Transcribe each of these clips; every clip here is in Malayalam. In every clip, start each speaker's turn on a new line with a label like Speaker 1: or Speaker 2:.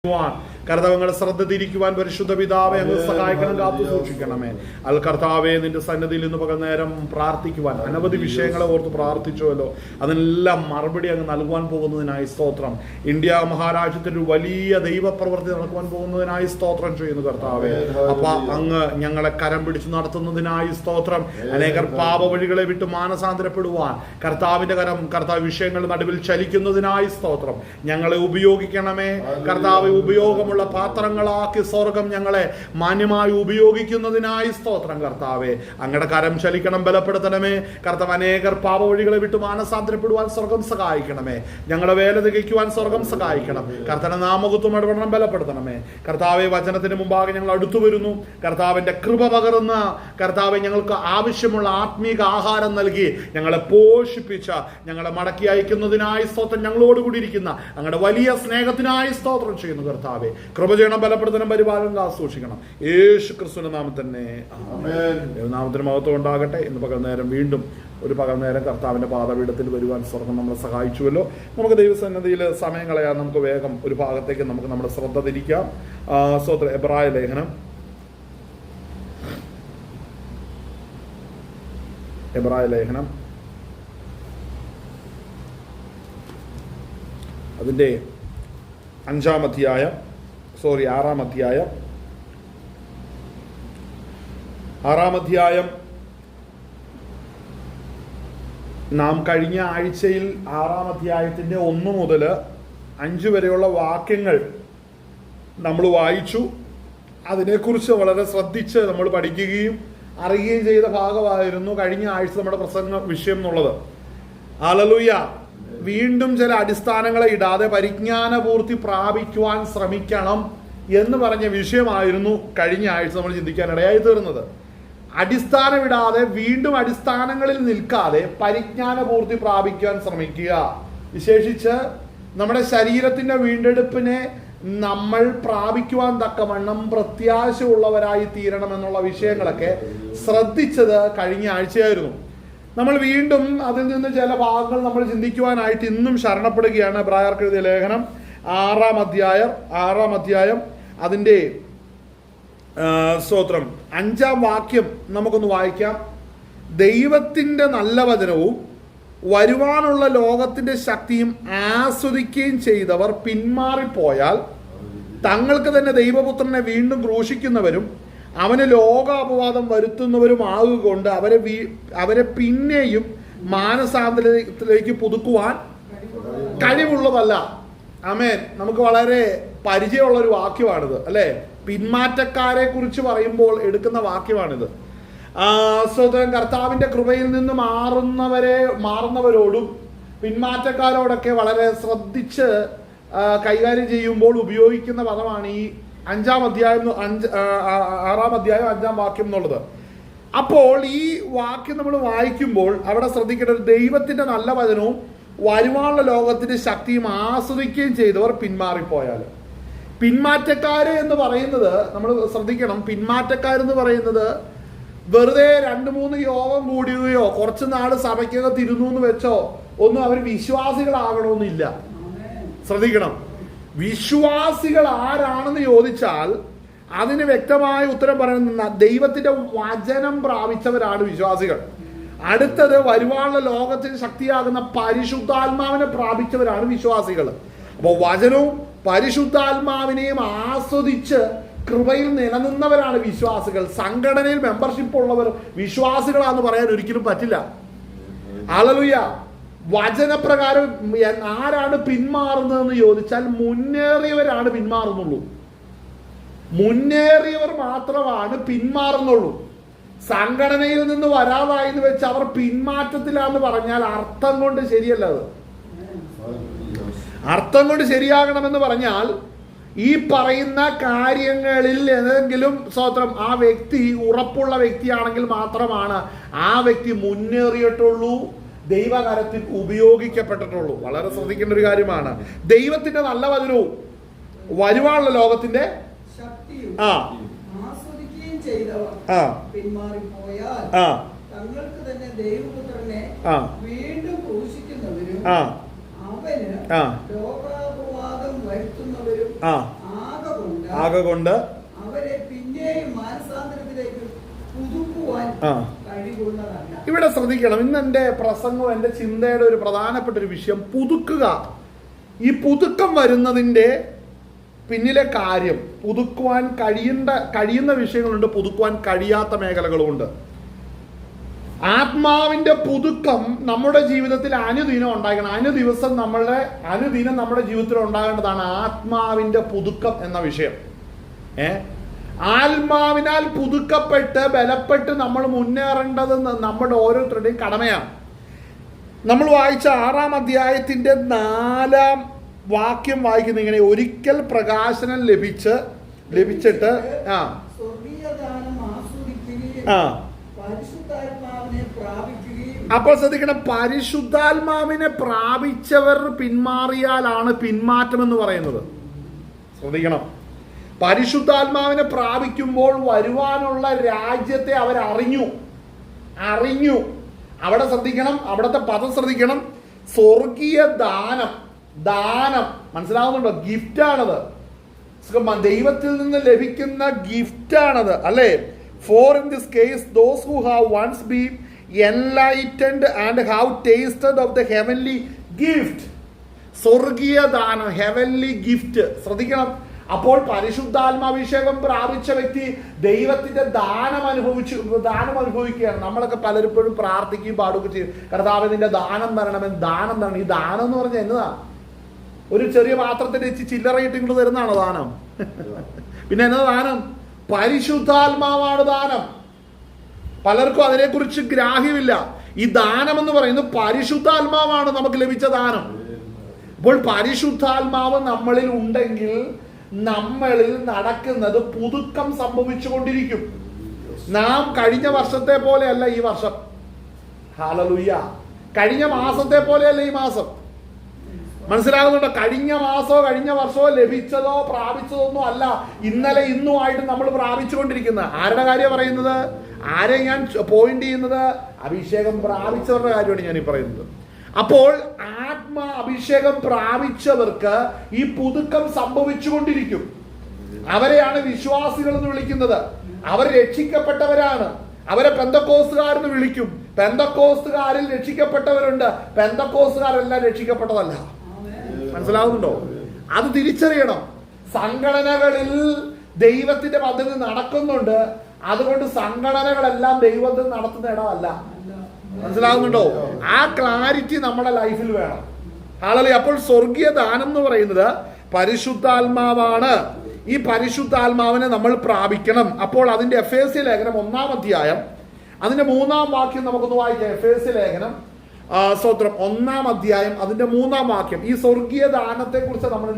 Speaker 1: കർത്താവങ്ങളെ ശ്രദ്ധ തിരിക്കുവാൻ പരിശുദ്ധ പിതാവെ അങ്ങ് സഹായിക്കണം, കാത്തു സൂക്ഷിക്കണമേ. കർത്താവെ നിന്റെ സന്നിധിയിൽ ഇന്ന് പകൽ നേരം പ്രാർത്ഥിക്കുവാൻ അനവധി വിഷയങ്ങളെ ഓർത്ത് പ്രാർത്ഥിച്ചുവല്ലോ, അതിനെല്ലാം മറുപടി അങ്ങ് നൽകുവാൻ പോകുന്നതിനായി സ്തോത്രം. ഇന്ത്യ മഹാരാജ്യത്തിൽ ഒരു വലിയ ദൈവപ്രവൃത്തി നടക്കുവാൻ പോകുന്നതിനായി സ്തോത്രം ചെയ്യുന്നു കർത്താവെ. അപ്പൊ അങ്ങ് ഞങ്ങളെ കരം പിടിച്ചു നടത്തുന്നതിനായി സ്തോത്രം. അനേകർ പാപ വഴികളെ വിട്ട് മാനസാന്തരപ്പെടുവാൻ കർത്താവിന്റെ കരം കർത്താവ് വിഷയങ്ങളുടെ നടുവിൽ ചലിക്കുന്നതിനായി സ്തോത്രം. ഞങ്ങളെ ഉപയോഗിക്കണമേ കർത്താവ്. ഉപയോഗമുള്ള പാത്രങ്ങളാക്കി സ്വർഗം ഞങ്ങളെ മാന്യമായി ഉപയോഗിക്കുന്നതിനായി സ്തോത്രം കർത്താവെ. അങ്ങയുടെ കരം ചലിക്കണം, ബലപ്പെടുത്തണമേ കർത്താവ്. അനേകർ പാപവഴികളെ വിട്ട് മാനസാന്തരപ്പെടുവാൻ സ്വർഗം സഹായിക്കണമേ. ഞങ്ങളെ വേല തികയ്ക്കുവാൻ സ്വർഗം സഹായിക്കണം കർത്താവിന്റെ നാമകത്വം ഇടപെടണം, ബലപ്പെടുത്തണമേ കർത്താവെ. വചനത്തിന് മുമ്പാകെ ഞങ്ങൾ അടുത്തു വരുന്നു കർത്താവിന്റെ കൃപ പകർന്ന കർത്താവെ, ഞങ്ങൾക്ക് ആവശ്യമുള്ള ആത്മീക ആഹാരം നൽകി ഞങ്ങളെ പോഷിപ്പിച്ച ഞങ്ങളെ മടക്കി അയക്കുന്നതിനായി സ്തോത്രം. ഞങ്ങളോടുകൂടി ഇരിക്കുന്ന അങ്ങയുടെ വലിയ സ്നേഹത്തിനായി സ്തോത്രം ചെയ്യുന്നു കർത്താവെ. കൃപ ചെയ്യണം, ബലപ്പെടുത്തണം, പരിപാലനം സൂക്ഷിക്കണം. യേശു ക്രിസ്തുവിന്റെ നാമത്തിൽ തന്നെ നാമത്തിന് മഹത്വം ഉണ്ടാകട്ടെ. ഇന്ന് പകൽ നേരം വീണ്ടും ഒരു പകൽ നേരം കർത്താവിന്റെ പാദപീഠത്തിൽ വരുവാൻ സ്വർഗം നമ്മളെ സഹായിച്ചുവല്ലോ. നമുക്ക് ദൈവസന്നിധിയിൽ സമയം കളയാൻ നമുക്ക് വേഗം ഒരു ഭാഗത്തേക്ക് നമുക്ക് നമ്മുടെ ശ്രദ്ധ തിരിക്കാം. സ്തോത്രം. എബ്രായ ലേഖനം അതിൻ്റെ 6-ാം അധ്യായം നാം കഴിഞ്ഞ ആഴ്ചയിൽ 6-ാം അധ്യായത്തിൻ്റെ 1 മുതൽ 5 വരെയുള്ള വാക്യങ്ങൾ നമ്മൾ വായിച്ചു. അതിനെക്കുറിച്ച് വളരെ ശ്രദ്ധിച്ച് നമ്മൾ പഠിക്കുകയും അറിയുകയും ചെയ്ത ഭാഗമായിരുന്നു കഴിഞ്ഞ ആഴ്ച നമ്മുടെ പ്രസംഗ വിഷയം എന്നുള്ളത്. ഹല്ലേലൂയ. വീണ്ടും ചില അടിസ്ഥാനങ്ങളെ ഇടാതെ പരിജ്ഞാനപൂർത്തി പ്രാപിക്കുവാൻ ശ്രമിക്കണം എന്ന് പറഞ്ഞ വിഷയമായിരുന്നു കഴിഞ്ഞ ആഴ്ച നമ്മൾ ചിന്തിക്കാനിടയായി തീർന്നത്. അടിസ്ഥാനമിടാതെ വീണ്ടും അടിസ്ഥാനങ്ങളിൽ നിൽക്കാതെ പരിജ്ഞാനപൂർത്തി പ്രാപിക്കുവാൻ ശ്രമിക്കുക. വിശേഷിച്ച് നമ്മുടെ ശരീരത്തിന്റെ വീണ്ടെടുപ്പിനെ നമ്മൾ പ്രാപിക്കുവാൻ തക്കവണ്ണം പ്രത്യാശയുള്ളവരായി തീരണം എന്നുള്ള വിഷയങ്ങളൊക്കെ ശ്രദ്ധിച്ചത് കഴിഞ്ഞ ആഴ്ചയായിരുന്നു. നമ്മൾ വീണ്ടും അതിൽ നിന്ന് ചില ഭാഗങ്ങൾ നമ്മൾ ചിന്തിക്കുവാനായിട്ട് ഇന്നും ശരണപ്പെടുകയാണ്. എബ്രായർക്ക് എഴുതിയ ലേഖനം 6-ാം അധ്യായം അതിൻ്റെ സ്തോത്രം 5-ാം വാക്യം നമുക്കൊന്ന് വായിക്കാം. ദൈവത്തിൻ്റെ നല്ല വചനവും വരുവാനുള്ള ലോകത്തിൻ്റെ ശക്തിയും ആസ്വദിക്കുകയും ചെയ്തവർ പിന്മാറിപ്പോയാൽ തങ്ങൾക്ക് തന്നെ ദൈവപുത്രനെ വീണ്ടും ക്രൂശിക്കുന്നവരും അവന് ലോകാപവാദം വരുത്തുന്നവരും ആകുകൊണ്ട് അവരെ പിന്നെയും മാനസാന്തരത്തിലേക്ക് പുതുക്കുവാൻ കഴിവുള്ളതല്ല. ആമേൻ. നമുക്ക് വളരെ പരിചയമുള്ള ഒരു വാക്യമാണിത്, അല്ലെ? പിന്മാറ്റക്കാരെ കുറിച്ച് പറയുമ്പോൾ എടുക്കുന്ന വാക്യമാണിത്. സ്വതന്ത്രം കർത്താവിന്റെ കൃപയിൽ നിന്ന് മാറുന്നവരോടും പിന്മാറ്റക്കാരോടൊക്കെ വളരെ ശ്രദ്ധിച്ച് കൈകാര്യം ചെയ്യുമ്പോൾ ഉപയോഗിക്കുന്ന പദമാണ് ഈ 6-ാം അധ്യായം 5-ാം വാക്യം എന്നുള്ളത്. അപ്പോൾ ഈ വാക്യം നമ്മൾ വായിക്കുമ്പോൾ അവിടെ ശ്രദ്ധിക്കേണ്ടത് ദൈവത്തിന്റെ നല്ല വചനവും വരുവാനുള്ള ലോകത്തിന്റെ ശക്തിയും ആസ്വദിക്കുകയും ചെയ്തവർ പിന്മാറിപ്പോയാൽ. പിന്മാറ്റക്കാര് എന്ന് പറയുന്നത് നമ്മൾ ശ്രദ്ധിക്കണം. പിന്മാറ്റക്കാരെന്ന് പറയുന്നത് വെറുതെ 2-3 യോഗം കൂടുകയോ കുറച്ച് നാൾ സഭയ്ക്കകത്ത് ഇരുന്നു എന്ന് വെച്ചോ ഒന്നും അവർ വിശ്വാസികളാകണമെന്നില്ല. ശ്രദ്ധിക്കണം. വിശ്വാസികൾ ആരാണെന്ന് ചോദിച്ചാൽ അതിന് വ്യക്തമായ ഉത്തരം പറയുന്ന ദൈവത്തിന്റെ വചനം പ്രാപിച്ചവരാണ് വിശ്വാസികൾ. അടുത്തത് വരുവാനുള്ള ലോകത്തിന് ശക്തിയാകുന്ന പരിശുദ്ധാത്മാവിനെ പ്രാപിച്ചവരാണ് വിശ്വാസികൾ. അപ്പോൾ വചനവും പരിശുദ്ധാത്മാവിനെയും ആസ്വദിച്ച് കൃപയിൽ നിലനിന്നവരാണ് വിശ്വാസികൾ. സംഘടനയിൽ മെമ്പർഷിപ്പ് ഉള്ളവർ വിശ്വാസികളാന്ന് പറയാൻ ഒരിക്കലും പറ്റില്ല. ഹല്ലേലൂയ. വചനപ്രകാരം ആരാണ് പിന്മാറുന്നതെന്ന് ചോദിച്ചാൽ മുന്നേറിയവരാണ് പിന്മാറുന്നുള്ളൂ. മുന്നേറിയവർ മാത്രമാണ് പിന്മാറുന്നുള്ളൂ. സംഘടനയിൽ നിന്ന് വരാതായെന്ന് വെച്ച് അവർ പിന്മാറ്റത്തിലാന്ന് പറഞ്ഞാൽ അർത്ഥം കൊണ്ട് ശരിയല്ല. അത് അർത്ഥം കൊണ്ട് ശരിയാകണമെന്ന് പറഞ്ഞാൽ ഈ പറയുന്ന കാര്യങ്ങളിൽ ഏതെങ്കിലും സ്തോത്രം ആ വ്യക്തി ഉറപ്പുള്ള വ്യക്തിയാണെങ്കിൽ മാത്രമാണ് ആ വ്യക്തി മുന്നേറിയിട്ടുള്ളൂ, ദൈവകരത്തിൽ ഉപയോഗിക്കപ്പെട്ടിട്ടുള്ളൂ. വളരെ ശ്രദ്ധിക്കേണ്ട ഒരു കാര്യമാണ്. ദൈവത്തിന്റെ നല്ല വചനവും വരുവാനുള്ള ലോകത്തിന്റെ
Speaker 2: തങ്ങൾക്ക് തന്നെ ദൈവപുത്രനെ വീണ്ടും ക്രൂശിക്കുന്നവരും അവന് ലോകാപവാദം വരുത്തുന്നവരും
Speaker 1: ആകൊണ്ട്
Speaker 2: അവരെ പിന്നെയും മാനസാന്തരത്തിലേക്ക് പുതുക്കുവാൻ കഴിവുള്ളതല്ല.
Speaker 1: ഇവിടെ ശ്രദ്ധിക്കണം, ഇന്ന് എൻ്റെ പ്രസംഗം, എൻ്റെ ചിന്തയുടെ ഒരു പ്രധാനപ്പെട്ട ഒരു വിഷയം പുതുക്കുക. ഈ പുതുക്കം വരുന്നതിൻ്റെ പിന്നിലെ കാര്യം, പുതുക്കുവാൻ കഴിയുന്ന വിഷയങ്ങളുണ്ട്, പുതുക്കുവാൻ കഴിയാത്ത മേഖലകളുമുണ്ട്. ആത്മാവിന്റെ പുതുക്കം നമ്മുടെ ജീവിതത്തിൽ അനുദിനം ഉണ്ടാകണം. അനുദിനം നമ്മുടെ ജീവിതത്തിൽ ഉണ്ടാകേണ്ടതാണ് ആത്മാവിന്റെ പുതുക്കം എന്ന വിഷയം. ആത്മാവിനാൽ പുതുക്കപ്പെട്ട് ബലപ്പെട്ട് നമ്മൾ മുന്നേറേണ്ടത് നമ്മുടെ ഓരോരുത്തരുടെയും കടമയാണ്. നമ്മൾ വായിച്ച 6-ാം അധ്യായത്തിന്റെ 4-ാം വാക്യം വായിക്കുന്ന ഇങ്ങനെ: ഒരിക്കൽ പ്രകാശനം ലഭിച്ചിട്ട് അപ്പോൾ ശ്രദ്ധിക്കണം, പരിശുദ്ധാത്മാവിനെ പ്രാപിച്ചവർ പിന്മാറിയാലാണ് പിന്മാറ്റം എന്ന് പറയുന്നത്. ശ്രദ്ധിക്കണം, പരിശുദ്ധാത്മാവിനെ പ്രാപിക്കുമ്പോൾ വരുവാനുള്ള രാജ്യത്തെ അവരറിഞ്ഞു. അവിടെ ശ്രദ്ധിക്കണം, അവിടുത്തെ പദം ശ്രദ്ധിക്കണം, സ്വർഗീയ ദാനം മനസ്സിലാവുന്നുണ്ടോ? ഗിഫ്റ്റാണത്, ദൈവത്തിൽ നിന്ന് ലഭിക്കുന്ന ഗിഫ്റ്റാണത്, അല്ലേ? For in this case those who have once been enlightened and have tasted of the heavenly gift. സ്വർഗീയ ദാനം, ഹെവൻലി ഗിഫ്റ്റ്. ശ്രദ്ധിക്കണം, അപ്പോൾ പരിശുദ്ധാത്മാഭിഷേകം പ്രാപിച്ച വ്യക്തി ദൈവത്തിന്റെ ദാനം അനുഭവിക്കുകയാണ്. നമ്മളൊക്കെ പലപ്പോഴും പ്രാർത്ഥിക്കുകയും പാടുകയും ചെയ്യും, കർത്താവേ നിന്റെ ദാനം തരണം. ഈ ദാനം എന്ന് പറഞ്ഞാൽ എന്നതാ? ഒരു ചെറിയ പാത്രത്തിൽ വെച്ച് ചില്ലറയിട്ട് ഇങ്ങോട്ട് തരുന്നതാണോ ദാനം? പിന്നെ എന്നതാ ദാനം? പരിശുദ്ധാത്മാവാണ് ദാനം. പലർക്കും അതിനെക്കുറിച്ച് ഗ്രാഹ്യമില്ല. ഈ ദാനം എന്ന് പറയുന്നത് പരിശുദ്ധാത്മാവാണ് നമുക്ക് ലഭിച്ച ദാനം. അപ്പോൾ പരിശുദ്ധാത്മാവ് നമ്മളിൽ ഉണ്ടെങ്കിൽ നമ്മളിൽ നടക്കുന്നത് പുതുക്കം സംഭവിച്ചുകൊണ്ടിരിക്കും. നാം കഴിഞ്ഞ വർഷത്തെ പോലെയല്ല ഈ വർഷം. ഹല്ലേലൂയ. കഴിഞ്ഞ മാസത്തെ പോലെയല്ല ഈ മാസം. മനസ്സിലാകുന്നുണ്ടോ? കഴിഞ്ഞ മാസമോ കഴിഞ്ഞ വർഷമോ ലഭിച്ചതോ പ്രാപിച്ചതോ ഒന്നും അല്ല ഇന്നലെ ഇന്നുമായിട്ട് നമ്മൾ പ്രാപിച്ചുകൊണ്ടിരിക്കുന്നത്. ആരുടെ കാര്യം പറയുന്നത്? ആരെ ഞാൻ പോയിന്റ് ചെയ്യുന്നത്? അഭിഷേകം പ്രാപിച്ചവരുടെ കാര്യമാണ് ഞാൻ ഈ പറയുന്നത്. അപ്പോൾ അഭിഷേകം പ്രാപിച്ചവർക്ക് ഈ പുതുക്കം സംഭവിച്ചുകൊണ്ടിരിക്കും. അവരെയാണ് വിശ്വാസികൾ എന്ന് വിളിക്കുന്നത്. അവർ രക്ഷിക്കപ്പെട്ടവരാണ്. അവരെ പെന്തക്കോസ്തുകാരെന്ന് വിളിക്കും. പെന്തക്കോസ്തുകാരിൽ രക്ഷിക്കപ്പെട്ടവരുണ്ട്, പെന്തക്കോസ്തുകാരെല്ലാം രക്ഷിക്കപ്പെട്ടതല്ല. മനസ്സിലാവുന്നുണ്ടോ? അത് തിരിച്ചറിയണം. സംഘടനകളിൽ ദൈവത്തിന്റെ പദ്ധതി നടക്കുന്നുണ്ട്, അതുകൊണ്ട് സംഘടനകളെല്ലാം ദൈവത്തിൽ നടത്തുന്ന ഇടമല്ല. മനസ്സിലാവുന്നുണ്ടോ? ആ ക്ലാരിറ്റി നമ്മുടെ ലൈഫിൽ വേണം. ഹല്ലേലൂയ. അപ്പോൾ സ്വർഗീയ ദാനം എന്ന് പറയുന്നത് പരിശുദ്ധാത്മാവാണ്. ഈ പരിശുദ്ധാത്മാവിനെ നമ്മൾ പ്രാപിക്കണം. അപ്പോൾ അതിന്റെ എഫേസ്യ ലേഖനം 1-ാം അധ്യായം അതിന്റെ 3-ാം വാക്യം നമുക്കൊന്ന് വായിക്കാം. എഫേസ്യ ലേഖനം 1-ാം അധ്യായം അതിന്റെ 3-ാം വാക്യം. ഈ സ്വർഗീയ ദാനത്തെ കുറിച്ച് നമ്മൾ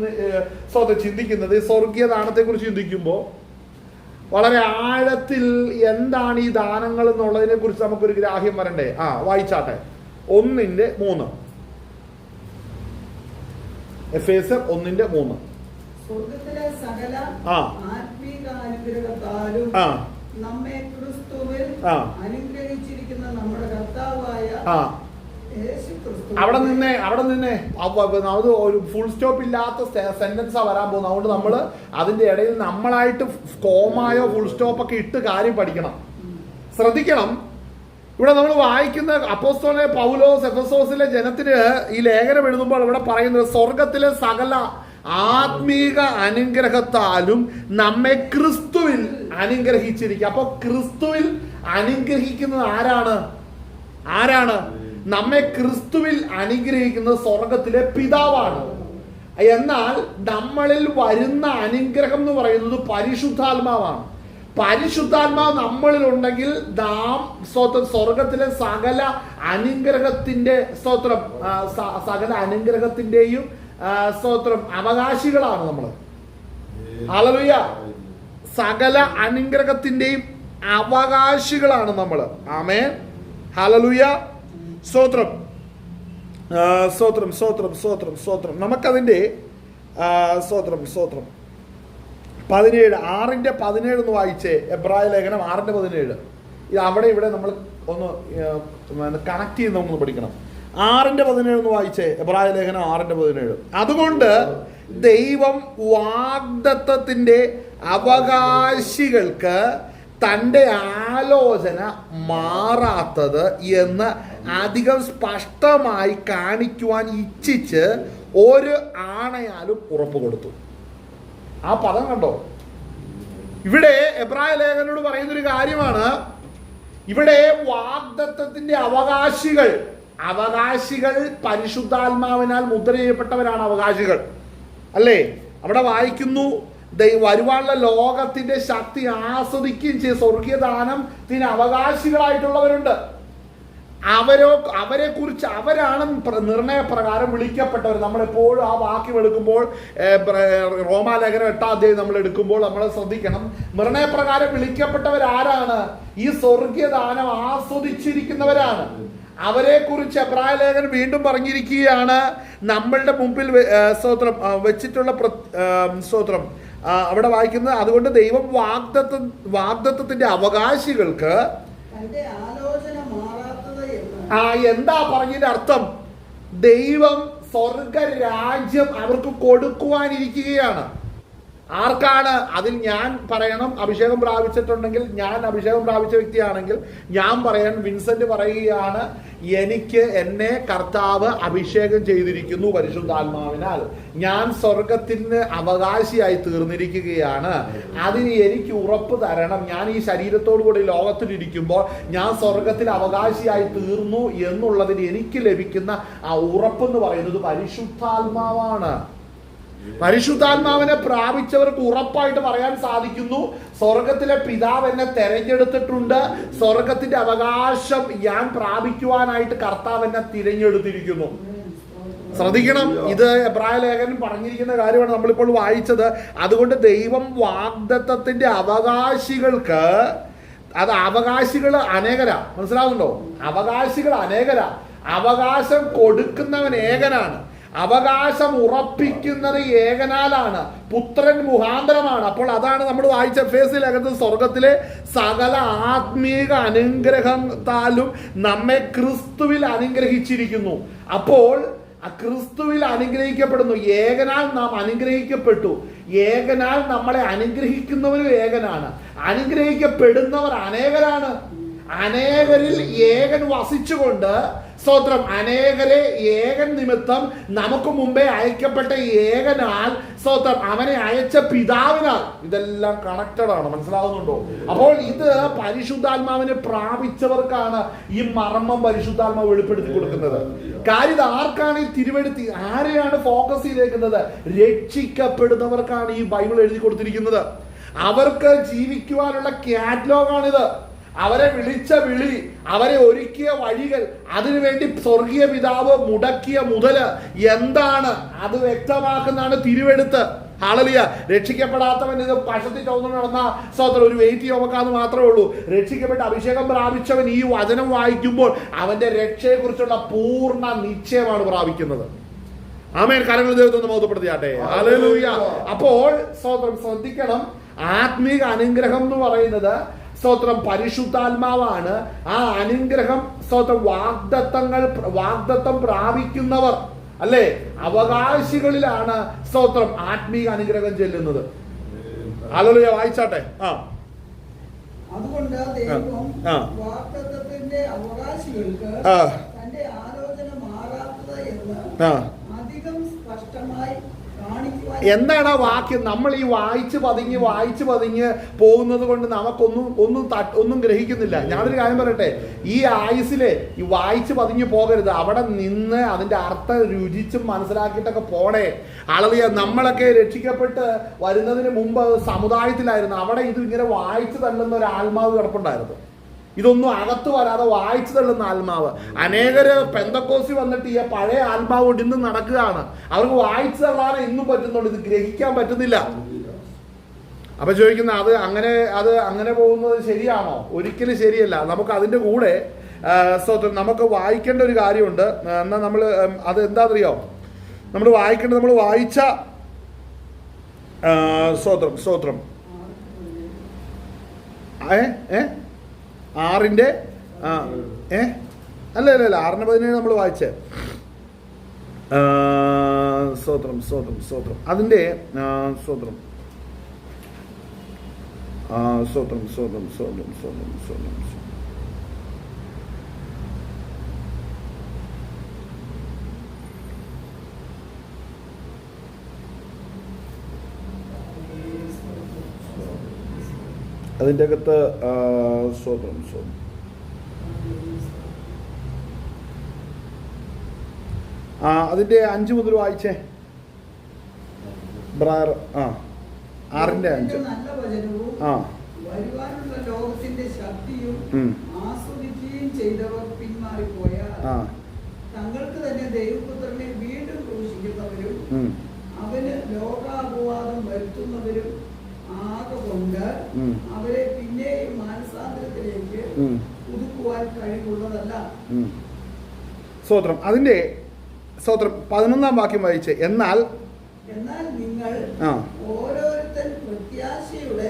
Speaker 1: ചിന്തിക്കുന്നത്. ഈ സ്വർഗീയ ദാനത്തെ കുറിച്ച് ചിന്തിക്കുമ്പോൾ വളരെ ആഴത്തിൽ എന്താണ് ഈ ദാനങ്ങൾ എന്നുള്ളതിനെ കുറിച്ച് നമുക്കൊരു ഗ്രാഹ്യം വരണ്ടേ? വായിച്ചാട്ടെ. 1:3. എഫേസ്യർ 1:3.
Speaker 2: സ്വർഗ്ഗത്തിലെ സകല ആത്മീക അനുഗ്രഹത്താലും നമ്മെ ക്രിസ്തുവിൽ അനുഗ്രഹിച്ചിരിക്കുന്ന നമ്മുടെ കർത്താവായ
Speaker 1: അവിടെ നിന്നെ അത് ഒരു ഫുൾ സ്റ്റോപ്പ് ഇല്ലാത്ത സെന്റൻസാ വരാൻ പോകുന്നത്. അതുകൊണ്ട് നമ്മൾ അതിന്റെ ഇടയിൽ നമ്മളായിട്ട് കോമായോ ഫുൾ സ്റ്റോപ്പൊക്കെ ഇട്ട് കാര്യം പഠിക്കണം. ശ്രദ്ധിക്കണം. ഇവിടെ നമ്മൾ വായിക്കുന്ന അപ്പോസ്തലനായ പൗലോസ് എഫെസോസിലെ ജനത്തിന് ഈ ലേഖനം എഴുതുമ്പോൾ ഇവിടെ പറയുന്നത് സ്വർഗത്തിലെ സകല ആത്മീക അനുഗ്രഹത്താലും നമ്മെ ക്രിസ്തുവിൽ അനുഗ്രഹിച്ചിരിക്കുക. അപ്പൊ ക്രിസ്തുവിൽ അനുഗ്രഹിക്കുന്നത് ആരാണ്? നമ്മെ ക്രിസ്തുവിൽ അനുഗ്രഹിക്കുന്നത് സ്വർഗത്തിലെ പിതാവാണ്. എന്നാൽ നമ്മളിൽ വരുന്ന അനുഗ്രഹം എന്ന് പറയുന്നത് പരിശുദ്ധാത്മാവാണ്. പരിശുദ്ധാത്മാവ് നമ്മളിൽ ഉണ്ടെങ്കിൽ നാം സ്വർഗത്തിലെ സകല അനുഗ്രഹത്തിന്റെയും അവകാശികളാണ് നമ്മൾ. ഹല്ലേലൂയ. സകല അനുഗ്രഹത്തിന്റെയും അവകാശികളാണ് നമ്മൾ. ആമേൻ. ഹല്ലേലൂയ. സ്തോത്രം. നമുക്കതിന്റെ 17 6:17 ഒന്ന് വായിച്ചേ. എബ്രായ ലേഖനം 6:17. ഇത് അവിടെ ഇവിടെ നമ്മൾ ഒന്ന് കണക്ട് ചെയ്യുന്ന ഒന്ന് പഠിക്കണം. 6:17 ഒന്ന് വായിച്ചേ. എബ്രായ ലേഖനം 6:17. അതുകൊണ്ട് ദൈവം വാഗ്ദത്തത്തിന്റെ അവകാശികൾക്ക് തൻ്റെ ആലോചന മാറാത്തത് എന്ന് അധികം സ്പഷ്ടമായി കാണിക്കുവാൻ ഇച്ഛിച്ച് ഒരു ആണയാലും ഉറപ്പ് കൊടുത്തു. ആ പദം കണ്ടോ? ഇവിടെ എബ്രായ ലേഖനോട് പറയുന്നൊരു കാര്യമാണ്. ഇവിടെ വാഗ്ദത്തത്തിന്റെ അവകാശികൾ പരിശുദ്ധാത്മാവിനാൽ മുദ്ര ചെയ്യപ്പെട്ടവരാണ് അവകാശികൾ, അല്ലേ? അവിടെ വായിക്കുന്നു, വരുവാനുള്ള ലോകത്തിന്റെ ശക്തി ആസ്വദിക്കുകയും ചെയ്ത് സ്വർഗീയദാനത്തിന് അവകാശികളായിട്ടുള്ളവരുണ്ട്. അവരെ കുറിച്ച് അവരാണ് നിർണയപ്രകാരം വിളിക്കപ്പെട്ടവർ. നമ്മളെപ്പോഴും ആ വാക്യം എടുക്കുമ്പോൾ, റോമാലേഖനം 8-ാം അധ്യായം നമ്മൾ എടുക്കുമ്പോൾ നമ്മൾ ശ്രദ്ധിക്കണം, നിർണയപ്രകാരം വിളിക്കപ്പെട്ടവരാരാണ്? ഈ സ്വർഗീയദാനം ആസ്വദിച്ചിരിക്കുന്നവരാണ്. അവരെ കുറിച്ച് എബ്രായ ലേഖനം വീണ്ടും പറഞ്ഞിരിക്കുകയാണ്. നമ്മളുടെ മുമ്പിൽ വെച്ചിട്ടുള്ള അവിടെ വായിക്കുന്നത്, അതുകൊണ്ട് ദൈവം വാഗ്ദത്തത്തിന്റെ അവകാശികൾക്ക് എന്താ പറഞ്ഞതിന്റെ അർത്ഥം? ദൈവം സ്വർഗരാജ്യം അവർക്ക് കൊടുക്കുവാനിരിക്കുകയാണ്. ആർക്കാണ്? അതിൽ ഞാൻ പറയണം, അഭിഷേകം പ്രാപിച്ചിട്ടുണ്ടെങ്കിൽ, ഞാൻ അഭിഷേകം പ്രാപിച്ച വ്യക്തിയാണെങ്കിൽ ഞാൻ പറയാൻ, വിൻസെന്റ് പറയുകയാണ്, എന്നെ കർത്താവ് അഭിഷേകം ചെയ്തിരിക്കുന്നു പരിശുദ്ധാത്മാവിനാൽ, ഞാൻ സ്വർഗത്തിന് അവകാശിയായി തീർന്നിരിക്കുകയാണ്. അതിന് എനിക്ക് ഉറപ്പ് തരണം. ഞാൻ ഈ ശരീരത്തോടു കൂടി ലോകത്തിലിരിക്കുമ്പോൾ ഞാൻ സ്വർഗത്തിൽ അവകാശിയായി തീർന്നു എന്നുള്ളതിന് എനിക്ക് ലഭിക്കുന്ന ആ ഉറപ്പെന്ന് പറയുന്നത് പരിശുദ്ധാത്മാവാണ്. പരിശുദ്ധാത്മാവിനെ പ്രാപിച്ചവർക്ക് ഉറപ്പായിട്ട് പറയാൻ സാധിക്കുന്നു, സ്വർഗത്തിലെ പിതാവ് എന്നെ തെരഞ്ഞെടുത്തിട്ടുണ്ട്, സ്വർഗത്തിന്റെ അവകാശം ഞാൻ പ്രാപിക്കുവാനായിട്ട് കർത്താവ് എന്നെ തിരഞ്ഞെടുത്തിരിക്കുന്നു. ശ്രദ്ധിക്കണം, ഇത് എബ്രായ ലേഖനം പറഞ്ഞിരിക്കുന്ന കാര്യമാണ് നമ്മളിപ്പോൾ വായിച്ചത്. അതുകൊണ്ട് ദൈവം വാഗ്ദത്തത്തിന്റെ അവകാശികൾക്ക്, അത് അവകാശികൾ അനേകരാ, മനസ്സിലാവുന്നുണ്ടോ? അവകാശികൾ അനേകരാ. അവകാശം കൊടുക്കുന്നവൻ ഏകനാണ്. അവകാശം ഉറപ്പിക്കുന്നത് ഏകനാലാണ്, പുത്രൻ മുഖാന്തരമാണ്. അപ്പോൾ അതാണ് നമ്മൾ വായിച്ച എഫേസ്യ ലേഖനത്തിൽ, സ്വർഗത്തിലെ സകല ആത്മീക അനുഗ്രഹത്താലും നമ്മെ ക്രിസ്തുവിൽ അനുഗ്രഹിച്ചിരിക്കുന്നു. അപ്പോൾ ക്രിസ്തുവിൽ അനുഗ്രഹിക്കപ്പെടുന്നു. ഏകനാൽ നാം അനുഗ്രഹിക്കപ്പെട്ടു. ഏകനാൽ നമ്മളെ അനുഗ്രഹിക്കുന്നവരും ഏകനാണ്. അനുഗ്രഹിക്കപ്പെടുന്നവർ അനേകരാണ്. അനേകരിൽ ഏകൻ വസിച്ചുകൊണ്ട്, സ്തോത്രം, അനേകരെ ഏകൻ നിമിത്തം നമുക്ക് മുമ്പേ അയക്കപ്പെട്ട ഏകനാൽ, സ്തോത്രം, അവനെ അയച്ച പിതാവിനാൽ, ഇതെല്ലാം കണക്റ്റഡ് ആണ്. മനസ്സിലാവുന്നുണ്ടോ? അപ്പോൾ ഇത് പരിശുദ്ധാത്മാവിനെ പ്രാപിച്ചവർക്കാണ് ഈ മർമ്മം പരിശുദ്ധാത്മാവ് വെളിപ്പെടുത്തി കൊടുക്കുന്നത്. കാര്യം ഇത് ആർക്കാണ് ഈ തിരുവെടുത്തി, ആരെയാണ് ഫോക്കസ് ചെയ്തേക്കുന്നത്? രക്ഷിക്കപ്പെടുന്നവർക്കാണ് ഈ ബൈബിൾ എഴുതി കൊടുത്തിരിക്കുന്നത്. അവർക്ക് ജീവിക്കുവാനുള്ള കാറ്റലോഗാണിത്. അവരെ വിളിച്ച വിളി, അവരെ ഒരുക്കിയ വഴികൾ, അതിനുവേണ്ടി സ്വർഗീയ പിതാവ് മുടക്കിയ മുതല് എന്താണ് അത് വ്യക്തമാക്കുന്നതാണ് തിരുവെടുത്ത്. ഹല്ലേലൂയ. രക്ഷിക്കപ്പെടാത്തവൻ ഇത് പശത്തി ചുവന്നു നടന്ന സ്തോത്രം ഒരു വെയിറ്റ് ചുമക്കാന്ന് മാത്രമേ ഉള്ളൂ. രക്ഷിക്കപ്പെട്ട് അഭിഷേകം പ്രാപിച്ചവൻ ഈ വചനം വായിക്കുമ്പോൾ അവന്റെ രക്ഷയെക്കുറിച്ചുള്ള പൂർണ്ണ നിശ്ചയമാണ് പ്രാപിക്കുന്നത്. ആമേൻ. കരങ്ങൾ ദൈവത്തെ മഹത്വപ്പെടുത്തിയാട്ടെ. ഹല്ലേലൂയ. അപ്പോൾ സ്തോത്രം, ശ്രദ്ധിക്കണം, ആത്മീക അനുഗ്രഹം എന്ന് പറയുന്നത് സ്തോത്രം പരിശുദ്ധാത്മാവാണ്. ആ അനുഗ്രഹം സ്തോത്രം വാഗ്ദത്തം പ്രാപിക്കുന്നവർ, അല്ലേ, അവകാശികളിലാണ് സ്തോത്രം ആത്മീക അനുഗ്രഹം ചെല്ലുന്നത്. ഹല്ലേലൂയ. വായിച്ചാട്ടെ.
Speaker 2: അതുകൊണ്ട് ദൈവം വാഗ്ദത്തത്തിന്റെ അവകാശികൾക്ക് തന്റെ ആലോചന മാറാത്തത് എന്ന് അധികം സ്പഷ്ടമായി.
Speaker 1: എന്താണ് ആ വാക്യം? നമ്മൾ ഈ വായിച്ച് പതിഞ്ഞ് പോകുന്നത് കൊണ്ട് നമുക്കൊന്നും ഗ്രഹിക്കുന്നില്ല. ഞാനൊരു കാര്യം പറയട്ടെ, ഈ ആയുസിലെ ഈ വായിച്ച് പതിഞ്ഞ് പോകരുത്. അവിടെ നിന്ന് അതിന്റെ അർത്ഥം രുചിച്ചും മനസ്സിലാക്കിയിട്ടൊക്കെ പോണേ. ഹല്ലേലൂയ. നമ്മളൊക്കെ രക്ഷിക്കപ്പെട്ട് വരുന്നതിന് മുമ്പ് സമുദായത്തിലായിരുന്നു. അവിടെ ഇത് ഇങ്ങനെ വായിച്ചു തള്ളുന്ന ഒരു ആത്മാവ് കിടപ്പുണ്ടായിരുന്നു. ഇതൊന്നും അകത്ത് വരാതെ വായിച്ചു തള്ളുന്ന ആത്മാവ്. അനേകര് പെന്തക്കോസി വന്നിട്ട് ഈ പഴയ ആത്മാവ് കൊണ്ട് ഇന്ന് നടക്കുകയാണ്. അവർക്ക് വായിച്ചു തള്ളാനേ ഇന്നും പറ്റുന്നുള്ളൂ, ഇത് ഗ്രഹിക്കാൻ പറ്റുന്നില്ല. അപ്പൊ ചോദിക്കുന്ന, അത് അങ്ങനെ പോകുന്നത് ശരിയാണോ? ഒരിക്കലും ശരിയല്ല. നമുക്ക് അതിന്റെ കൂടെ നമുക്ക് വായിക്കേണ്ട ഒരു കാര്യമുണ്ട്. എന്നാൽ നമ്മൾ അത് എന്താണെന്നറിയോ? നമ്മൾ വായിക്കേണ്ടത്, നമ്മൾ വായിച്ച സ്തോത്രം 6-ന്റെ അല്ല 6-17 നമ്മൾ വായിച്ചേ. സ്തോത്രം സ്തോത്രം സ്തോത്രം. അതിൻ്റെ സ്തോത്രം സ്തോത്രം സ്തോത്രം സ്തോത്രം സ്തോത്രം സ്തോത്രം. അതിൻ്റെ അകത്ത് സ്തോത്രം സ്തോത്രം. അതിൻ്റെ 5 മുതൽ വായിച്ചേ ബ്രാർ. 6:5.
Speaker 2: നല്ല വചനവും വരുവാനുള്ള ലോകത്തിന്റെ ശക്തിയും ആസ്വദിക്കുകയും ചെയ്തവർ പിന്മാറിപ്പോയാൽ തങ്ങൾക്ക് തന്നെ ദൈവപുത്രനെ വീണ്ടും ക്രൂശിക്കുന്നവരും അവന് ലോകാപവാദം വരുത്തുന്നവരും ആകൊണ്ട് അവരെ പിന്നെയും മാനസാന്തരത്തിലേക്ക് പുതുക്കുവാൻ കഴിവുള്ളതല്ല.
Speaker 1: സ്തോത്രം. അതിന്റെ സ്തോത്രം 11-ാം വാക്യം വായിച്ചേ. എന്നാൽ
Speaker 2: നിങ്ങൾ ഓരോരുത്തൻ പ്രത്യാശയുടെ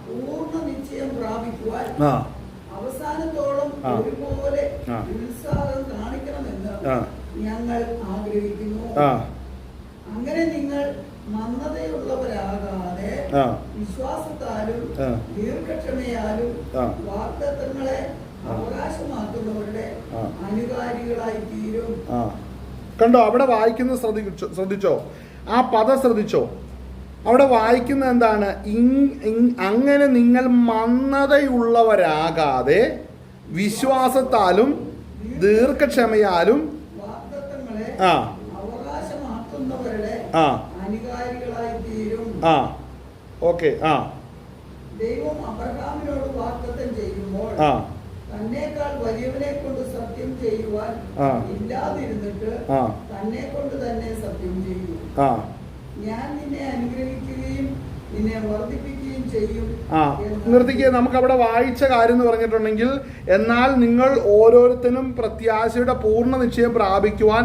Speaker 2: പൂർണ്ണ നിശ്ചയം പ്രാപിക്കുവാൻ അവസാനത്തോളം ഒരുപോലെ ഉത്സാഹം കാണിക്കണമെന്ന് ഞങ്ങൾ ആഗ്രഹിക്കുന്നു. അങ്ങനെ നിങ്ങൾ മന്ദതയുള്ളവരാകാതെ വിശ്വാസത്താലും ദീർഘക്ഷമയാലും വാഗ്ദത്തങ്ങളെ അവകാശമാക്കുന്നവരുടെ അനുകാരികളായി തീരും.
Speaker 1: കണ്ടോ, അവിടെ വായിക്കുന്നത് ശ്രദ്ധിച്ചോ, ആ പദം ശ്രദ്ധിച്ചോ. അവിടെ വായിക്കുന്നത് എന്താണ്? അങ്ങനെ നിങ്ങൾ മന്ദതയുള്ളവരാകാതെ വിശ്വാസത്താലും ദീർഘക്ഷമയാലും
Speaker 2: വാഗ്ദത്തങ്ങളെ അവകാശമാക്കുന്നവരുടെ അനുകാരികളായി തീരും.
Speaker 1: ഓക്കെ.
Speaker 2: ദൈവം അബ്രഹാമിനോട് വാഗ്ദത്തം ചെയ്യുമ്പോൾ തന്നേക്കാൾ വലിയവനെ കൊണ്ട് സത്യം ചെയ്യുവാൻ ഇല്ലാതിരുന്നിട്ട് തന്നെ കൊണ്ട് തന്നെ സത്യം ചെയ്തു. ഞാൻ നിന്നെ അനുഗ്രഹിക്കുകയും നിന്നെ വർദ്ധിപ്പിക്കുകയും ചെയ്യും.
Speaker 1: നിർത്തിക്കുക. നമുക്ക് അവിടെ വായിച്ച കാര്യം എന്ന് പറഞ്ഞിട്ടുണ്ടെങ്കിൽ, എന്നാൽ നിങ്ങൾ ഓരോരുത്തരും പ്രത്യാശയുടെ പൂർണ്ണ നിശ്ചയം പ്രാപിക്കുവാൻ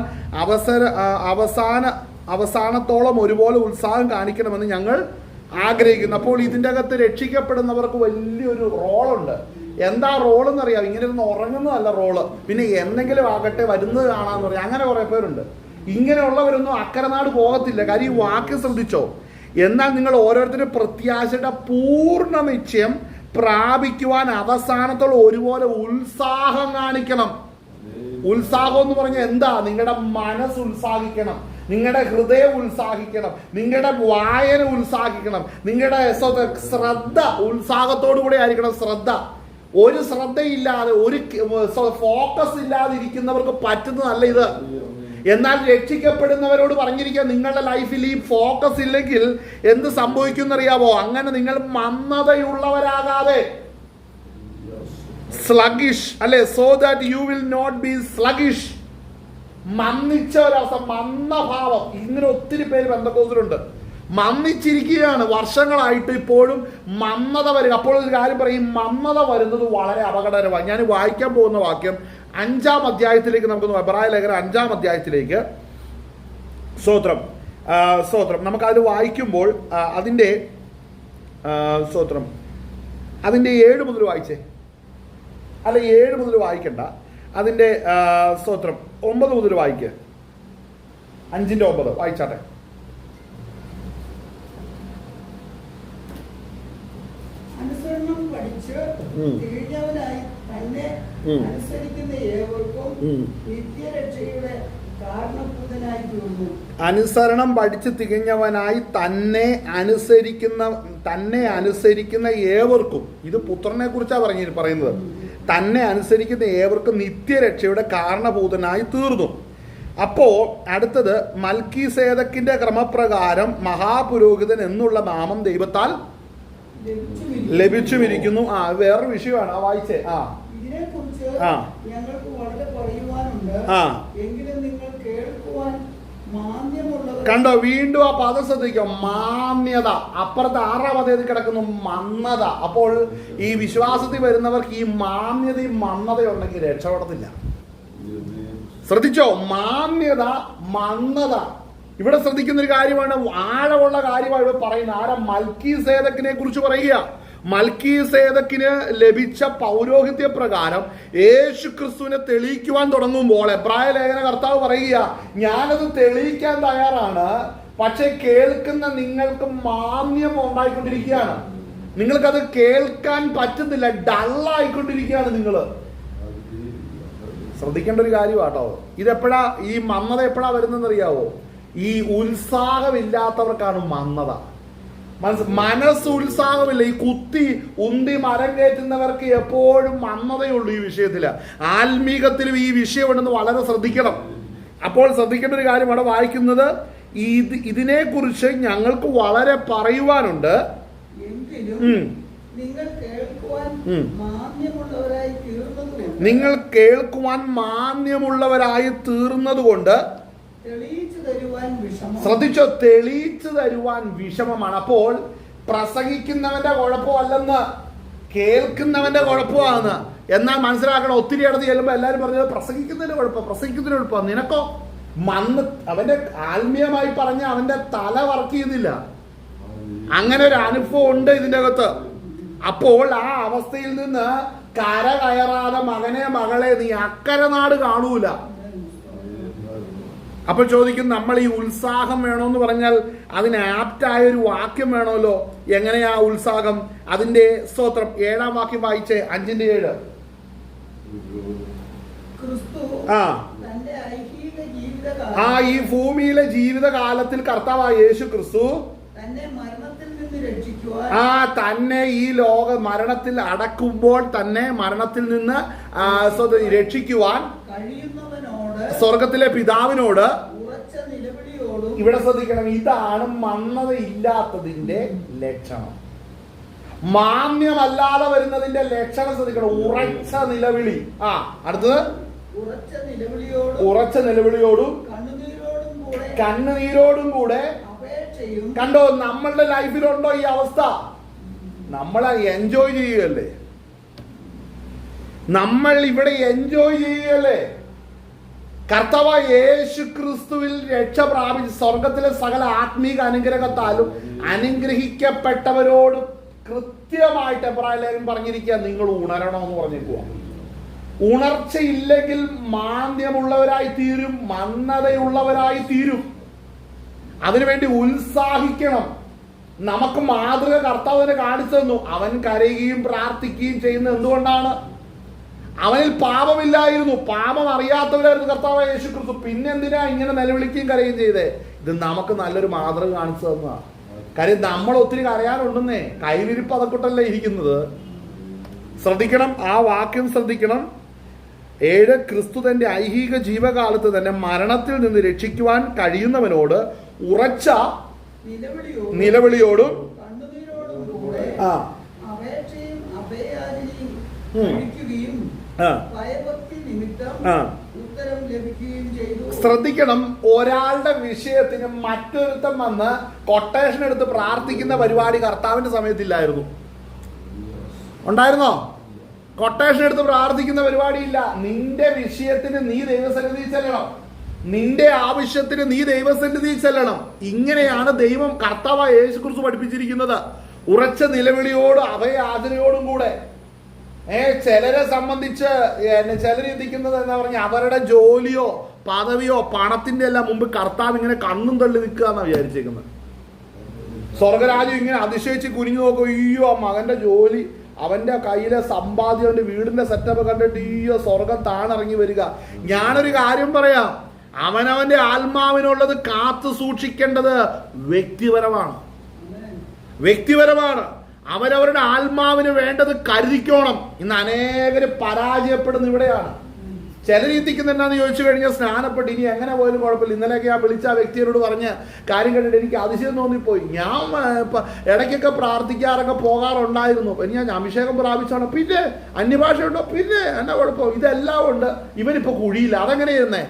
Speaker 1: അവസാനത്തോളം ഒരുപോലെ ഉത്സാഹം കാണിക്കണമെന്ന് ഞങ്ങൾ ആഗ്രഹിക്കുന്നു. അപ്പോൾ ഇതിൻ്റെ അകത്ത് രക്ഷിക്കപ്പെടുന്നവർക്ക് വലിയൊരു റോളുണ്ട്. എന്താ റോളെന്ന് അറിയാം? ഇങ്ങനെ ഒന്ന് ഉറങ്ങുന്നതല്ല റോള്, പിന്നെ എന്തെങ്കിലും ആകട്ടെ വരുന്നത് കാണാന്ന് പറയാം. അങ്ങനെ കുറെ പേരുണ്ട്. ഇങ്ങനെയുള്ളവരൊന്നും അക്കരനാട് പോകത്തില്ല. കാര്യം ഈ വാക്യം ശ്രദ്ധിച്ചോ. എന്നാൽ നിങ്ങൾ ഓരോരുത്തരും പ്രത്യാശയുടെ പൂർണ്ണ നിശ്ചയം പ്രാപിക്കുവാൻ അവസാനത്തോളം ഒരുപോലെ ഉത്സാഹം കാണിക്കണം. ഉത്സാഹം എന്ന് പറഞ്ഞാൽ എന്താ? നിങ്ങളുടെ മനസ്സ് ഉത്സാഹിക്കണം, നിങ്ങളുടെ ഹൃദയം ഉത്സാഹിക്കണം, നിങ്ങളുടെ വായന ഉത്സാഹിക്കണം, നിങ്ങളുടെ ശ്രദ്ധ ഉത്സാഹത്തോടു കൂടെ ആയിരിക്കണം. ശ്രദ്ധ, ഒരു ശ്രദ്ധയില്ലാതെ, ഒരു ഫോക്കസ് ഇല്ലാതെ ഇരിക്കുന്നവർക്ക് പറ്റുന്നതല്ല ഇത്. എന്നാൽ രക്ഷിക്കപ്പെടുന്നവരോട് പറഞ്ഞിരിക്കുക, നിങ്ങളുടെ ലൈഫിൽ ഈ ഫോക്കസ് ഇല്ലെങ്കിൽ എന്ത് സംഭവിക്കുന്നറിയാവോ? അങ്ങനെ നിങ്ങൾ മന്ദതയുള്ളവരാകാതെ, സ്ലഗിഷ് അല്ലെ, so that you will not be sluggish. മന്ദിച്ച ഒരവസ്ഥ, മന്ദഭാവം. ഇങ്ങനെ ഒത്തിരി പേര് പെന്തക്കോസ്തിലുണ്ട്. മന്ദിച്ചിരിക്കുകയാണ് വർഷങ്ങളായിട്ട്, ഇപ്പോഴും മന്ദത വരിക. അപ്പോൾ ഒരു കാര്യം പറയും, മന്ദത വരുന്നത് വളരെ അപകടകരമാണ്. ഞാൻ വായിക്കാൻ പോകുന്ന വാക്യം 5-ാം അധ്യായത്തിലേക്ക് നമുക്ക് എബ്രായ ലേഖനം 5-ാം അധ്യായത്തിലേക്ക് സ്തോത്രം സ്തോത്രം നമുക്കത് വായിക്കുമ്പോൾ അതിൻ്റെ സ്തോത്രം അതിൻ്റെ 7 മുതൽ വായിച്ചേ. അല്ല, 7 മുതൽ വായിക്കണ്ട. അതിൻ്റെ സ്തോത്രം 9 മുതൽ വായിക്കുക. 5-9 വായിച്ചാട്ടെ.
Speaker 2: അനുസരണം പഠിച്ച് തികഞ്ഞവനായി തന്നെ അനുസരിക്കുന്ന ഏവർക്കും നിത്യരക്ഷയുടെ കാരണഭൂതനായി തീർന്നു.
Speaker 1: അനുസരണം പഠിച്ച് തികഞ്ഞവനായി തന്നെ അനുസരിക്കുന്ന ഏവർക്കും, ഇത് പുത്രനെ കുറിച്ചാണ് പറയുന്നത്, തന്നെ അനുസരിക്കുന്ന ഏവർക്കും നിത്യരക്ഷയുടെ കാരണഭൂതനായി തീർന്നു. അപ്പോൾ അടുത്തത്, മൽക്കീസേദക്കിന്റെ ക്രമപ്രകാരം മഹാപുരോഹിതൻ എന്നുള്ള നാമം ദൈവത്താൽ ലഭിച്ചുമിരിക്കുന്നു. വേറൊരു വിഷയമാണ്. വായിച്ചേ.
Speaker 2: ഇതിനെക്കുറിച്ച് ഞങ്ങൾക്ക് വളരെ പറയുവാനുണ്ട്, എങ്കിലും നിങ്ങൾ കേൾക്കുവാൻ മാന്യമുള്ളവർ.
Speaker 1: കണ്ടോ, വീണ്ടും ആ പദം ശ്രദ്ധിക്കാം, മാന്യത. അപ്പുറത്ത് 6-ാം അധ്യായത്തിൽ കിടക്കുന്നു മന്ദത. അപ്പോൾ ഈ വിശ്വാസത്തിൽ വരുന്നവർക്ക് ഈ മാന്യതയും മന്ദതയുണ്ടെങ്കിൽ രക്ഷപ്പെടത്തില്ല. ശ്രദ്ധിച്ചോ, മാന്യത, മന്ദത. ഇവിടെ ശ്രദ്ധിക്കുന്ന ഒരു കാര്യമാണ്, ആഴമുള്ള കാര്യമാണ് ഇവിടെ പറയുന്നത്. മൽക്കീസേദക്കിനെ കുറിച്ച് പറയുക. മൽക്കീസേദക്കിന് ലഭിച്ച പൗരോഹിത്യ പ്രകാരം യേശു ക്രിസ്തുവിനെ തെളിയിക്കുവാൻ തുടങ്ങുമ്പോൾ എബ്രായ ലേഖന കർത്താവ് പറയുക, ഞാനത് തെളിയിക്കാൻ തയ്യാറാണ്, പക്ഷെ കേൾക്കുന്ന നിങ്ങൾക്ക് മാന്യം ഉണ്ടായിക്കൊണ്ടിരിക്കുകയാണ്. നിങ്ങൾക്കത് കേൾക്കാൻ പറ്റുന്നില്ല, ഡള്ളായിക്കൊണ്ടിരിക്കുകയാണ് നിങ്ങൾ. ശ്രദ്ധിക്കേണ്ട ഒരു കാര്യമാട്ടോ. ഇതെപ്പോഴാ ഈ മന്ദത എപ്പോഴാ വരുന്നതെന്ന് അറിയാവോ? ഈ ഉത്സാഹമില്ലാത്തവർക്കാണ് മന്ദത. മനസ്സ് ഉത്സാഹമില്ല. ഈ കുത്തി ഉന്തി മരം കയറ്റുന്നവർക്ക് എപ്പോഴും മന്ദതയുള്ളൂ ഈ വിഷയത്തില്. ആത്മീകത്തിലും ഈ വിഷയമുണ്ടെന്ന് വളരെ ശ്രദ്ധിക്കണം. അപ്പോൾ ശ്രദ്ധിക്കേണ്ട ഒരു കാര്യമാണ് വായിക്കുന്നത്, ഇതിനെക്കുറിച്ച് ഞങ്ങൾക്ക് വളരെ പറയുവാനുണ്ട്,
Speaker 2: നിങ്ങൾ
Speaker 1: കേൾക്കുവാൻ മാന്യമുള്ളവരായി തീർന്നതുകൊണ്ട്. ശ്രദ്ധിച്ചോ, തെളിയിച്ചു തരുവാൻ വിഷമമാണ്. അപ്പോൾ പ്രസംഗിക്കുന്നവന്റെ കുഴപ്പമല്ലെന്ന്, കേൾക്കുന്നവന്റെ കുഴപ്പമാണ്. എന്നാൽ മനസ്സിലാക്കണം, ഒത്തിരി ഇടത്ത് ചെല്ലുമ്പോൾ എല്ലാവരും പറഞ്ഞത് പ്രസംഗിക്കുന്നതിന് കുഴപ്പം. നിനക്കോ അവന്റെ ആത്മീയമായി പറഞ്ഞ അവന്റെ തല വർക്ക് ചെയ്യുന്നില്ല. അങ്ങനെ ഒരു അനുഭവം ഉണ്ട് ഇതിൻ്റെ അകത്ത്. അപ്പോൾ ആ അവസ്ഥയിൽ നിന്ന് കരകയറാതെ മകനെ മകളെ നീ അക്കരെ നാട് കാണൂല. അപ്പോൾ ചോദിക്കും, നമ്മൾ ഈ ഉത്സാഹം വേണമെന്ന് പറഞ്ഞാൽ അതിന് ആപ്റ്റായ ഒരു വാക്യം വേണമല്ലോ. എങ്ങനെയാ ഉത്സാഹം? അതിന്റെ സ്തോത്രം 7-ാം വാക്യം വായിച്ചേ, 5:7. ഈ ഭൂമിയിലെ ജീവിതകാലത്തിൽ കർത്താവായ യേശു ക്രിസ്തു തന്നെ ഈ ലോക മരണത്തിൽ അടക്കുമ്പോൾ തന്നെ മരണത്തിൽ നിന്ന് രക്ഷിക്കുവാൻ സ്വർഗത്തിലെ പിതാവിനോട്. ഇവിടെ ശ്രദ്ധിക്കണം, ഇതാണ് മന്ദത ഇല്ലാത്തതിന്റെ ലക്ഷണം. മാന്യമല്ലാതെ വരുന്നതിന്റെ ലക്ഷണം ശ്രദ്ധിക്കണം. ഉറച്ച നിലവിളി. അടുത്തത് ഉറച്ച നിലവിളിയോടും കണ്ണുനീരോടും കൂടെ. കണ്ടോ, നമ്മളുടെ ലൈഫിലുണ്ടോ ഈ അവസ്ഥ? നമ്മളെ എൻജോയ് ചെയ്യുകയല്ലേ, നമ്മൾ ഇവിടെ എൻജോയ് ചെയ്യുകയല്ലേ. കർത്താവായ യേശു ക്രിസ്തുവിൽ രക്ഷ പ്രാപിച്ച് സ്വർഗത്തിലെ സകല ആത്മീക അനുഗ്രഹത്താലും അനുഗ്രഹിക്കപ്പെട്ടവരോട് കൃത്യമായിട്ട് എബ്രായലേഖനം പറഞ്ഞിരിക്കുക, നിങ്ങൾ ഉണരണമെന്ന് പറഞ്ഞിരിക്കുക. ഉണർച്ചയില്ലെങ്കിൽ മാന്ദ്യമുള്ളവരായി തീരും, മന്ദതയുള്ളവരായി തീരും. അതിനുവേണ്ടി ഉത്സാഹിക്കണം. നമുക്ക് മാതൃക കർത്താവിനെ കാണിച്ചു തന്നു. അവൻ കരയുകയും പ്രാർത്ഥിക്കുകയും ചെയ്യുന്നത് എന്തുകൊണ്ടാണ്? അവനിൽ പാപമില്ലായിരുന്നു, പാപം അറിയാത്തവരായിരുന്നു കർത്താവായ യേശു ക്രിസ്തു. പിന്നെ എന്തിനാ ഇങ്ങനെ നിലവിളിക്കുകയും കരയുകയും ചെയ്തേ? ഇത് നമുക്ക് നല്ലൊരു മാതൃക കാണിച്ചു തന്നതാണ്. കാര്യം നമ്മൾ ഒത്തിരി കരയാനുണ്ടെന്നേ, കയ്യിലിരിപ്പ് അതൊക്കെട്ടല്ലേ ഇരിക്കുന്നത്. ശ്രദ്ധിക്കണം, ആ വാക്യം ശ്രദ്ധിക്കണം. 7, ക്രിസ്തു തന്റെ ഐഹിക ജീവകാലത്ത് തന്നെ മരണത്തിൽ നിന്ന് രക്ഷിക്കുവാൻ കഴിയുന്നവനോട് ഉറച്ച നിലവിളിയോടും ശ്രദ്ധിക്കണം. ഒരാളുടെ വിഷയത്തിന് മറ്റൊരുത്തം വന്ന് കൊട്ടേഷൻ എടുത്ത് പ്രാർത്ഥിക്കുന്ന പരിപാടി കർത്താവിന്റെ സമയത്തില്ലായിരുന്നു. ഉണ്ടായിരുന്നോ? കൊട്ടേഷൻ എടുത്ത് പ്രാർത്ഥിക്കുന്ന പരിപാടിയില്ല. നിന്റെ വിഷയത്തിന് നീ ദൈവസന്നിധി ചെല്ലണം, നിന്റെ ആവശ്യത്തിന് നീ ദൈവസന്നിധി ചെല്ലണം. ഇങ്ങനെയാണ് ദൈവം കർത്താവായ യേശു ക്രിസ്തു പഠിപ്പിച്ചിരിക്കുന്നത്. ഉറച്ച നിലവിളിയോടും അഭയാചനയോടും കൂടെ. ചിലരെ സംബന്ധിച്ച് ചിലർ ചിന്തിക്കുന്നത് എന്താ പറഞ്ഞാൽ, അവരുടെ ജോലിയോ പദവിയോ പണത്തിന്റെ എല്ലാം മുമ്പ് കർത്താവ് ഇങ്ങനെ കണ്ണും തള്ളി നിൽക്കുക എന്നാണ് വിചാരിച്ചേക്കുന്നത്. സ്വർഗരാജ്യം ഇങ്ങനെ അതിശയിച്ച് കുനിഞ്ഞു നോക്കും, അയ്യോ ആ മകന്റെ ജോലി, അവന്റെ കയ്യിലെ സമ്പാദ്യം, അവന്റെ വീടിന്റെ സെറ്റപ്പ് കണ്ടിട്ട് അയ്യോ സ്വർഗം താണിറങ്ങി വരിക. ഞാനൊരു കാര്യം പറയാം, അവനവന്റെ ആത്മാവിനുള്ളത് കാത്തു സൂക്ഷിക്കേണ്ടത് വ്യക്തിപരമാണ്. അവരവരുടെ ആത്മാവിന് വേണ്ടത് കരുതിക്കോണം. ഇന്ന് അനേകര് പരാജയപ്പെടുന്ന ഇവിടെയാണ്. ചിലർ ചിന്തിക്കുന്ന എന്നാന്ന് ചോദിച്ചു കഴിഞ്ഞാൽ, സ്നാനപ്പെട്ട് ഇനി എങ്ങനെ പോയാലും കുഴപ്പമില്ല. ഇന്നലെയൊക്കെ ഞാൻ വിളിച്ച ആ വ്യക്തിയോട് പറഞ്ഞ കാര്യം കണ്ടിട്ട് എനിക്ക് അതിശയം തോന്നിപ്പോയി. ഞാൻ ഇടയ്ക്കൊക്കെ പ്രാർത്ഥിക്കാറൊക്കെ പോകാറുണ്ടായിരുന്നു. ഞാൻ അഭിഷേകം പ്രാപിച്ചാണ്, പിന്നെ അന്യഭാഷ ഉണ്ടോ, പിന്നെ എന്നാ കുഴപ്പം, ഇതെല്ലാം ഉണ്ട്. ഇവനിപ്പോ കുഴിയില്ല. അതെങ്ങനെയായിരുന്നേ?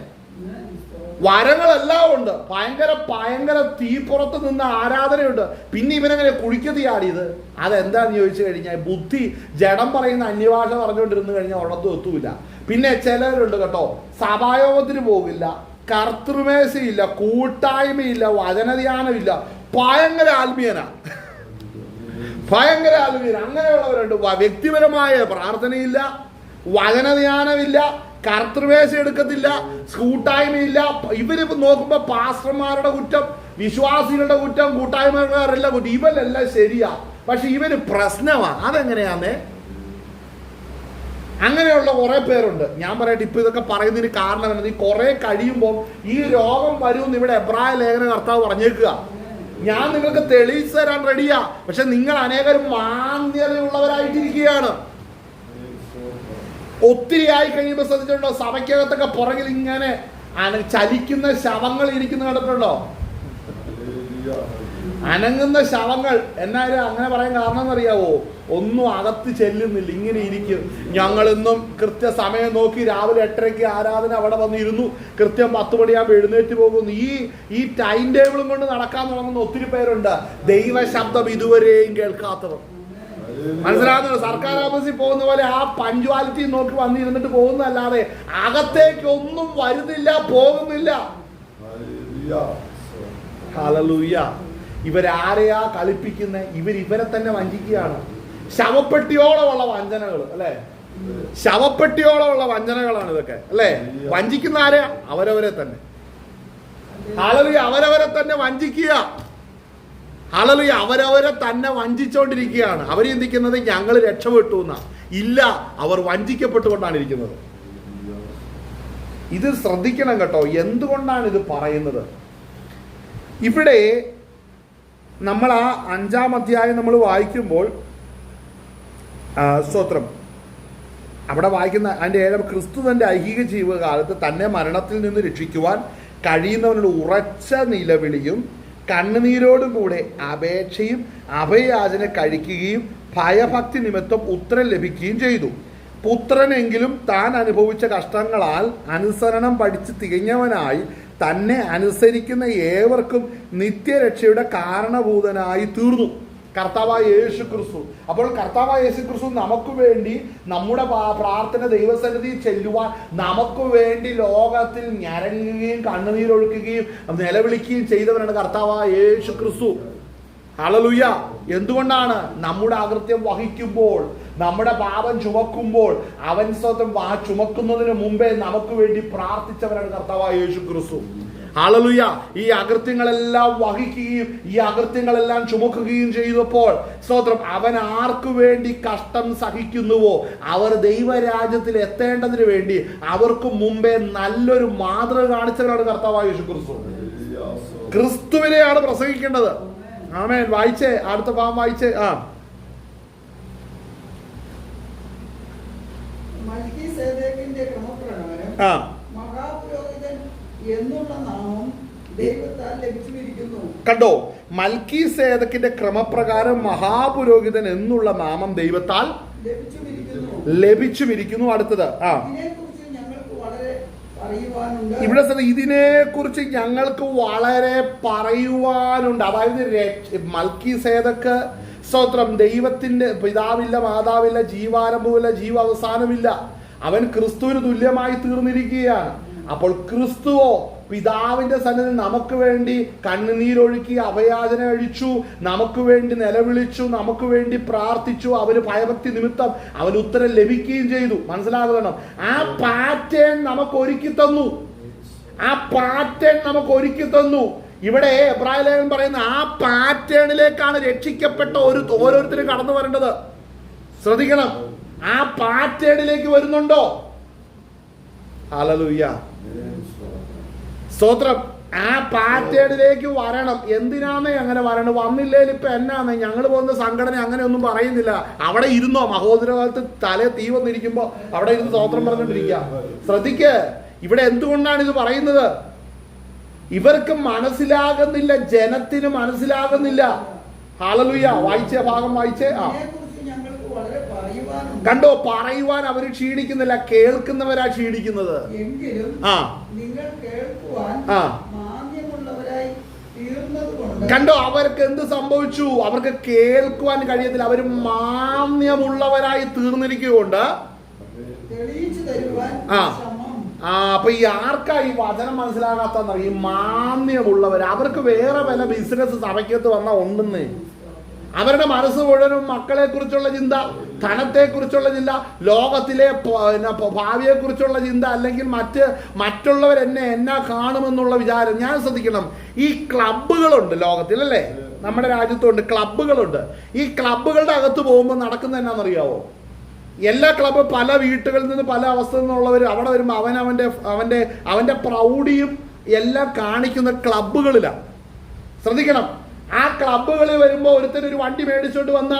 Speaker 1: വരങ്ങളെല്ലാം ഉണ്ട്, ഭയങ്കര തീപ്പുറത്ത് നിന്ന് ആരാധനയുണ്ട്. പിന്നെ ഇവനെങ്ങനെ കുഴിക്കത്തി ആടിയത്? അതെന്താന്ന് ചോദിച്ചു കഴിഞ്ഞാൽ, ബുദ്ധി ജഡം പറയുന്ന അന്യഭാഷ പറഞ്ഞുകൊണ്ടിരുന്നു കഴിഞ്ഞാൽ ഉള്ളത്തും എത്തൂല. പിന്നെ ചിലരുണ്ട് കേട്ടോ, സഭായോഗത്തിന് പോകില്ല, കർത്തൃമേശയില്ല, കൂട്ടായ്മയില്ല, വചനധ്യാനമില്ല, ഭയങ്കര ആത്മീയനാ, ഭയങ്കര ആത്മീയർ. അങ്ങനെയുള്ളവരുണ്ട്. വ്യക്തിപരമായ പ്രാർത്ഥനയില്ല, വചനധ്യാനമില്ല, കർത്തൃവേഷം എടുക്കത്തില്ല, കൂട്ടായ്മയില്ല. ഇവര് നോക്കുമ്പോ പാസ്റ്റർമാരുടെ കുറ്റം, വിശ്വാസികളുടെ കുറ്റം, കൂട്ടായ്മക്കാരെല്ലാം കുറ്റം, ഇവരെല്ലാം ശരിയാ. പക്ഷെ ഇവര് പ്രശ്നമാണ്. അതെങ്ങനെയാന്നേ? അങ്ങനെയുള്ള കുറെ പേരുണ്ട്. ഞാൻ പറയട്ടെ, ഇപ്പൊ ഇതൊക്കെ പറയുന്നതിന് കാരണം എന്നത്, ഈ കുറെ കഴിയുമ്പോൾ ഈ രോഗം വരുമെന്ന് ഇവിടെ എബ്രായ ലേഖന കർത്താവ് പറഞ്ഞേക്കുക. ഞാൻ നിങ്ങൾക്ക് തെളിയിച്ചു തരാൻ റെഡിയാ. പക്ഷെ നിങ്ങൾ അനേകരും മാന്യതയുള്ളവരായിട്ടിരിക്കുകയാണ്. ഒത്തിരി ആയി കഴിയുമ്പോൾ ശ്രദ്ധിച്ചിട്ടുണ്ടോ, സഭയ്ക്കകത്തൊക്കെ പുറകിൽ ഇങ്ങനെ ചലിക്കുന്ന ശവങ്ങൾ ഇരിക്കുന്ന കണ്ടിട്ടുണ്ടോ? അനങ്ങുന്ന ശവങ്ങൾ. എന്നാലും അങ്ങനെ പറയാൻ കാരണം എന്നറിയാവോ? ഒന്നും അകത്ത് ചെല്ലുന്നില്ല, ഇങ്ങനെ ഇരിക്കും. ഞങ്ങളിന്നും കൃത്യസമയം നോക്കി രാവിലെ 8:30 ആരാധന അവിടെ വന്നിരുന്നു, കൃത്യം 10 മണിയാകുമ്പോൾ എഴുന്നേറ്റ് പോകുന്നു. ഈ ടൈം ടേബിളും കൊണ്ട് നടക്കാൻ തുടങ്ങുന്ന ഒത്തിരി പേരുണ്ട്. ദൈവശബ്ദം ഇതുവരെയും കേൾക്കാത്തവർ. മനസ്സിലാകുന്നുണ്ട്? സർക്കാർ ഓഫീസിൽ പോകുന്ന പോലെ ആ പഞ്ച്വാലിറ്റി നോക്കി വന്നിരുന്നിട്ട് പോകുന്നതല്ലാതെ അകത്തേക്ക് ഒന്നും വരുന്നില്ല, പോകുന്നില്ല. ഹല്ലേലൂയ. ഇവരാരെയാ കളിപ്പിക്കുന്നത്? ഇവരെ തന്നെ വഞ്ചിക്കുകയാണ്. ശവപ്പെട്ടിയോളമുള്ള വഞ്ചനകൾ, അല്ലെ? ശവപ്പെട്ടിയോളമുള്ള വഞ്ചനകളാണ് ഇതൊക്കെ, അല്ലെ? വഞ്ചിക്കുന്ന ആരെയാ? അവരവരെ തന്നെ. ഹല്ലേലൂയ. അവരവരെ തന്നെ വഞ്ചിക്കുക. ഹല്ലേലൂയ. അവരവരെ തന്നെ വഞ്ചിച്ചോണ്ടിരിക്കുകയാണ്. അവർ ചിന്തിക്കുന്നത് ഞങ്ങൾ രക്ഷപ്പെട്ടു എന്നാ. ഇല്ല, അവർ വഞ്ചിക്കപ്പെട്ടുകൊണ്ടാണ് ഇരിക്കുന്നത്. ഇത് ശ്രദ്ധിക്കണം കേട്ടോ. എന്തുകൊണ്ടാണ് ഇത് പറയുന്നത്? ഇവിടെ നമ്മൾ ആ 5-ാം അധ്യായം നമ്മൾ വായിക്കുമ്പോൾ, സ്തോത്രം, അവിടെ വായിക്കുന്ന അതിൻ്റെ 7 ക്രിസ്തു തൻ്റെ ഐഹിക ജീവിതകാലത്ത് തന്നെ മരണത്തിൽ നിന്ന് രക്ഷിക്കുവാൻ കഴിയുന്നവനോട് ഉറച്ച നിലവിളിയും കണ്ണുനീരോടും കൂടെ അപേക്ഷയും അഭയയാചന കഴിക്കുകയും ഭയഭക്തി നിമിത്തം ഉത്തരം ലഭിക്കുകയും ചെയ്തു. പുത്രനെങ്കിലും താൻ അനുഭവിച്ച കഷ്ടങ്ങളാൽ അനുസരണം പഠിച്ച് തികഞ്ഞവനായി തന്നെ അനുസരിക്കുന്ന ഏവർക്കും നിത്യരക്ഷയുടെ കാരണഭൂതനായി തീർന്നു. കർത്താവായ യേശു ക്രിസ്തു. അപ്പോൾ കർത്താവായ യേശു ക്രിസ്തു നമുക്ക് വേണ്ടി നമ്മുടെ പ്രാർത്ഥന ദൈവസന്നിധിയിൽ ചെല്ലുവാൻ നമുക്ക് വേണ്ടി ലോകത്തിൽ ഞരങ്ങുകയും കണ്ണുനീരൊഴുക്കുകയും നിലവിളിക്കുകയും ചെയ്തവനാണ് കർത്താവായ യേശു ക്രിസ്തു. ഹല്ലേലൂയ. എന്തുകൊണ്ടാണ്? നമ്മുടെ അകൃത്യം വഹിക്കുമ്പോൾ, നമ്മുടെ പാപം ചുമക്കുമ്പോൾ, അവൻ സ്വന്തം ചുമക്കുന്നതിന് മുമ്പേ നമുക്ക് വേണ്ടി പ്രാർത്ഥിച്ചവരാണ് കർത്താവായ യേശു ക്രിസ്തു. ഹല്ലേലൂയ. ഈ അകൃത്യങ്ങളെല്ലാം വഹിക്കുകയും ഈ അകൃത്യങ്ങളെല്ലാം ചുമക്കുകയും ചെയ്തപ്പോൾ, സ്തോത്രം, അവൻ ആർക്കു വേണ്ടി കഷ്ടം സഹിക്കുന്നുവോ അവർ ദൈവരാജ്യത്തിൽ എത്തേണ്ടതിന് വേണ്ടി അവർക്ക് മുമ്പേ നല്ലൊരു മാതൃക കാണിച്ചവരാണ് കർത്താവായ യേശു ക്രിസ്തു. ക്രിസ്തുവിനെയാണ് പ്രസംഗിക്കേണ്ടത്. ആമേൻ. വായിച്ചേ, അടുത്ത ഭാഗം വായിച്ചേ.
Speaker 2: മൽക്കീസേദെക്കിന്റെ ക്രമപ്രകാരം മഹാപുരോഹിതൻ എന്നുള്ള നാമം ദൈവത്താൽ ലഭിച്ചിരിക്കുന്നു.
Speaker 1: കണ്ടോ? മൽക്കീസേദക്കിന്റെ ക്രമപ്രകാരം മഹാപുരോഹിതൻ എന്നുള്ള നാമം ദൈവത്താൽ ലഭിച്ചുമിരിക്കുന്നു. അടുത്തത് ഇവിടെ ഇതിനെ കുറിച്ച് ഞങ്ങൾക്ക് വളരെ പറയുവാനുണ്ട്. അതായത് മൽക്കീസേദക്ക്, സ്തോത്രം, ദൈവത്തിന്റെ പിതാവില്ല, മാതാവില്ല, ജീവാരംഭമില്ല, ജീവാവസാനമില്ല. അവൻ ക്രിസ്തുവിന് തുല്യമായി തീർന്നിരിക്കുകയാണ്. അപ്പോൾ ക്രിസ്തുവോ പിതാവിന്റെ സന്നിധിയിൽ നമുക്ക് വേണ്ടി കണ്ണുനീരൊഴുക്കി അഭയാചന കഴിച്ചു, നമുക്ക് വേണ്ടി നിലവിളിച്ചു, നമുക്ക് വേണ്ടി പ്രാർത്ഥിച്ചു. അവന് ഭയഭക്തി നിമിത്തം അവന് ഉത്തരം ലഭിക്കുകയും ചെയ്തു. മനസ്സിലാകണം. ആ പാറ്റേൺ നമുക്ക് ഒരുക്കി തന്നു. ഇവിടെ എബ്രായ ലേഖനം പറയുന്ന ആ പാറ്റേണിലേക്കാണ് രക്ഷിക്കപ്പെട്ട ഓരോരുത്തരും കടന്നു വരേണ്ടത്. ശ്രദ്ധിക്കണം. ആ പാറ്റേണിലേക്ക് വരുന്നുണ്ടോ? ഹല്ലേലൂയ. സ്തോത്രം. ആ പാറ്റേണിലേക്ക് വരണം. എന്തിനാണ് അങ്ങനെ വരണം? വന്നില്ലേലും ഇപ്പൊ എന്നാന്ന് ഞങ്ങൾ പോകുന്ന സംഘടന അങ്ങനെയൊന്നും പറയുന്നില്ല. അവിടെ ഇരുന്നോ, മഹോദരകാലത്ത് തലേ തീ വന്നിരിക്കുമ്പോ അവിടെ ഇരുന്ന് സ്തോത്രം പറഞ്ഞോണ്ടിരിക്കുക. ശ്രദ്ധിക്ക്. ഇവിടെ എന്തുകൊണ്ടാണ് ഇത് പറയുന്നത്? ഇവർക്ക് മനസ്സിലാകുന്നില്ല, ജനത്തിന് മനസ്സിലാകുന്നില്ല. ഹല്ലേലൂയ. വായിച്ചേ, ഭാഗം വായിച്ചേ. കണ്ടോ? പറയുവാൻ അവർ ക്ഷീണിക്കുന്നില്ല, കേൾക്കുന്നവരാ ക്ഷീണിക്കുന്നത്. കണ്ടോ? അവർക്ക് എന്ത് സംഭവിച്ചു? അവർക്ക് കേൾക്കുവാൻ കഴിയത്തില്ല. അവർ മാന്യമുള്ളവരായി തീർന്നിരിക്കുകൊണ്ട് അപ്പൊ ഈ ആർക്കാ ഈ വചനം മനസ്സിലാകാത്ത? ഈ മാന്യമുള്ളവർ. അവർക്ക് വേറെ പല ബിസിനസ് സഭയ്ക്കകത്ത് വന്നാ ഉണ്ടെന്നേ. അവരുടെ മനസ്സ് മുഴുവനും മക്കളെ കുറിച്ചുള്ള ചിന്ത, ധനത്തെ കുറിച്ചുള്ള ചിന്ത, ലോകത്തിലെ ഭാവിയെ കുറിച്ചുള്ള ചിന്ത, അല്ലെങ്കിൽ മറ്റുള്ളവർ എന്നാ കാണുമെന്നുള്ള വിചാരം. ഞാൻ ശ്രദ്ധിക്കണം, ഈ ക്ലബ്ബുകളുണ്ട് ലോകത്തിൽ, അല്ലേ? നമ്മുടെ രാജ്യത്തുണ്ട് ക്ലബ്ബുകളുണ്ട്. ഈ ക്ലബ്ബുകളുടെ അകത്ത് പോകുമ്പോൾ നടക്കുന്നത് എന്നാണെന്നറിയാവോ? എല്ലാ ക്ലബ്ബ് പല വീട്ടുകളിൽ നിന്ന് പല അവസ്ഥയിൽ നിന്നുള്ളവർ അവിടെ വരുമ്പോൾ അവൻ്റെ പ്രൗഢിയും എല്ലാം കാണിക്കുന്ന ക്ലബ്ബുകളിലാണ്. ശ്രദ്ധിക്കണം, ആ ക്ലബ്ബുകളിൽ വരുമ്പോൾ ഒരുത്തരൊരു വണ്ടി മേടിച്ചോണ്ട് വന്ന,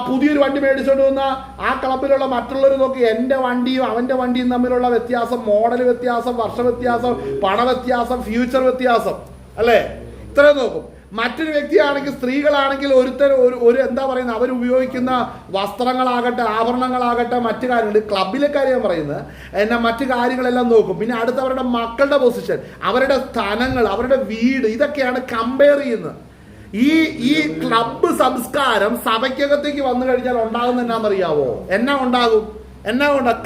Speaker 1: പുതിയൊരു വണ്ടി മേടിച്ചോണ്ട് വന്ന ആ ക്ലബ്ബിലുള്ള മറ്റുള്ളവർ നോക്കി എൻ്റെ വണ്ടിയും അവൻ്റെ വണ്ടിയും തമ്മിലുള്ള വ്യത്യാസം, മോഡൽ വ്യത്യാസം, വർഷ വ്യത്യാസം, പണ വ്യത്യാസം, ഫ്യൂച്ചർ വ്യത്യാസം, അല്ലേ? ഇത്രയും നോക്കും. മറ്റൊരു വ്യക്തിയാണെങ്കിൽ, സ്ത്രീകളാണെങ്കിൽ ഒരു എന്താ പറയുന്നത്, അവരുപയോഗിക്കുന്ന വസ്ത്രങ്ങളാകട്ടെ, ആഭരണങ്ങളാകട്ടെ, മറ്റു കാര്യങ്ങൾ, ക്ലബിലെ കാര്യം പറയുന്നത് എന്നാ, മറ്റു കാര്യങ്ങളെല്ലാം നോക്കും. പിന്നെ അടുത്ത് അവരുടെ മക്കളുടെ പൊസിഷൻ, അവരുടെ സ്ഥാനങ്ങൾ, അവരുടെ വീട്, ഇതൊക്കെയാണ് കമ്പയർ ചെയ്യുന്നത്. ഈ ക്ലബ്ബ് സംസ്കാരം സഭയ്ക്കകത്തേക്ക് വന്നു കഴിഞ്ഞാൽ ഉണ്ടാകുന്ന എന്നാന്നറിയാവോ? എന്നാ ഉണ്ടാകും?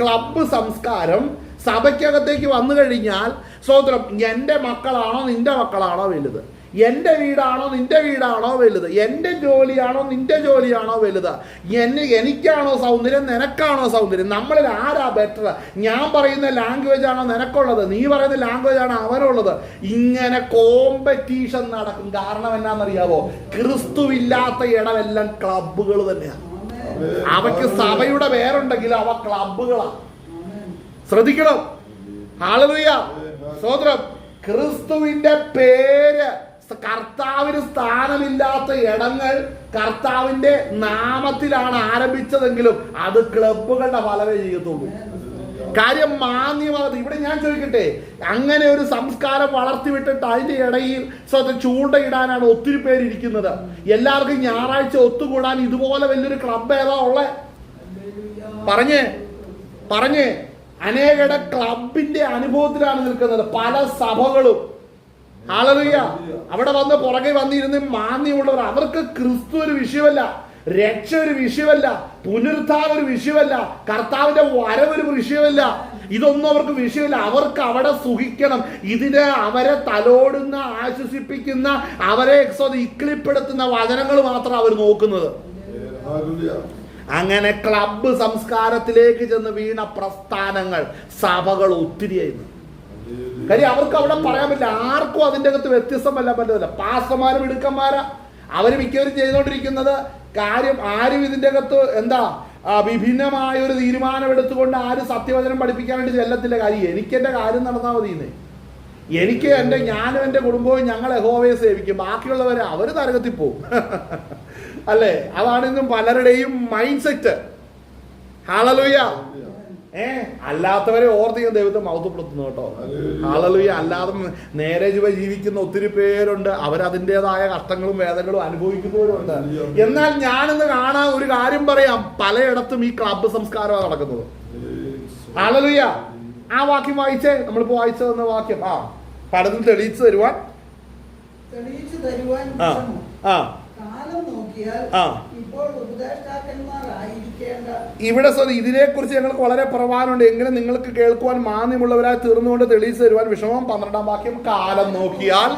Speaker 1: ക്ലബ്ബ് സംസ്കാരം സഭയ്ക്കകത്തേക്ക് വന്നു കഴിഞ്ഞാൽ, സ്വതന്ത്രം, എൻ്റെ മക്കളാണോ നിന്റെ മക്കളാണോ വലുത്? എൻ്റെ വീടാണോ നിന്റെ വീടാണോ വലുത്? എൻ്റെ ജോലിയാണോ നിന്റെ ജോലിയാണോ വലുത്? എനിക്കാണോ സൗന്ദര്യം, നിനക്കാണോ സൗന്ദര്യം? നമ്മളിൽ ആരാ ബെറ്റർ? ഞാൻ പറയുന്ന ലാംഗ്വേജ് ആണോ നിനക്കുള്ളത്? നീ പറയുന്ന ലാംഗ്വേജ് ആണോ അവനുള്ളത്? ഇങ്ങനെ കോമ്പറ്റീഷൻ നടക്കും. കാരണം എന്നാണെന്നറിയാവോ? ക്രിസ്തുവില്ലാത്ത ഇടമെല്ലാം ക്ലബ്ബുകൾ തന്നെയാണ്. അവയ്ക്ക് സഭയുടെ പേരുണ്ടെങ്കിൽ അവ ക്ലബ്ബുകളാണ്. ശ്രദ്ധിക്കണം. ഹല്ലേലൂയ, സ്തോത്രം. ക്രിസ്തുവിന്റെ പേര്, കർത്താവിന് സ്ഥാനമില്ലാത്ത ഇടങ്ങൾ കർത്താവിന്റെ നാമത്തിലാണ് ആരംഭിച്ചതെങ്കിലും അത് ക്ലബ്ബുകളുടെ ഫലമേ ചെയ്യത്തുള്ളൂ. കാര്യം മാന്യമാകത്ത്. ഇവിടെ ഞാൻ ചോദിക്കട്ടെ, അങ്ങനെ ഒരു സംസ്കാരം വളർത്തിവിട്ടിട്ട് അതിന്റെ ഇടയിൽ ചൂണ്ടയിടാനാണ് ഒത്തിരി പേരിരിക്കുന്നത്. എല്ലാവർക്കും ഞായറാഴ്ച ഒത്തുകൂടാൻ ഇതുപോലെ വലിയൊരു ക്ലബ്ബ് ഏതാ ഉള്ളേ? പറഞ്ഞേ അനേകരുടെ ക്ലബിന്റെ അനുഭവത്തിലാണ് നിൽക്കുന്നത് പല സഭകളും. ഹല്ലേലൂയ. അവിടെ വന്ന് പുറകെ വന്നിരുന്ന് മാന്യമുള്ളവർ, അവർക്ക് ക്രിസ്തു ഒരു വിഷയമല്ല, രക്ഷ ഒരു വിഷയമല്ല, പുനരുത്ഥാനം ഒരു വിഷയമല്ല, കർത്താവിന്റെ വരവൊരു വിഷയമല്ല. ഇതൊന്നും അവർക്ക് വിഷയമല്ല. അവർക്ക് അവിടെ സുഖിക്കണം. ഇതിന് അവരെ തലോടുന്ന, ആശ്വസിപ്പിക്കുന്ന, അവരെ ഇക്ലിപ്പെടുത്തുന്ന വചനങ്ങൾ മാത്രം അവർ നോക്കുന്നത്. അങ്ങനെ ക്ലബ്ബ് സംസ്കാരത്തിലേക്ക് ചെന്ന് വീണ പ്രസ്ഥാനങ്ങൾ, സഭകൾ ഒത്തിരിയായിരുന്നു. കാര്യം അവർക്ക് അവിടെ പറയാൻ പറ്റില്ല. ആർക്കും അതിൻ്റെ അകത്ത് വ്യത്യസ്തമല്ല പറ്റില്ല. പാസ്റ്റർമാരും മിടുക്കന്മാരാ, അവർ മിക്കവരും ചെയ്തുകൊണ്ടിരിക്കുന്നത് കാര്യം. ആരും ഇതിൻ്റെ അകത്ത് വിഭിന്നമായ ഒരു തീരുമാനം എടുത്തുകൊണ്ട് ആരും സത്യവചനം പഠിപ്പിക്കാനായിട്ട് ചെല്ലത്തില്ല. കാര്യം എനിക്കെൻ്റെ കാര്യം നടന്നാൽ മതിയെന്നേ. ഞാനും എൻ്റെ കുടുംബവും ഞങ്ങൾ യഹോവയെ സേവിക്കും, ബാക്കിയുള്ളവരെ അവർ നരകത്തിൽ പോവും. അല്ലേ? അതാണ് ഇന്നും പലരുടെയും മൈൻഡ് സെറ്റ്. ഹല്ലേലൂയ. അല്ലാത്തവരെ ഓർത്ത് ഞാൻ ദൈവത്തെ മഹത്വപ്പെടുത്തുന്നു കേട്ടോ. ഹല്ലേലൂയ. അല്ലാതെ നേരെ ജീവിക്കുന്ന ഒത്തിരി പേരുണ്ട്. അവരതിൻ്റെതായ കഷ്ടങ്ങളും വേദനകളും അനുഭവിക്കുന്നവരുണ്ട്. എന്നാൽ ഞാനിന്ന് കാണാൻ ഒരു കാര്യം പറയാം, പലയിടത്തും ഈ ക്ലബ്ബ് സംസ്കാരമാണ് നടക്കുന്നത്. ഹല്ലേലൂയ. ആ വാക്യം വായിച്ചേ, നമ്മളിപ്പോ വായിച്ചു തന്ന വാക്യം. പഠനം തെളിയിച്ചു തരുവാൻ ഇവിടെ ഇതിനെ കുറിച്ച് ഞങ്ങൾക്ക് വളരെ പ്രവാനുണ്ട്. എങ്കിലും നിങ്ങൾക്ക് കേൾക്കുവാൻ മാന്യമുള്ളവരായി തീർന്നുകൊണ്ട് തെളിയിച്ചു തരുവാൻ വിഷമം. 12-ാം വാക്യം, കാലം നോക്കിയാൽ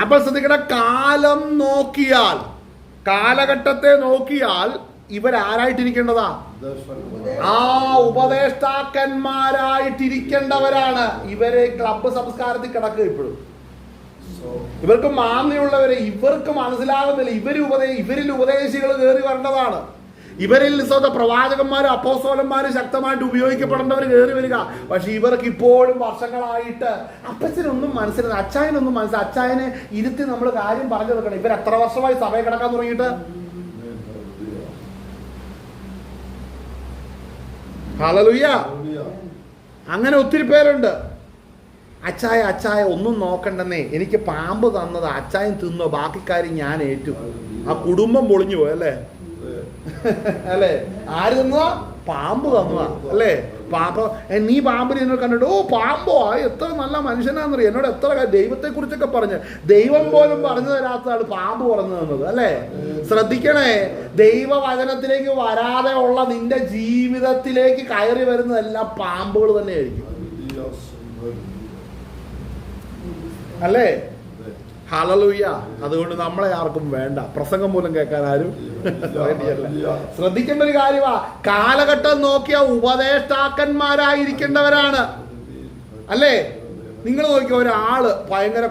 Speaker 1: അപ്പോൾ ശ്രദ്ധിക്കണ, കാലം നോക്കിയാൽ, കാലഘട്ടത്തെ നോക്കിയാൽ ഇവരാരായിട്ടിരിക്കേണ്ടതാ? ഉപദേഷ്ടാക്കന്മാരായിട്ടിരിക്കേണ്ടവരാണ്. ഇവരെ ക്ലബ്ബ് സംസ്കാരത്തിൽ കിടക്കുക. ഇപ്പോഴും ഇവർക്ക് മാന്യമുള്ളവരെ ഇവർക്ക് മനസ്സിലാകുന്നില്ല. ഇവരിൽ ഉപദേശികൾ കയറി വരേണ്ടതാണ്. ഇവരിൽ പ്രവാചകന്മാരും അപ്പോസ്തലന്മാരും ശക്തമായിട്ട് ഉപയോഗിക്കപ്പെടേണ്ടവർ കയറി വരിക. പക്ഷെ ഇവർക്ക് ഇപ്പോഴും വർഷങ്ങളായിട്ട് അപ്പച്ചനൊന്നും മനസ്സിലായി, അച്ചായനൊന്നും മനസ്സിലായി. അച്ചായനെ ഇരുത്തി നമ്മൾ കാര്യം പറഞ്ഞു കൊടുക്കണം. ഇവർ എത്ര വർഷമായി സഭയെ കിടക്കാൻ തുടങ്ങിയിട്ട്? ഹല്ലേലൂയ. അങ്ങനെ ഒത്തിരി പേരുണ്ട്. അച്ചായ ഒന്നും നോക്കണ്ടെന്നേ, എനിക്ക് പാമ്പ് തന്നത് അച്ചായൻ തിന്നോ, ബാക്കി കാര്യം ഞാൻ ഏറ്റു. ആ കുടുംബം പൊളിഞ്ഞു പോയി. അല്ലേ? ആര് തിന്നോ? പാമ്പ് തന്നതാ അല്ലേ? പാമ്പ് നീ പാമ്പിനെ എന്നോട് കണ്ടിട്ട് ഓ പാമ്പോ എത്ര നല്ല മനുഷ്യനാന്നറിയ, എന്നോട് എത്ര ദൈവത്തെ കുറിച്ചൊക്കെ പറഞ്ഞ് ദൈവം പോലും പറഞ്ഞു തരാത്തതാണ് പാമ്പ് പറഞ്ഞു തന്നത് അല്ലേ? ശ്രദ്ധിക്കണേ, ദൈവവചനത്തിലേക്ക് വരാതെ ഉള്ള നിന്റെ ജീവിതത്തിലേക്ക് കയറി വരുന്നതെല്ലാം പാമ്പുകൾ തന്നെയായിരിക്കും അല്ലേ? ഹല്ലേലൂയ. അതുകൊണ്ട് നമ്മളെ ആർക്കും വേണ്ട, പ്രസംഗം പോലും കേൾക്കാൻ ആരും വേണ്ടിയല്ല. ശ്രദ്ധിക്കേണ്ട ഒരു കാര്യമാ, കാലഘട്ടം നോക്കിയ ഉപദേഷ്ടാക്കന്മാരായിരിക്കേണ്ടവരാണ് അല്ലേ? നിങ്ങൾ നോക്കിയ ഒരാള് ഭയങ്കര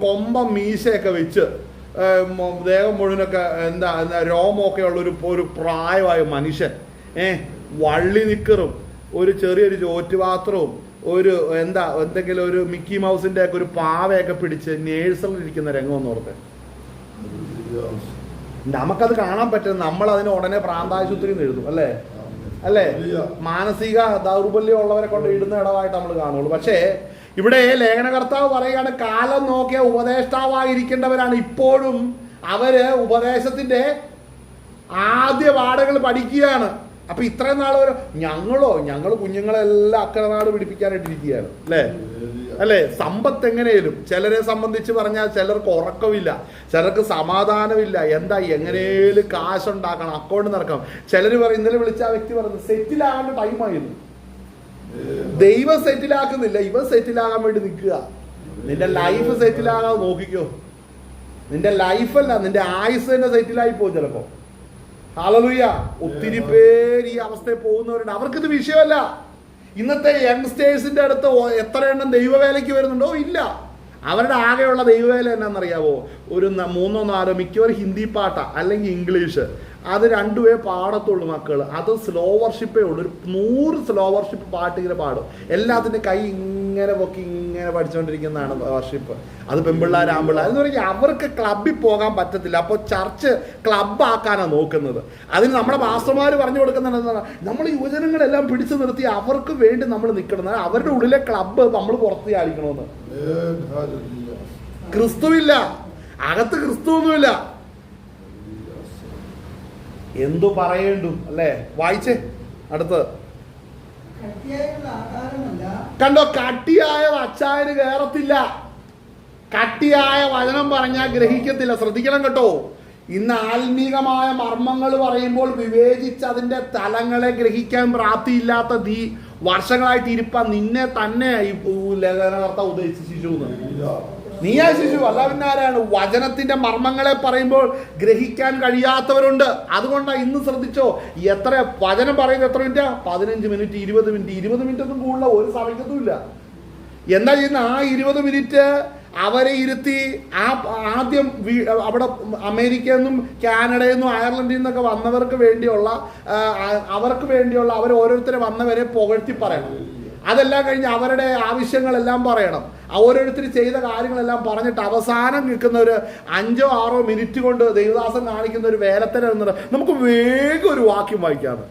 Speaker 1: കൊമ്പം മീശയൊക്കെ വെച്ച് ദേഹം മുഴുവനൊക്കെ എന്താ രോമമൊക്കെ ഉള്ള ഒരു പ്രായമായ മനുഷ്യൻ, വള്ളി നിക്കറും ഒരു ചെറിയൊരു ചോറ്റുപാത്രവും ഒരു എന്തെങ്കിലും ഒരു മിക്കി മൗസിന്റെ ഒക്കെ ഒരു പാവയൊക്കെ പിടിച്ച് നേഴ്സറിലിരിക്കുന്ന രംഗം എന്ന് ഓർത്ത് നമുക്കത് കാണാൻ പറ്റും. നമ്മൾ അതിന് ഉടനെ പ്രാന്താശുപത്രി എഴുതും അല്ലേ? മാനസിക ദൗർബല്യം ഉള്ളവരെ കൊണ്ട് ഇടുന്ന ഇടമായിട്ട് നമ്മൾ കാണുള്ളൂ. പക്ഷേ ഇവിടെ ലേഖനകർത്താവ് പറയുകയാണ്, കാലം നോക്കിയ ഉപദേഷ്ടാവായിരിക്കേണ്ടവരാണ് ഇപ്പോഴും. അവര് ഉപദേശത്തിന്റെ ആദ്യ പാഠങ്ങൾ പഠിക്കുകയാണ്. അപ്പൊ ഇത്രയും നാൾ വരെ ഞങ്ങൾ കുഞ്ഞുങ്ങളെല്ലാം അക്കരനാട് പിടിപ്പിക്കാനായിട്ടിരിക്കുകയാണ് അല്ലേ? സമ്പത്ത് എങ്ങനെയും ചിലരെ സംബന്ധിച്ച് പറഞ്ഞാൽ ചിലർക്ക് ഉറക്കമില്ല, ചിലർക്ക് സമാധാനമില്ല. എങ്ങനെയും കാശുണ്ടാക്കണം, അക്കൗണ്ട് നടക്കണം. ചിലർ പറയും, ഇന്നലെ വിളിച്ച ആ വ്യക്തി പറഞ്ഞു സെറ്റിലാകേണ്ട ടൈമായിരുന്നു. ദൈവം സെറ്റിലാക്കുന്നില്ല, ഇവൻ സെറ്റിലാകാൻ വേണ്ടി നിൽക്കുക. നിന്റെ ലൈഫ് സെറ്റിലാകാതെ നോക്കിക്കോ. നിന്റെ ലൈഫല്ല, നിന്റെ ആയുസ് തന്നെ സെറ്റിലായി പോകും ചിലപ്പോ. ഹല്ലേലൂയ. ഒത്തിരി പേര് ഈ അവസ്ഥയിൽ പോകുന്നവരുണ്ട്. അവർക്കിത് വിഷയമല്ല. ഇന്നത്തെ യങ്സ്റ്റേഴ്സിന്റെ അടുത്ത് എത്ര എണ്ണം ദൈവവേലയ്ക്ക് വരുന്നുണ്ടോ? ഇല്ല. അവരുടെ ആകെയുള്ള ദൈവവേല എന്നാണെന്നറിയാവോ? ഒരു 3-4 മിക്കവരും ഹിന്ദി പാട്ടാ അല്ലെങ്കിൽ ഇംഗ്ലീഷ്. അത് രണ്ടുപേ പാടത്തുള്ളൂ മക്കൾ. അത് സ്ലോ വർഷിപ്പേ ഉള്ളൂ. ഒരു 100 സ്ലോ വർഷിപ്പ് പാട്ട് ഇങ്ങനെ പാടും. എല്ലാത്തിൻ്റെ കൈ ഇങ്ങനെ പൊക്കി ഇങ്ങനെ പഠിച്ചുകൊണ്ടിരിക്കുന്നതാണ് വർഷിപ്പ്. അത് പെൺപിള്ളേർ ആൺപിള്ളേർ എന്ന് പറഞ്ഞാൽ അവർക്ക് ക്ലബ്ബിൽ പോകാൻ പറ്റത്തില്ല. അപ്പോൾ ചർച്ച് ക്ലബ്ബാക്കാനാണ് നോക്കുന്നത്. അതിന് നമ്മുടെ മാസ്റ്റർമാർ പറഞ്ഞു കൊടുക്കുന്നതാണ്, നമ്മൾ യുവജനങ്ങളെല്ലാം പിടിച്ചു നിർത്തി അവർക്ക് വേണ്ടി നമ്മൾ നിൽക്കണം. അവരുടെ ഉള്ളിലെ ക്ലബ്ബ് നമ്മൾ പുറത്ത് ചാടിക്കണമെന്ന്. ക്രിസ്തുവില്ല, അകത്ത് ക്രിസ്തുവൊന്നുമില്ല. എന്തു പറയേണ്ടു അല്ലേ? വായിച്ചേ അടുത്തത്. കണ്ടോ, കട്ടിയായത് അച്ചായന് കയറത്തില്ല. കട്ടിയായ വചനം പറഞ്ഞാൽ ഗ്രഹിക്കത്തില്ല. ശ്രദ്ധിക്കണം കേട്ടോ. ഇന്ന് ആത്മീകമായ മർമ്മങ്ങൾ പറയുമ്പോൾ വിവേചിച്ച് അതിന്റെ തലങ്ങളെ ഗ്രഹിക്കാൻ പ്രാപ്തിയില്ലാത്ത വർഷങ്ങളായിട്ട് ഇരിപ്പാൻ നിന്നെ തന്നെ ഈ ലേഖനകർത്താവ് ഉദ്ദേശിച്ചു. നീയാ ശിശു, അല്ല പിന്നെ ആരാണ്? വചനത്തിന്റെ മർമ്മങ്ങളെ പറയുമ്പോൾ ഗ്രഹിക്കാൻ കഴിയാത്തവരുണ്ട്. അതുകൊണ്ടാണ് ഇന്ന് ശ്രദ്ധിച്ചോ, എത്ര വചനം പറയുന്നത് എത്ര മിനിറ്റാ? 15 മിനിറ്റ്, 20 മിനിറ്റ്. 20 മിനിറ്റ് ഒന്നും കൂടുതൽ ഒരു സമയത്തുമില്ല. എന്താ ചെയ്യുന്ന? ആ 20 മിനിറ്റ് അവരെ ഇരുത്തി ആദ്യം അവിടെ അമേരിക്കയിൽ നിന്നും കാനഡയിൽ നിന്നും അയർലൻഡിൽ നിന്നൊക്കെ വന്നവർക്ക് വേണ്ടിയുള്ള അവർ ഓരോരുത്തരെ വന്നവരെ പുകഴ്ത്തി പറയണം. അതെല്ലാം കഴിഞ്ഞ് അവരുടെ ആവശ്യങ്ങളെല്ലാം പറയണം. ഓരോരുത്തർ ചെയ്ത കാര്യങ്ങളെല്ലാം പറഞ്ഞിട്ട് അവസാനം നിൽക്കുന്ന ഒരു 5-6 മിനിറ്റ് കൊണ്ട് ദൈവദാസൻ കാണിക്കുന്ന ഒരു വേലത്തരം എന്നത് നമുക്ക് വേഗം ഒരു വാക്യം വായിക്കാന്ന്.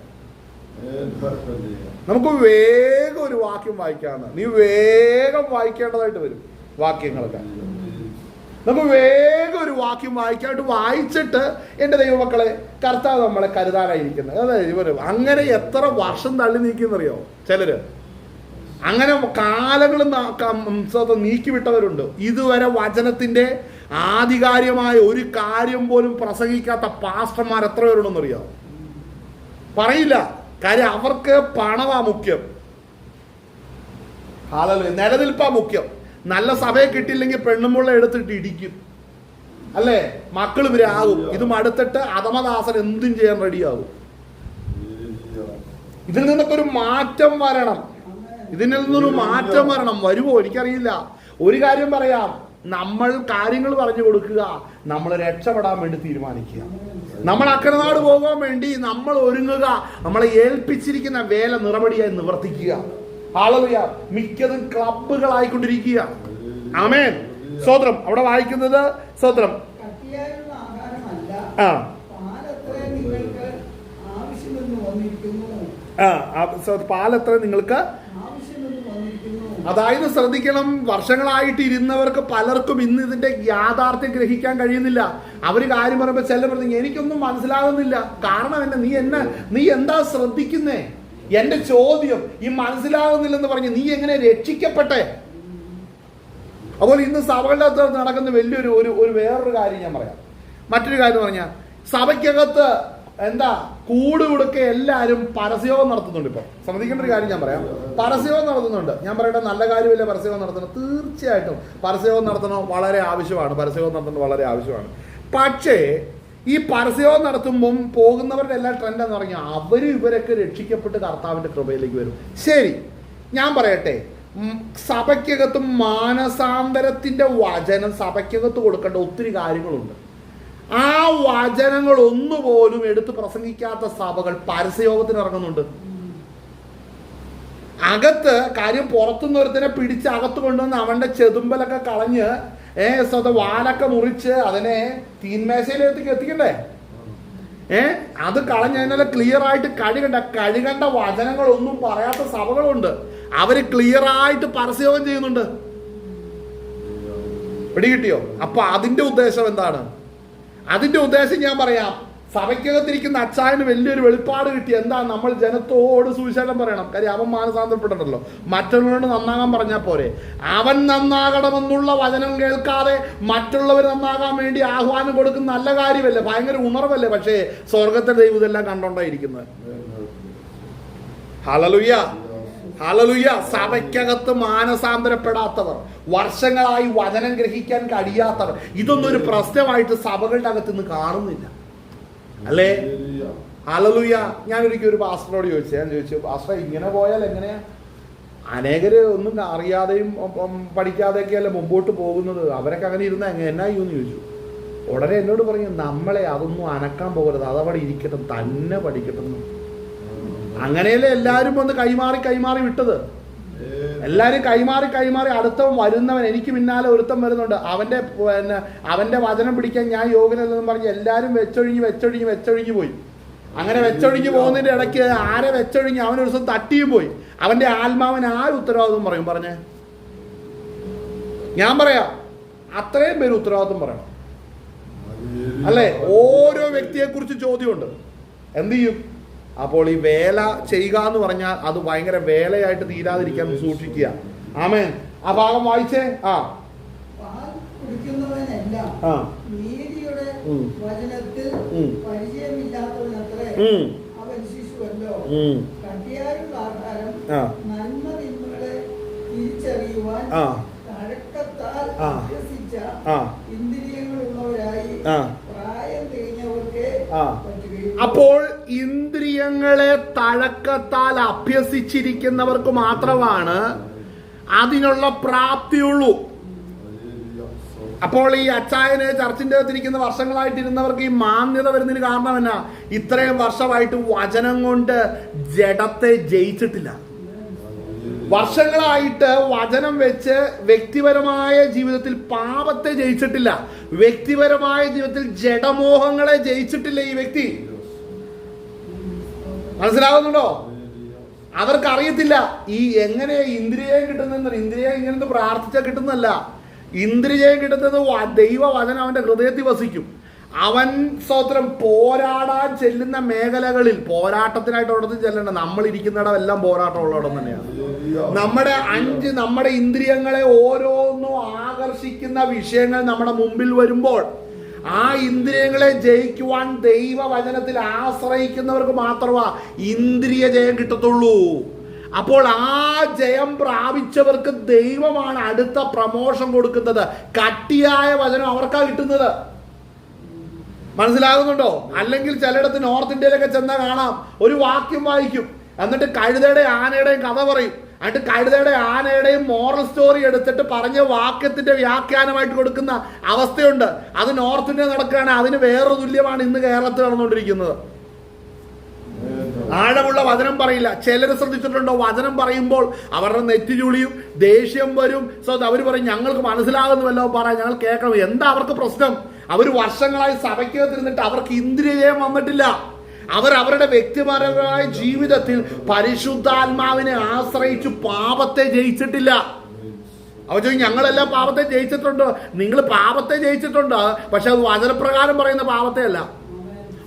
Speaker 1: നീ വേഗം വായിക്കേണ്ടതായിട്ട് വരും വാക്യങ്ങളൊക്കെ. നമുക്ക് വേഗം ഒരു വാക്യം വായിക്കാനായിട്ട് വായിച്ചിട്ട് എൻ്റെ ദൈവമക്കളെ കർത്താവ് നമ്മളെ കരുതാനായിരിക്കുന്നത്. അതായത് അങ്ങനെ എത്ര വർഷം തള്ളി നീക്കിയെന്നറിയോ ചിലര്. അങ്ങനെ കാലങ്ങൾ നീക്കിവിട്ടവരുണ്ട്. ഇതുവരെ വചനത്തിന്റെ ആധികാരികമായ ഒരു കാര്യം പോലും പ്രസംഗിക്കാത്ത പാസ്റ്റർമാർ എത്ര പേരുണ്ടെന്നറിയോ? പറയില്ല. കാര്യം അവർക്ക് പണമാ മുഖ്യം, നിലനിൽപ്പാ മുഖ്യം. നല്ല സഭയെ കിട്ടിയില്ലെങ്കിൽ പെണ്ണുമുള്ള എടുത്തിട്ട് ഇടിക്കും അല്ലേ? മക്കൾ ഇവരാകും. ഇത് മടുത്തിട്ട് അധമദാസൻ എന്തും ചെയ്യാൻ റെഡിയാകും. ഇതിൽ നിന്നൊക്കെ ഒരു മാറ്റം വരണം. വരുമോ എനിക്കറിയില്ല. ഒരു കാര്യം പറയാം, നമ്മൾ കാര്യങ്ങൾ പറഞ്ഞു കൊടുക്കുക, നമ്മൾ രക്ഷപ്പെടാൻ വേണ്ടി തീരുമാനിക്കുക, നമ്മൾ അക്കരനാട് പോകാൻ വേണ്ടി നമ്മൾ ഒരുങ്ങുക, നമ്മളെ ഏൽപ്പിച്ചിരിക്കുന്ന വേല നിറപടിയായി നിവർത്തിക്കുക. ഹല്ലേലൂയ. മിക്കതും ക്ലബ്ബുകളായിക്കൊണ്ടിരിക്കുക. ആമേൻ. സ്തോത്രം. അവിടെ വായിക്കുന്നത് സ്തോത്രം. പാലത്ര നിങ്ങൾക്ക്. അതായത് ശ്രദ്ധിക്കണം, വർഷങ്ങളായിട്ട് ഇരുന്നവർക്ക് പലർക്കും ഇന്ന് ഇതിന്റെ യാഥാർത്ഥ്യം ഗ്രഹിക്കാൻ കഴിയുന്നില്ല. അവര് കാര്യം പറയുമ്പോൾ ചില പറഞ്ഞു എനിക്കൊന്നും മനസ്സിലാകുന്നില്ല. കാരണം നീ എന്താ ശ്രദ്ധിക്കുന്നേ? എന്റെ ചോദ്യം, ഈ മനസ്സിലാകുന്നില്ലെന്ന് പറഞ്ഞ് നീ എങ്ങനെ രക്ഷിക്കപ്പെട്ടെ? അതുപോലെ ഇന്ന് സഭകളുടെ അകത്ത് നടക്കുന്ന വലിയൊരു ഒരു വേറൊരു കാര്യം ഞാൻ പറയാം. മറ്റൊരു കാര്യം പറഞ്ഞാൽ, സഭയ്ക്കകത്ത് എന്താ കൂടുകൊടുക്കെ എല്ലാവരും പരസ്യവും നടത്തുന്നുണ്ട്. ഇപ്പൊ ശ്രദ്ധിക്കേണ്ട ഒരു കാര്യം ഞാൻ പറയാം. പരസ്യവും നടത്തുന്നുണ്ട്. ഞാൻ പറയട്ടെ, നല്ല കാര്യമില്ല പരസ്യവും നടത്തണം. തീർച്ചയായിട്ടും പരസ്യവും നടത്തണം, വളരെ ആവശ്യമാണ്. പരസ്യവും നടത്തുന്നത് വളരെ ആവശ്യമാണ്. പക്ഷേ ഈ പരസ്യവും നടത്തുമ്പം പോകുന്നവരുടെ എല്ലാ ട്രെൻഡ് എന്ന് പറഞ്ഞാൽ അവരും ഇവരൊക്കെ രക്ഷിക്കപ്പെട്ട് കർത്താവിന്റെ കൃപയിലേക്ക് വരും. ശരി, ഞാൻ പറയട്ടെ, സഭയ്ക്കകത്ത് മാനസാന്തരത്തിന്റെ വചനം സഭയ്ക്കകത്ത് കൊടുക്കേണ്ട ഒത്തിരി കാര്യങ്ങളുണ്ട്. ആ വചനങ്ങൾ ഒന്നുപോലും എടുത്ത് പ്രസംഗിക്കാത്ത സഭകൾ പരസ്യയോഗത്തിന് ഇറങ്ങുന്നുണ്ട്. അകത്ത് കാര്യം പുറത്തുനിന്ന് ഒരുത്തിനെ പിടിച്ച് അകത്ത് കൊണ്ടുവന്ന് അവന്റെ ചെതുമ്പലൊക്കെ കളഞ്ഞ് വാലൊക്കെ മുറിച്ച് അതിനെ തീന്മേശയിലേക്ക് എത്തിക്കണ്ടേ? അത് കളഞ്ഞതിനാல ക്ലിയർ ആയിട്ട് കഴുകണ്ട വചനങ്ങളൊന്നും പറയാത്ത സഭകളുണ്ട്. അവര് ക്ലിയർ ആയിട്ട് പരസ്യയോഗം ചെയ്യുന്നുണ്ട്. പിടികിട്ടിയോ? അപ്പൊ അതിന്റെ ഉദ്ദേശം എന്താണ്? അതിന്റെ ഉദ്ദേശം ഞാൻ പറയാം. സഭയ്ക്കകത്തിരിക്കുന്ന അച്ചായന് വലിയൊരു വെളിപ്പാട് കിട്ടി. എന്താ? നമ്മൾ ജനത്തോട് സുവിശേഷം പറയണം. കാര്യം അവൻ മാനസാന്തരപ്പെട്ടിട്ടുണ്ടല്ലോ. മറ്റുള്ളവരോട് നന്നാകാൻ പറഞ്ഞാൽ പോരെ? അവൻ നന്നാകണമെന്നുള്ള വചനം കേൾക്കാതെ മറ്റുള്ളവർ നന്നാകാൻ വേണ്ടി ആഹ്വാനം കൊടുക്കുന്ന നല്ല കാര്യമല്ലേ? ഭയങ്കര ഉണർവല്ലേ? പക്ഷേ സ്വർഗത്തെ ദൈവം ഇതെല്ലാം കണ്ടോണ്ടായിരിക്കുന്നത്. Hallelujah, hallelujah. സഭയ്ക്കകത്ത് മാനസാന്തരപ്പെടാത്തവർ, വർഷങ്ങളായി വചനം ഗ്രഹിക്കാൻ കഴിയാത്തവർ, ഇതൊന്നും ഒരു പ്രശ്നമായിട്ട് സഭകളുടെ അകത്ത് നിന്ന് കാണുന്നില്ല, അല്ലേ? ഹല്ലേലൂയ. ഞാനൊരിക്കലും ഒരു പാസ്റ്ററോട് ഞാൻ ചോദിച്ചു, പാസ്റ്റർ ഇങ്ങനെ പോയാൽ എങ്ങനെയാ? അനേകര് ഒന്നും അറിയാതെയും പഠിക്കാതെയൊക്കെയല്ലേ മുമ്പോട്ട് പോകുന്നത്. അവരൊക്കെ അങ്ങനെ ഇരുന്ന എന്നാ ചെയ്യുമെന്ന് ചോദിച്ചു. ഉടനെ എന്നോട് പറഞ്ഞു, നമ്മളെ അതൊന്നും അനക്കാൻ പോകരുത്, അതവിടെ ഇരിക്കട്ടെ, തന്നെ പഠിക്കട്ടെ. അങ്ങനെയല്ലേ എല്ലാവരും വന്ന് കൈമാറി വിട്ടത്. എല്ലാവരും കൈമാറി അടുത്തവൻ വരുന്നവൻ, എനിക്ക് പിന്നാലെ ഒരുത്തം വരുന്നുണ്ട്, അവന്റെ വചനം പിടിക്കാൻ ഞാൻ യോഗ്യനല്ലെന്ന് പറഞ്ഞ് എല്ലാവരും വെച്ചൊഴിഞ്ഞ് പോയി. അങ്ങനെ വെച്ചൊഴിഞ്ഞ് പോകുന്നതിന്റെ ഇടയ്ക്ക് ആരെ വെച്ചൊഴിഞ്ഞ് അവനൊരു ദിവസം തട്ടിയും പോയി. അവന്റെ ആത്മാവിന് ആര് ഉത്തരവാദിത്വം പറയും? പറഞ്ഞേ, ഞാൻ പറയാം, അത്രയും പേര് ഉത്തരവാദിത്വം പറയണം, അല്ലേ? ഓരോ വ്യക്തിയെ കുറിച്ച് ചോദ്യമുണ്ട്. എന്ത് ചെയ്യും? അപ്പോൾ ഈ വേല ചെയ്യുക എന്ന് പറഞ്ഞാൽ അത് ഭയങ്കര വേലയായിട്ട് തീരാതിരിക്കാൻ സൂക്ഷിക്കുക. ആമേൻ. ആ ഭാഗം വായിച്ചേ.
Speaker 2: നീതിയുടെ വചനത്തിൽ പരിചയമില്ലാത്തവനത്രേ അവൻ ശിശുവല്ലോ. കട്ടിയായുള്ള ആഹാരം നന്മ തിന്മകളെ തിരിച്ചറിയുവാൻ തഴക്കത്താൽ അഭ്യസിച്ച ഇന്ദ്രിയങ്ങളുള്ളവരായി പ്രായം തികഞ്ഞവർക്ക് പറ്റുകയും. അപ്പോൾ ഇന്ദ്രിയങ്ങളെ തഴക്കത്താൽ അഭ്യസിച്ചിരിക്കുന്നവർക്ക് മാത്രമാണ് അതിനുള്ള പ്രാപ്തിയുള്ളൂ. അപ്പോൾ ഈ അച്ചായന് ചർച്ചിന്റെ അകത്തിരിക്കുന്ന വർഷങ്ങളായിട്ടിരുന്നവർക്ക് ഈ മാന്യത വരുന്നതിന് കാരണം എന്നാ? ഇത്രയും വർഷമായിട്ട് വചനം കൊണ്ട് ജഡത്തെ ജയിച്ചിട്ടില്ല. വർഷങ്ങളായിട്ട് വചനം വെച്ച് വ്യക്തിപരമായ ജീവിതത്തിൽ പാപത്തെ ജയിച്ചിട്ടില്ല. വ്യക്തിപരമായ ജീവിതത്തിൽ ജഡമോഹങ്ങളെ ജയിച്ചിട്ടില്ല ഈ വ്യക്തി. മനസ്സിലാവുന്നുണ്ടോ? അവർക്കറിയത്തില്ല ഈ എങ്ങനെ ഇന്ദ്രിയം കിട്ടുന്ന. ഇന്ദ്രിയം ഇങ്ങനെ പ്രാർത്ഥിച്ചാൽ കിട്ടുന്നതല്ല. ഇന്ദ്രിയം കിട്ടുന്നത് ദൈവവചനം അവന്റെ ഹൃദയത്തിൽ വസിക്കും. അവൻ സ്തോത്രം പോരാടാൻ ചെല്ലുന്ന മേഖലകളിൽ പോരാട്ടത്തിനായിട്ട് അവിടത്ത് ചെല്ലണ്ട. നമ്മൾ ഇരിക്കുന്നിടം എല്ലാം പോരാട്ടമുള്ളിടം തന്നെയാണ്. നമ്മുടെ ഇന്ദ്രിയങ്ങളെ ഓരോന്നും ആകർഷിക്കുന്ന വിഷയങ്ങൾ നമ്മുടെ മുമ്പിൽ വരുമ്പോൾ ആ ഇന്ദ്രിയങ്ങളെ ജയിക്കുവാൻ ദൈവവചനത്തിൽ ആശ്രയിക്കുന്നവർക്ക് മാത്രമേ ഇന്ദ്രിയ ജയം കിട്ടത്തുള്ളൂ. അപ്പോൾ ആ ജയം പ്രാപിച്ചവർക്ക് ദൈവമാണ് അടുത്ത പ്രമോഷൻ കൊടുക്കുന്നത്. കട്ടിയായ വചനം അവർക്കാ കിട്ടുന്നത്. മനസ്സിലാകുന്നുണ്ടോ? അല്ലെങ്കിൽ ചിലയിടത്ത് നോർത്ത് ഇന്ത്യയിലൊക്കെ ചെന്നാൽ കാണാം, ഒരു വാക്യം വായിക്കും, എന്നിട്ട് കഴുതയുടെയും ആനയുടെയും കഥ പറയും. എന്നിട്ട് കഴുതയുടെയും ആനയുടെയും മോറൽ സ്റ്റോറി എടുത്തിട്ട് പറഞ്ഞ വാക്യത്തിന്റെ വ്യാഖ്യാനമായിട്ട് കൊടുക്കുന്ന അവസ്ഥയുണ്ട്. അത് നോർത്ത് ഇന്ത്യ നടക്കുകയാണ്. അതിന് വേറൊരു തുല്യമാണ് ഇന്ന് കേരളത്തിൽ നടന്നുകൊണ്ടിരിക്കുന്നത്. ആഴമുള്ള വചനം പറയില്ല. ചിലർ ശ്രദ്ധിച്ചിട്ടുണ്ടോ? വചനം പറയുമ്പോൾ അവരുടെ നെറ്റി ചുളിയും ദേഷ്യം വരും. സോ അവർ പറയും, ഞങ്ങൾക്ക് മനസ്സിലാകുന്നുവല്ലോ, പറയാം, ഞങ്ങൾ കേൾക്കണം. എന്താ അവർക്ക് പ്രശ്നം? അവർ വർഷങ്ങളായി സഭയ്ക്കകത്തിരുന്നിട്ട് അവർക്ക് ഇന്ദ്രിയം വന്നിട്ടില്ല. അവർ അവരുടെ വ്യക്തിപരമായ ജീവിതത്തിൽ പരിശുദ്ധാത്മാവിനെ ആശ്രയിച്ചു പാപത്തെ ജയിച്ചിട്ടില്ല. അവർ ചോദിക്കും, ഞങ്ങളെല്ലാം പാപത്തെ ജയിച്ചിട്ടുണ്ട്. നിങ്ങൾ പാപത്തെ ജയിച്ചിട്ടുണ്ട്, പക്ഷെ അത് വചനപ്രകാരം പറയുന്ന പാപത്തെ അല്ല.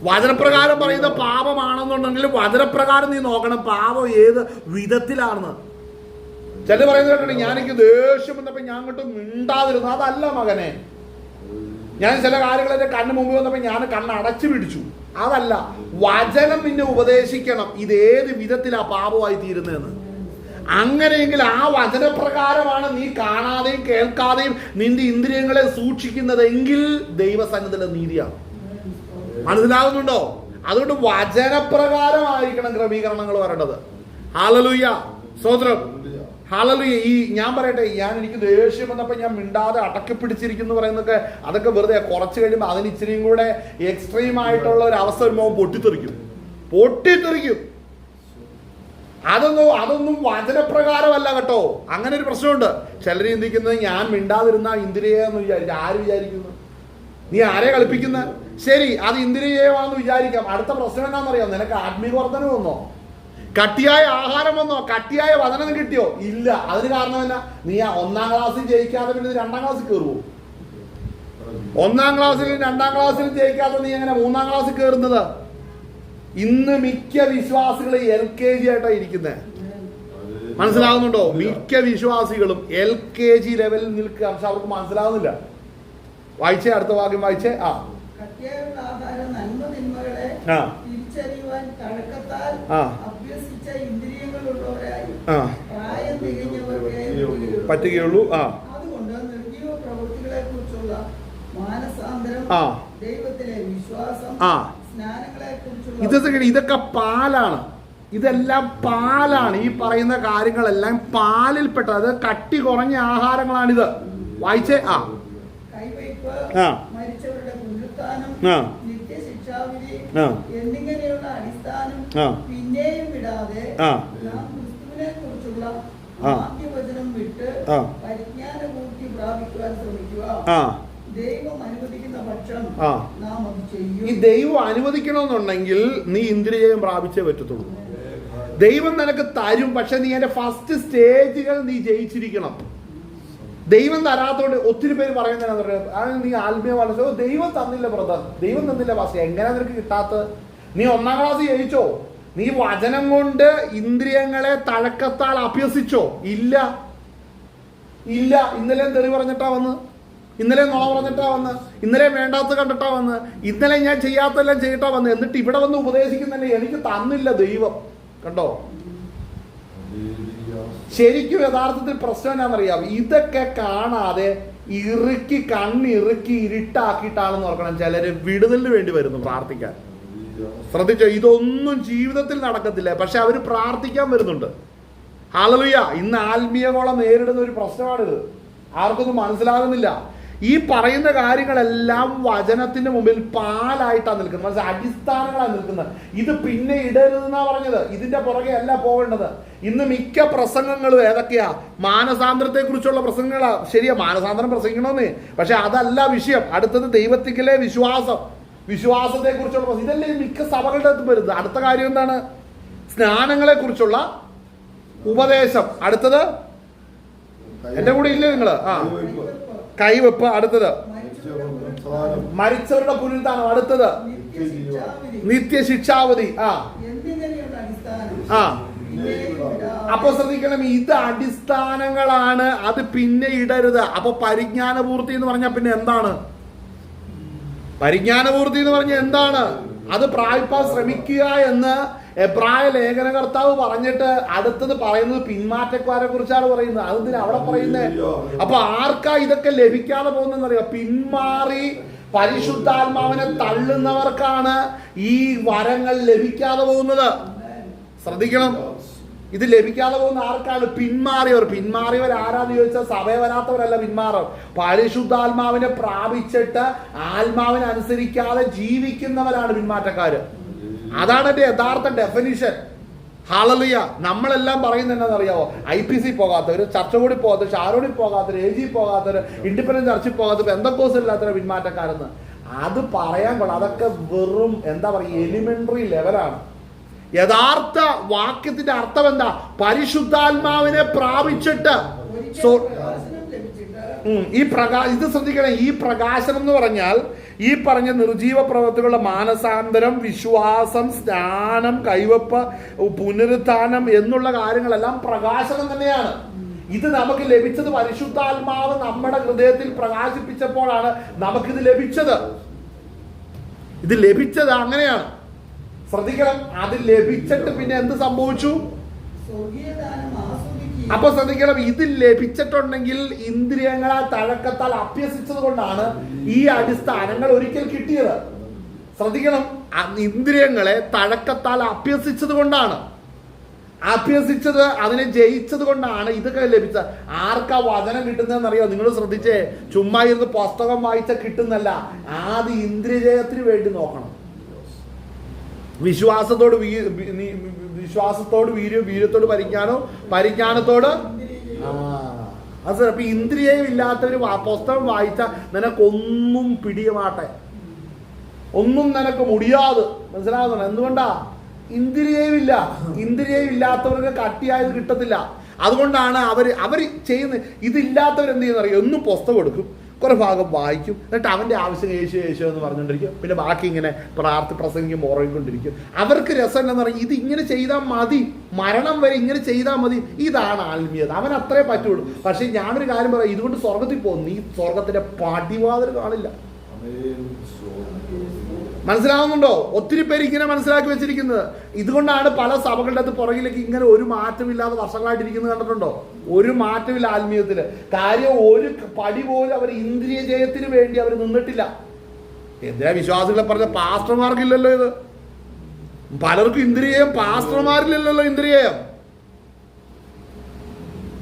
Speaker 2: വചനപ്രകാരം പറയുന്ന പാപമാണെന്നുണ്ടെങ്കിൽ വചനപ്രകാരം നീ നോക്കണം പാപം ഏത് വിധത്തിലാണെന്ന്. ചില പറയുന്നത് ഞാനെനിക്ക് ദേഷ്യം വന്നപ്പോ ഞാൻ അങ്ങോട്ട് മിണ്ടാതിരുന്നു. അതല്ല മകനെ, ഞാൻ ചില കാര്യങ്ങൾ എന്റെ കണ്ണ് മുമ്പിൽ വന്നപ്പോ ഞാൻ കണ്ണടച്ചു പിടിച്ചു. അതല്ല, വചനം നിന്നെ ഉപദേശിക്കണം ഇതേത് വിധത്തിലാ പാപമായി തീരുന്നതെന്ന്. അങ്ങനെയെങ്കിൽ ആ വചനപ്രകാരമാണ് നീ കാണാതെയും കേൾക്കാതെയും നിന്റെ ഇന്ദ്രിയങ്ങളെ സൂക്ഷിക്കുന്നതെങ്കിൽ ദൈവസന്നിധിയിലെ നീതിയാണ്. മനസ്സിലാകുന്നുണ്ടോ? അതുകൊണ്ട് വചനപ്രകാരമായിരിക്കണം ക്രമീകരണങ്ങൾ വരേണ്ടത്. ഹല്ലേലൂയ, സ്തോത്രം, ഹല്ലേലൂയ. ഈ ഞാൻ പറയട്ടെ, എനിക്ക് ദേഷ്യം വന്നപ്പോൾ ഞാൻ മിണ്ടാതെ അടക്കി പിടിച്ചിരിക്കുന്നു പറയുന്നതൊക്കെ അതൊക്കെ വെറുതെ. കുറച്ച് കഴിയുമ്പോൾ അതിന് ഇച്ചിരിയും കൂടെ എക്സ്ട്രീം ആയിട്ടുള്ള ഒരു അവസ്ഥ വരുമ്പോൾ പൊട്ടിത്തെറിക്കും. അതൊന്നും വചനപ്രകാരമല്ല കേട്ടോ. അങ്ങനെ ഒരു പ്രശ്നമുണ്ട്. ചിലർ ചിന്തിക്കുന്നത് ഞാൻ മിണ്ടാതിരുന്ന ഇന്ദ്രിയെന്ന് വിചാരിച്ചു. ആര് വിചാരിക്കുന്നു? നീ ആരെ കളിപ്പിക്കുന്ന? ശരി, അത് ഇന്ദ്രിയമാണെന്ന് വിചാരിക്കാം. അടുത്ത പ്രശ്നം എന്താണെന്നറിയാം? നിനക്ക് ആത്മീയ വർധന വന്നോ? കട്ടിയായ ആഹാരം വന്നോ? കട്ടിയായ വചനം കിട്ടിയോ? ഇല്ല. അതിന് കാരണം എന്നാ? നീ ആ 1ാം ക്ലാസ്സിൽ ജയിക്കാതെ പിന്നെ 2ാം ക്ലാസ്സിൽ കയറുവോ? 1ാം ക്ലാസ്സിലും 2ാം ക്ലാസ്സിലും ജയിക്കാതെ നീ എങ്ങനെ 3ാം ക്ലാസ്സിൽ കയറുന്നത്? ഇന്ന് മിക്ക വിശ്വാസികൾ LKG ആയിട്ടാ ഇരിക്കുന്നത്. മനസ്സിലാവുന്നുണ്ടോ? മിക്ക വിശ്വാസികളും LKG ലെവലിൽ നിൽക്കുക. പക്ഷെ അവർക്ക് മനസ്സിലാവുന്നില്ല. വായിച്ചേ, അടുത്ത വാക്യം വായിച്ചേ. പറ്റുകയുള്ളൂ.
Speaker 3: അതുകൊണ്ട് നിർജീവ പ്രവൃത്തികളെ കുറിച്ചുള്ള മാനസാന്തരം, ദൈവത്തിലെ വിശ്വാസം, സ്നാനങ്ങളെ കുറിച്ചുള്ള
Speaker 2: ഇതൊക്കെ പാലാണ്. ഇതെല്ലാം പാലാണ്. ഈ പറയുന്ന കാര്യങ്ങളെല്ലാം പാലിൽപ്പെട്ട, അത് കട്ടി കുറഞ്ഞ ആഹാരങ്ങളാണിത്. വായിച്ചേ.
Speaker 3: കൈവയ്പ്, മരിച്ചവരുടെ പുനരുത്ഥാനം, നിത്യശിക്ഷാവിധി എന്നിങ്ങനെയുള്ള അടിസ്ഥാനം പിന്നെയും വിടാതെ നാം ക്രിസ്തുവിനെ കുറിച്ചുള്ള ആദ്യവചനം വിട്ട് പരിജ്ഞാനപൂർത്തി പ്രാപിക്കുവാൻ ശ്രമിക്കുക. ദൈവം അനുവദിക്കുന്ന പക്ഷം നാം അത് ചെയ്യും.
Speaker 2: ഈ ദൈവം അനുവദിക്കണമെന്നുണ്ടെങ്കിൽ നീ ഇന്ദ്രിയം പ്രാപിച്ചേ പറ്റത്തുള്ളൂ. ദൈവം നിനക്ക് തരും, പക്ഷെ നീ അതിന്റെ ഫസ്റ്റ് സ്റ്റേജുകൾ നീ ജയിച്ചിരിക്കണം. ദൈവം തരാത്തോണ്ട് ഒത്തിരി പേര് പറയുന്നതാണ്, നീ ആത്മീയ വളർച്ച ദൈവം തന്നില്ല ബ്രദർ, ദൈവം തന്നില്ല പാസ്റ്റർ. എങ്ങനെ നിനക്ക് കിട്ടാത്തത്? നീ 1ാം ക്ലാസ് ജയിച്ചോ? നീ വചനം കൊണ്ട് ഇന്ദ്രിയങ്ങളെ തഴക്കത്താൽ അഭ്യസിച്ചോ? ഇല്ല. ഇന്നലെ തെറി പറഞ്ഞിട്ടാ വന്ന്, ഇന്നലെ നുണ പറഞ്ഞിട്ടാ വന്ന്, ഇന്നലെ വേണ്ടാത്ത കണ്ടിട്ടാ വന്ന്, ഇന്നലെ ഞാൻ ചെയ്യാത്തെല്ലാം ചെയ്തിട്ടാ വന്ന്. എന്നിട്ട് ഇവിടെ വന്ന് ഉപദേശിക്കുന്നല്ലേ എനിക്ക് തന്നില്ല ദൈവം. കണ്ടോ? ശരിക്കും യഥാർത്ഥത്തിൽ പ്രശ്നം എന്നാണെന്നറിയാം. ഇതൊക്കെ കാണാതെ കണ്ണിറുക്കി ഇരുട്ടാക്കിയിട്ടാണെന്ന് ഓർക്കണം ചിലര് വിടുതലിന് വേണ്ടി വരുന്നു പ്രാർത്ഥിക്കാൻ. ശ്രദ്ധിച്ചോ? ഇതൊന്നും ജീവിതത്തിൽ നടക്കത്തില്ല, പക്ഷെ അവര് പ്രാർത്ഥിക്കാൻ വരുന്നുണ്ട്. ഹല്ലേലൂയ. ഇന്ന് ആത്മീയകോളം നേരിടുന്ന ഒരു പ്രശ്നമാണിത്. ആർക്കൊന്നും മനസ്സിലാകുന്നില്ല. ഈ പറയുന്ന കാര്യങ്ങളെല്ലാം വചനത്തിന്റെ മുമ്പിൽ പാലായിട്ടാണ് നിൽക്കുന്നത്. മനസ്സിലായി? അടിസ്ഥാനങ്ങളാണ് നിൽക്കുന്നത്. ഇത് പിന്നെ ഇടരുതെന്നാ പറഞ്ഞത്. ഇതിന്റെ പുറകെ അല്ല പോകേണ്ടത്. ഇന്ന് മിക്ക പ്രസംഗങ്ങളും ഏതൊക്കെയാ? മാനസാന്തരത്തെ കുറിച്ചുള്ള പ്രസംഗങ്ങളാ. ശരിയാ, മാനസാന്തരം പ്രസംഗിക്കണമെന്നേ, പക്ഷെ അതല്ല വിഷയം. അടുത്തത് ദൈവത്തിലെ വിശ്വാസത്തെ കുറിച്ചുള്ള ഇതല്ലേ മിക്ക സഭകളുടെ അടുത്ത് വരുന്നത്. അടുത്ത കാര്യം എന്താണ്? സ്നാനങ്ങളെ കുറിച്ചുള്ള ഉപദേശം. അടുത്തത് എന്റെ കൂടെ ഇല്ലേ നിങ്ങള്? കൈവെപ്പ്. അടുത്തത് മരിച്ചവരുടെ പുനരുത്ഥാനം. അടുത്തത് നിത്യശിക്ഷാവധി. അപ്പൊ ശ്രദ്ധിക്കണം, ഇത് അടിസ്ഥാനങ്ങളാണ്. അത് പിന്നെ ഇടരുത്. അപ്പൊ പരിജ്ഞാനപൂർത്തി എന്ന് പറഞ്ഞാൽ പിന്നെ എന്താണ്? പരിജ്ഞാനപൂർത്തി എന്ന് പറഞ്ഞാൽ എന്താണ്? അത് പ്രാപിപ്പാൻ ശ്രമിക്കുക എന്ന് എബ്രായ ലേഖനകർത്താവ് പറഞ്ഞിട്ട് അടുത്തത് പറയുന്നത് പിന്മാറ്റക്കാരെ കുറിച്ചാണ് പറയുന്നത്. അതെന്തിനാ അവിടെ പറയുന്നത്? അപ്പൊ ആർക്കാ ഇതൊക്കെ ലഭിക്കാതെ പോകുന്നറിയാം? പിന്മാറി പരിശുദ്ധാത്മാവിനെ തള്ളുന്നവർക്കാണ് ഈ വരങ്ങൾ ലഭിക്കാതെ പോകുന്നത്. ശ്രദ്ധിക്കണം, ഇത് ലഭിക്കാതെ പോകുന്ന ആർക്കാണ്? പിന്മാറിയവർ ആരാന്ന് ചോദിച്ചാൽ സഭയെ വരാത്തവരല്ല പിന്മാറും. പരിശുദ്ധാത്മാവിനെ പ്രാപിച്ചിട്ട് ആത്മാവിനെ അനുസരിക്കാതെ ജീവിക്കുന്നവരാണ് പിന്മാറ്റക്കാര്. അതാണ് എന്റെ യഥാർത്ഥ ഡെഫിനിഷൻ. ഹല്ലേലൂയ. നമ്മളെല്ലാം പറയുന്നത് എന്താണെന്നറിയാവോ? IPC പോകാത്തവര്, ചർച്ച കൂടി പോകാത്തവര്, ഷാരോടി പോകാത്തവര്, AG പോകാത്തവര്, ഇൻഡിപെൻഡന്റ് ചർച്ചിൽ പോകാത്തവര്, പെന്തക്കോസ് ഇല്ലാത്തവര് പിന്മാറ്റക്കാരെന്ന്. അത് പറയാൻ കൊള്ളാം. അതൊക്കെ വെറും എന്താ പറയുക, എലിമെന്ററി ലെവലാണ്. യഥാർത്ഥ വാക്യത്തിന്റെ അർത്ഥം എന്താ? പരിശുദ്ധാത്മാവിനെ പ്രാപിച്ചിട്ട് ഇത് ശ്രദ്ധിക്കണം. ഈ പ്രകാശനം എന്ന് പറഞ്ഞാൽ ഈ പറഞ്ഞ നിർജീവ പ്രവൃത്തികളുടെ മാനസാന്തരം, വിശ്വാസം, സ്നാനം, കൈവപ്പ്, പുനരുത്ഥാനം എന്നുള്ള കാര്യങ്ങളെല്ലാം പ്രകാശനം തന്നെയാണ്. ഇത് നമുക്ക് ലഭിച്ചത് പരിശുദ്ധാത്മാവ് നമ്മുടെ ഹൃദയത്തിൽ പ്രകാശിപ്പിച്ചപ്പോഴാണ് നമുക്കിത് ലഭിച്ചത്. ഇത് ലഭിച്ചത് അങ്ങനെയാണ്. ശ്രദ്ധിക്കണം, അത് ലഭിച്ചിട്ട് പിന്നെ എന്ത് സംഭവിച്ചു? അപ്പൊ ശ്രദ്ധിക്കണം, ഇത് ലഭിച്ചിട്ടുണ്ടെങ്കിൽ ഇന്ദ്രിയങ്ങളാൽ തഴക്കത്താൽ അഭ്യസിച്ചത് കൊണ്ടാണ് ഈ അടിസ്ഥാനങ്ങൾ ഒരിക്കൽ കിട്ടിയത്. ശ്രദ്ധിക്കണം, ഇന്ദ്രിയങ്ങളെ തഴക്കത്താൽ അഭ്യസിച്ചത് കൊണ്ടാണ്, അഭ്യസിച്ചത്, അതിനെ ജയിച്ചത് കൊണ്ടാണ് ഇതൊക്കെ ലഭിച്ചത്. ആർക്കാ വചനം കിട്ടുന്നതെന്ന് അറിയോ? നിങ്ങൾ ശ്രദ്ധിച്ചേ, ചുമ്മാ ഇരുന്ന് പുസ്തകം വായിച്ച കിട്ടുന്നല്ല. ആദ്യം ഇന്ദ്രിയജയത്തിന് വേണ്ടി നോക്കണം. വിശ്വാസത്തോട് വീര്യം, വീര്യത്തോട് പരിജ്ഞാനത്തോട് അത്. അപ്പൊ ഇന്ദ്രിയം ഇല്ലാത്തവര് പുസ്തകം വായിച്ചാൽ നിനക്കൊന്നും പിടിയമാട്ടെ, ഒന്നും നിനക്ക് മുടിയാതെ. മനസ്സിലാകുന്നുണ്ടോ? എന്തുകൊണ്ടാ? ഇന്ദ്രിയമില്ല. ഇന്ദ്രിയം ഇല്ലാത്തവർക്ക് കട്ടിയായത് കിട്ടത്തില്ല. അതുകൊണ്ടാണ് അവർ ചെയ്യുന്നത്. ഇതില്ലാത്തവരെന്ത് ചെയ്യുന്നറിയോ? ഒന്നും പുസ്തകം എടുക്കും, കുറെ ഭാഗം വായിക്കും, എന്നിട്ട് അവൻ്റെ ആവശ്യം യേശു എന്ന് പറഞ്ഞുകൊണ്ടിരിക്കും. പിന്നെ ബാക്കി ഇങ്ങനെ പ്രസംഗിക്കും, ഉറങ്ങിക്കൊണ്ടിരിക്കും. അവർക്ക് രസം എന്താണെന്ന് പറയും, ഇത് ഇങ്ങനെ ചെയ്താൽ മതി, മരണം വരെ ഇങ്ങനെ ചെയ്താൽ മതി, ഇതാണ് ആത്മീയത. അവൻ അത്രേ പറ്റുള്ളൂ. പക്ഷെ ഞാനൊരു കാര്യം പറയാം, ഇതുകൊണ്ട് സ്വർഗത്തിൽ പോകും, നീ സ്വർഗത്തിന്റെ പടിവാതിൽ കാണില്ല. മനസ്സിലാവുന്നുണ്ടോ? ഒത്തിരി പേര് ഇങ്ങനെ മനസ്സിലാക്കി വെച്ചിരിക്കുന്നത്. ഇതുകൊണ്ടാണ് പല സഭകളുടെ അത് പുറകിലേക്ക് ഇങ്ങനെ ഒരു മാറ്റമില്ലാതെ വർഷങ്ങളായിട്ടിരിക്കുന്നത്. കണ്ടിട്ടുണ്ടോ? ഒരു മാറ്റമില്ല ആത്മീയത്തില്. കാര്യം ഒരു പടി പോലും അവർ ഇന്ദ്രിയ ജയത്തിന് വേണ്ടി അവർ നിന്നിട്ടില്ല. എന്തിനാ വിശ്വാസികളെ പറഞ്ഞ പാസ്റ്റർമാർക്കില്ലല്ലോ ഇത്? പലർക്കും ഇന്ദ്രിയം, പാസ്റ്റർമാരില്ലല്ലോ ഇന്ദ്രിയം.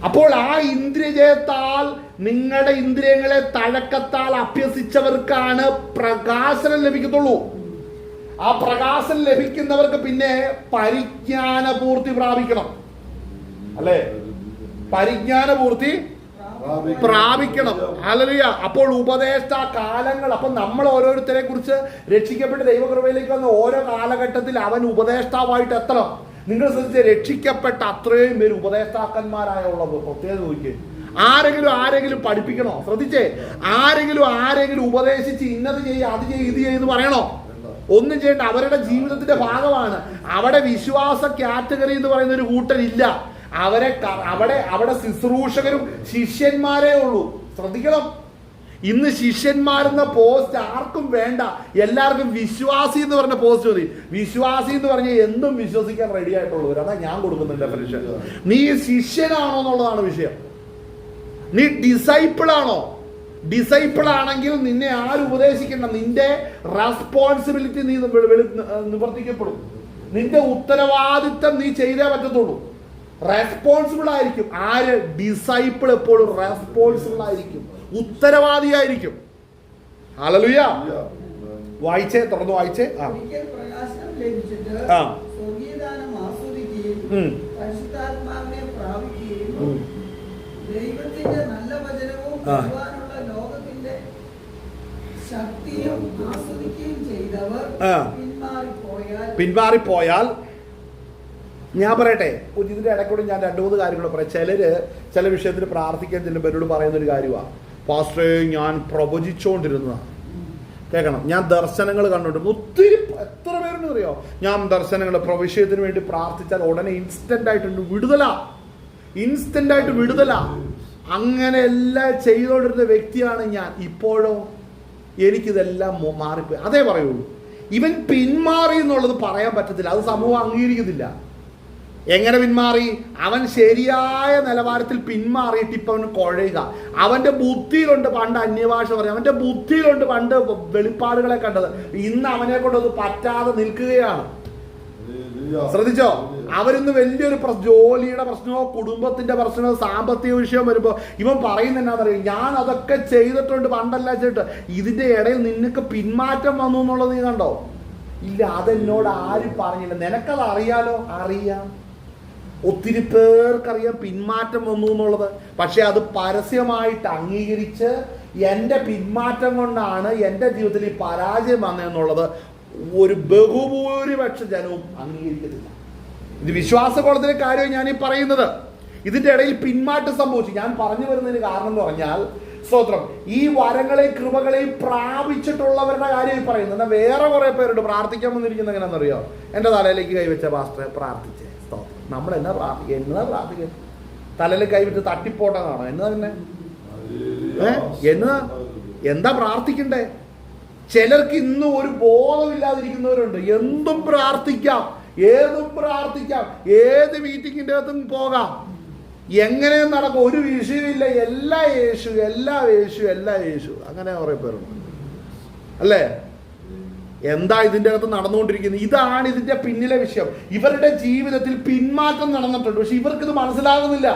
Speaker 2: അപ്പോൾ ആ ഇന്ദ്രിയജയത്താൽ, നിങ്ങളുടെ ഇന്ദ്രിയങ്ങളെ തഴക്കത്താൽ അഭ്യസിച്ചവർക്കാണ് പ്രകാശനം ലഭിക്കത്തുള്ളൂ. ആ പ്രകാശനം ലഭിക്കുന്നവർക്ക് പിന്നെ പരിജ്ഞാനപൂർത്തി പ്രാപിക്കണം, അല്ലേ? പരിജ്ഞാനപൂർത്തി പ്രാപിക്കണം. ഹല്ലേലൂയ. അപ്പോൾ ഉപദേഷ്ട കാലങ്ങൾ, അപ്പൊ നമ്മൾ ഓരോരുത്തരെ കുറിച്ച് രക്ഷിക്കപ്പെട്ട് ദൈവകൃപയിലേക്ക് വന്ന ഓരോ കാലഘട്ടത്തിൽ അവൻ ഉപദേഷ്ടാവായിട്ട് എത്തണം. നിങ്ങൾ ശ്രദ്ധിച്ച്, രക്ഷിക്കപ്പെട്ട അത്രയും പേര് ഉപദേഷ്ടാക്കന്മാരായുള്ളത്. പ്രത്യേകം നോക്കിയേ, ആരെങ്കിലും പഠിപ്പിക്കണോ? ശ്രദ്ധിച്ചേ, ആരെങ്കിലും ഉപദേശിച്ച് ഇന്നത് ചെയ്യുക, അത് ചെയ്യുക, ഇത് ചെയ്യുന്നു പറയണോ? ഒന്നും ചെയ്യേണ്ട. അവരുടെ ജീവിതത്തിന്റെ ഭാഗമാണ്. അവിടെ വിശ്വാസ കാറ്റഗറി എന്ന് പറയുന്ന ഒരു കൂട്ടരില്ല. അവിടെ ശുശ്രൂഷകരും ശിഷ്യന്മാരേ ഉള്ളൂ. ശ്രദ്ധിക്കണം, ഇന്ന് ശിഷ്യന്മാരെന്ന പോസ്റ്റ് ആർക്കും വേണ്ട. എല്ലാവർക്കും വിശ്വാസി എന്ന് പറഞ്ഞ പോസ്റ്റ് മതി. വിശ്വാസി എന്ന് പറഞ്ഞാൽ എന്തും വിശ്വസിക്കാൻ റെഡി ആയിട്ടുള്ളവർ. അതാ ഞാൻ കൊടുക്കുന്ന ഡെഫിനിഷൻ. നീ ശിഷ്യനാണോ എന്നുള്ളതാണ് വിഷയം. നീ ഡിസൈപ്പിൾ ആണോ? ഡിസൈപ്പിൾ ആണെങ്കിൽ നിന്നെ ആരും ഉപദേശിക്കണം. നിന്റെ റെസ്പോൺസിബിലിറ്റി നീ നിവർത്തിക്കപ്പെടും. നിന്റെ ഉത്തരവാദിത്തം നീ ചെയ്തേ പറ്റത്തുള്ളൂ. റെസ്പോൺസിബിൾ ആയിരിക്കും. ആര്? ഡിസൈപ്പിൾ എപ്പോഴും റെസ്പോൺസിബിൾ ആയിരിക്കും, ഉത്തരവാദിയായിരിക്കും. ഹല്ലേലൂയ. വായിച്ചേ, തുറന്നു വായിച്ചേ.
Speaker 3: ദൈവത്തിന്റെ നല്ല വചനവും ലോകത്തിന്റെ ശക്തിയും ആസ്വദിക്കുകയും ചെയ്തവർ
Speaker 2: പിന്മാറിപ്പോയാൽ, ഞാൻ പറയട്ടെ, ഇതിന്റെ ഇടയ്ക്കൂടെ ഞാൻ 2-3 കാര്യങ്ങൾ പറയാം. ചില വിഷയത്തിന് പ്രാർത്ഥിക്കാൻ ചെല്ലുമ്പോൾ എന്നോട് പറയുന്ന ഒരു കാര്യമാണ്, പാസ്റ്ററെ ഞാൻ പ്രവചിച്ചുകൊണ്ടിരുന്നതാണ്. കേൾക്കണം, ഞാൻ ദർശനങ്ങൾ കണ്ടിട്ടുണ്ട്. ഒത്തിരി, എത്ര പേരുണ്ട് അറിയോ? ഞാൻ ദർശനങ്ങൾ പ്രവിഷയത്തിന് വേണ്ടി പ്രാർത്ഥിച്ചാൽ ഉടനെ ഇൻസ്റ്റന്റ് ആയിട്ടുണ്ട് വിടുതല. അങ്ങനെ എല്ലാം ചെയ്തുകൊണ്ടിരുന്ന വ്യക്തിയാണ് ഞാൻ. ഇപ്പോഴോ എനിക്കിതെല്ലാം മാറിപ്പോയി. അതേ പറയുള്ളൂ. ഇവൻ പിന്മാറി എന്നുള്ളത് പറയാൻ പറ്റത്തില്ല, അത് സമൂഹം അംഗീകരിക്കുന്നില്ല. എങ്ങനെ പിന്മാറി? അവൻ ശരിയായ നിലവാരത്തിൽ പിന്മാറിയിട്ട് ഇപ്പൊ അവൻ കുഴയുക. അവന്റെ ബുദ്ധിയിലുണ്ട് പണ്ട് അന്യഭാഷ പറയും, അവന്റെ ബുദ്ധിയിലുണ്ട് പണ്ട് വെളിപ്പാടുകളെ കണ്ടത്. ഇന്ന് അവനെ കൊണ്ടത് പറ്റാതെ നിൽക്കുകയാണ്. ശ്രദ്ധിച്ചോ? അവരിന്ന് വലിയൊരു ജോലിയുടെ പ്രശ്നമോ കുടുംബത്തിന്റെ പ്രശ്നമോ സാമ്പത്തിക വിഷയം വരുമ്പോ ഇവൻ പറയുന്ന എന്നാന്നറിയും, ഞാൻ അതൊക്കെ ചെയ്തിട്ടുണ്ട്, പണ്ടല്ല ചെയ്തിട്ട്. ഇതിന്റെ ഇടയിൽ നിനക്ക് പിന്മാറ്റം വന്നു എന്നുള്ളത് നീ കണ്ടോ? ഇല്ല, അതെന്നോട് ആരും പറഞ്ഞില്ല. നിനക്കത് അറിയാലോ? അറിയാം. ഒത്തിരി പേർക്കറിയാം പിന്മാറ്റം വന്നു എന്നുള്ളത്. പക്ഷെ അത് പരസ്യമായിട്ട് അംഗീകരിച്ച് എൻ്റെ പിന്മാറ്റം കൊണ്ടാണ് എൻ്റെ ജീവിതത്തിൽ ഈ പരാജയം വന്നതെന്നുള്ളത് ഒരു ബഹുഭൂരിപക്ഷ ജനവും അംഗീകരിക്കുന്നില്ല. ഇത് വിശ്വാസകോളത്തിലെ കാര്യം ഞാൻ ഈ പറയുന്നത്. ഇതിന്റെ ഇടയിൽ പിന്മാറ്റം സംഭവിച്ചു. ഞാൻ പറഞ്ഞു വരുന്നതിന് കാരണം എന്ന് പറഞ്ഞാൽ, സ്തോത്രം. ഈ വരങ്ങളെയും കൃപകളെയും പ്രാപിച്ചിട്ടുള്ളവരുടെ കാര്യം പറയുന്നത്. എന്നാൽ വേറെ കുറെ പേരുണ്ട് പ്രാർത്ഥിക്കാൻ വന്നിരിക്കുന്നത് എങ്ങനെയാണെന്നറിയോ? എൻ്റെ തലയിലേക്ക് കൈവച്ച പാസ്റ്ററെ പ്രാർത്ഥിച്ചേ. സ്തോത്രം. നമ്മൾ എന്നാ പ്രാർത്ഥിക്കുക? തലയിൽ കൈവിട്ട് തട്ടിപ്പോട്ടെന്നാണോ? എന്നാ പിന്നെ എന്താ പ്രാർത്ഥിക്കണ്ടേ? ചിലർക്ക് ഇന്നും ഒരു ബോധമില്ലാതിരിക്കുന്നവരുണ്ട്. എന്തും പ്രാർത്ഥിക്കാം, ഏതും പ്രാർത്ഥിക്കാം, ഏത് മീറ്റിങ്ങിൻ്റെ അകത്തും പോകാം, എങ്ങനെയും നടക്കും, ഒരു വിഷയമില്ല, എല്ലാ യേശു, എല്ലാ യേശു, എല്ലാ യേശു. അങ്ങനെ കുറെ പേരുണ്ട് അല്ലേ? എന്താ ഇതിൻ്റെ അകത്ത് നടന്നുകൊണ്ടിരിക്കുന്നത്? ഇതാണ് ഇതിന്റെ പിന്നിലെ വിഷയം. ഇവരുടെ ജീവിതത്തിൽ പിന്മാറ്റം നടന്നിട്ടുണ്ട്, പക്ഷെ ഇവർക്കിത് മനസ്സിലാകുന്നില്ല.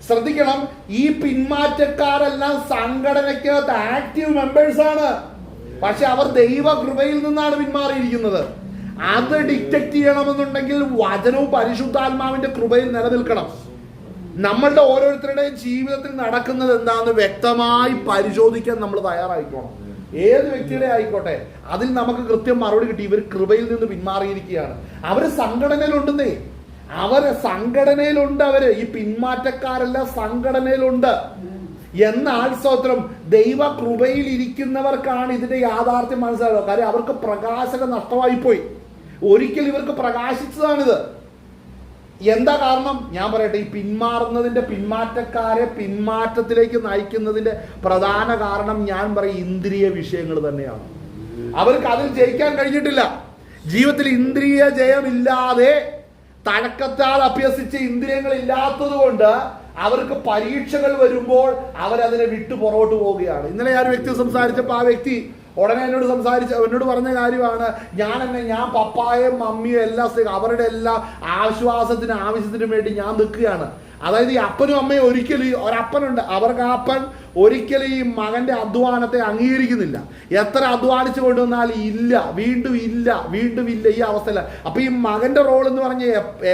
Speaker 2: ശ്രദ്ധിക്കണം, ഈ പിന്മാറ്റക്കാരെല്ലാം സംഘടനയ്ക്കകത്ത് ആക്റ്റീവ് മെമ്പേഴ്സാണ്. പക്ഷെ അവർ ദൈവകൃപയിൽ നിന്നാണ് പിന്മാറിയിരിക്കുന്നത്. അത് ഡിറ്റക്ട് ചെയ്യണമെന്നുണ്ടെങ്കിൽ വചനവും പരിശുദ്ധാത്മാവിന്റെ കൃപയിൽ നിലനിൽക്കണം. നമ്മളുടെ ഓരോരുത്തരുടെയും ജീവിതത്തിൽ നടക്കുന്നത് എന്താണെന്ന് വ്യക്തമായി പരിശോധിക്കാൻ നമ്മൾ തയ്യാറായിക്കോണം. ഏത് വ്യക്തിയുടെ ആയിക്കോട്ടെ, അതിൽ നമുക്ക് കൃത്യം മറുപടി കിട്ടി. ഇവർ കൃപയിൽ നിന്ന് പിന്മാറിയിരിക്കുകയാണ്. അവര് സംഘടനയിലുണ്ടെന്നേ, സംഘടനയിലുണ്ട്. ഈ പിന്മാറ്റക്കാരെല്ലാം സംഘടനയിലുണ്ട്. എന്നാൽ സ്തോത്രം, ദൈവ കൃപയിൽ ഇരിക്കുന്നവർക്കാണ് ഇതിന്റെ യാഥാർത്ഥ്യം മനസ്സിലാവുക. കാര്യം അവർക്ക് പ്രകാശനം നഷ്ടമായി പോയി. ഒരിക്കൽ ഇവർക്ക് പ്രകാശിച്ചതാണിത്. എന്താ കാരണം? ഞാൻ പറയട്ടെ, ഈ പിന്മാറ്റക്കാരെ പിന്മാറ്റത്തിലേക്ക് നയിക്കുന്നതിന്റെ പ്രധാന കാരണം ഞാൻ പറയും ഇന്ദ്രിയ വിഷയങ്ങൾ തന്നെയാണ്. അവർക്ക് അതിൽ ജയിക്കാൻ കഴിഞ്ഞിട്ടില്ല. ജീവിതത്തിൽ ഇന്ദ്രിയ ജയമില്ലാതെ തഴക്കത്താൽ അഭ്യസിച്ച ഇന്ദ്രിയങ്ങൾ ഇല്ലാത്തത് കൊണ്ട് അവർക്ക് പരീക്ഷകൾ വരുമ്പോൾ അവരതിനെ വിട്ടു പുറകോട്ട് പോവുകയാണ്. ഇന്നലെ ഞാൻ വ്യക്തി സംസാരിച്ചപ്പോൾ ആ വ്യക്തി ഉടനെ എന്നോട് പറഞ്ഞ കാര്യമാണ്, ഞാൻ പപ്പായും മമ്മിയും എല്ലാം അവരുടെ എല്ലാ ആവശ്യത്തിനും വേണ്ടി ഞാൻ നിൽക്കുകയാണ്. അതായത് ഈ അപ്പനും അമ്മയും ഒരപ്പനുണ്ട്, അവർക്ക് ആ അപ്പൻ ഒരിക്കലും ഈ മകന്റെ അധ്വാനത്തെ അംഗീകരിക്കുന്നില്ല. എത്ര അധ്വാനിച്ചു കൊണ്ടുവന്നാലും വീണ്ടും ഇല്ല ഈ അവസ്ഥയില. അപ്പൊ ഈ മകന്റെ റോൾ എന്ന് പറഞ്ഞ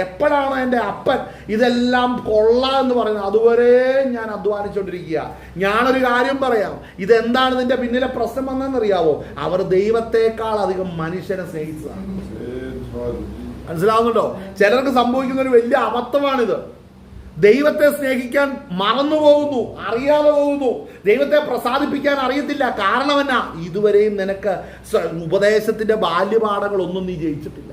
Speaker 2: എപ്പോഴാണ് എൻ്റെ അപ്പൻ ഇതെല്ലാം കൊള്ളാം എന്ന് പറയുന്നത് അതുവരെ ഞാൻ അധ്വാനിച്ചുകൊണ്ടിരിക്കുക. ഞാനൊരു കാര്യം പറയാം, ഇതെന്താണ് ഇതിന്റെ പിന്നിലെ പ്രശ്നം വന്നതെന്നറിയാവോ? അവർ ദൈവത്തെക്കാൾ അധികം മനുഷ്യനെ സ്നേഹിച്ചതാണ്. മനസ്സിലാവുന്നുണ്ടോ? ചിലർക്ക് സംഭവിക്കുന്ന ഒരു വലിയ അബദ്ധമാണിത്. ദൈവത്തെ സ്നേഹിക്കാൻ മറന്നു പോകുന്നു, അറിയാതെ പോകുന്നു. ദൈവത്തെ പ്രസാദിപ്പിക്കാൻ അറിയത്തില്ല. കാരണം എന്നാ? ഇതുവരെയും നിനക്ക് ഉപദേശത്തിന്റെ ബാല്യപാഠങ്ങളൊന്നും നീ ജയിച്ചിട്ടില്ല.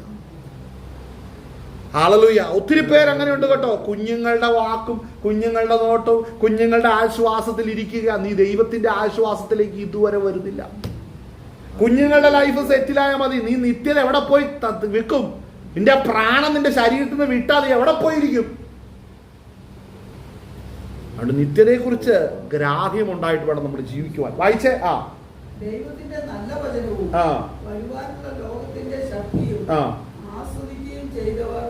Speaker 2: ഹല്ലേലൂയ. ഒത്തിരി പേര് അങ്ങനെ ഉണ്ട് കേട്ടോ. കുഞ്ഞുങ്ങളുടെ വാക്കും കുഞ്ഞുങ്ങളുടെ നോട്ടവും കുഞ്ഞുങ്ങളുടെ ആശ്വാസത്തിൽ ഇരിക്കുക. നീ ദൈവത്തിന്റെ ആശ്വാസത്തിലേക്ക് ഇതുവരെ വരുന്നില്ല. കുഞ്ഞുങ്ങളുടെ ലൈഫ് സെറ്റിലായാൽ മതി. നീ നിത്യത എവിടെ പോയി വിൽക്കും? നിന്റെ പ്രാണൻ നിന്റെ ശരീരത്തിൽ നിന്ന് വിട്ടാൽ നീ എവിടെ പോയിരിക്കും? അതുകൊണ്ട് നിത്യതയെ കുറിച്ച് ഗ്രാഹ്യമുണ്ടായിട്ട് വേണം നമ്മൾ ജീവിക്കുവാൻ. വായിച്ചേ.
Speaker 3: ദൈവത്തിന്റെ നല്ല വചനവും വരുവാനുള്ള ലോകത്തിന്റെ ശക്തിയും ആസ്വദിക്കുകയും ചെയ്തവർ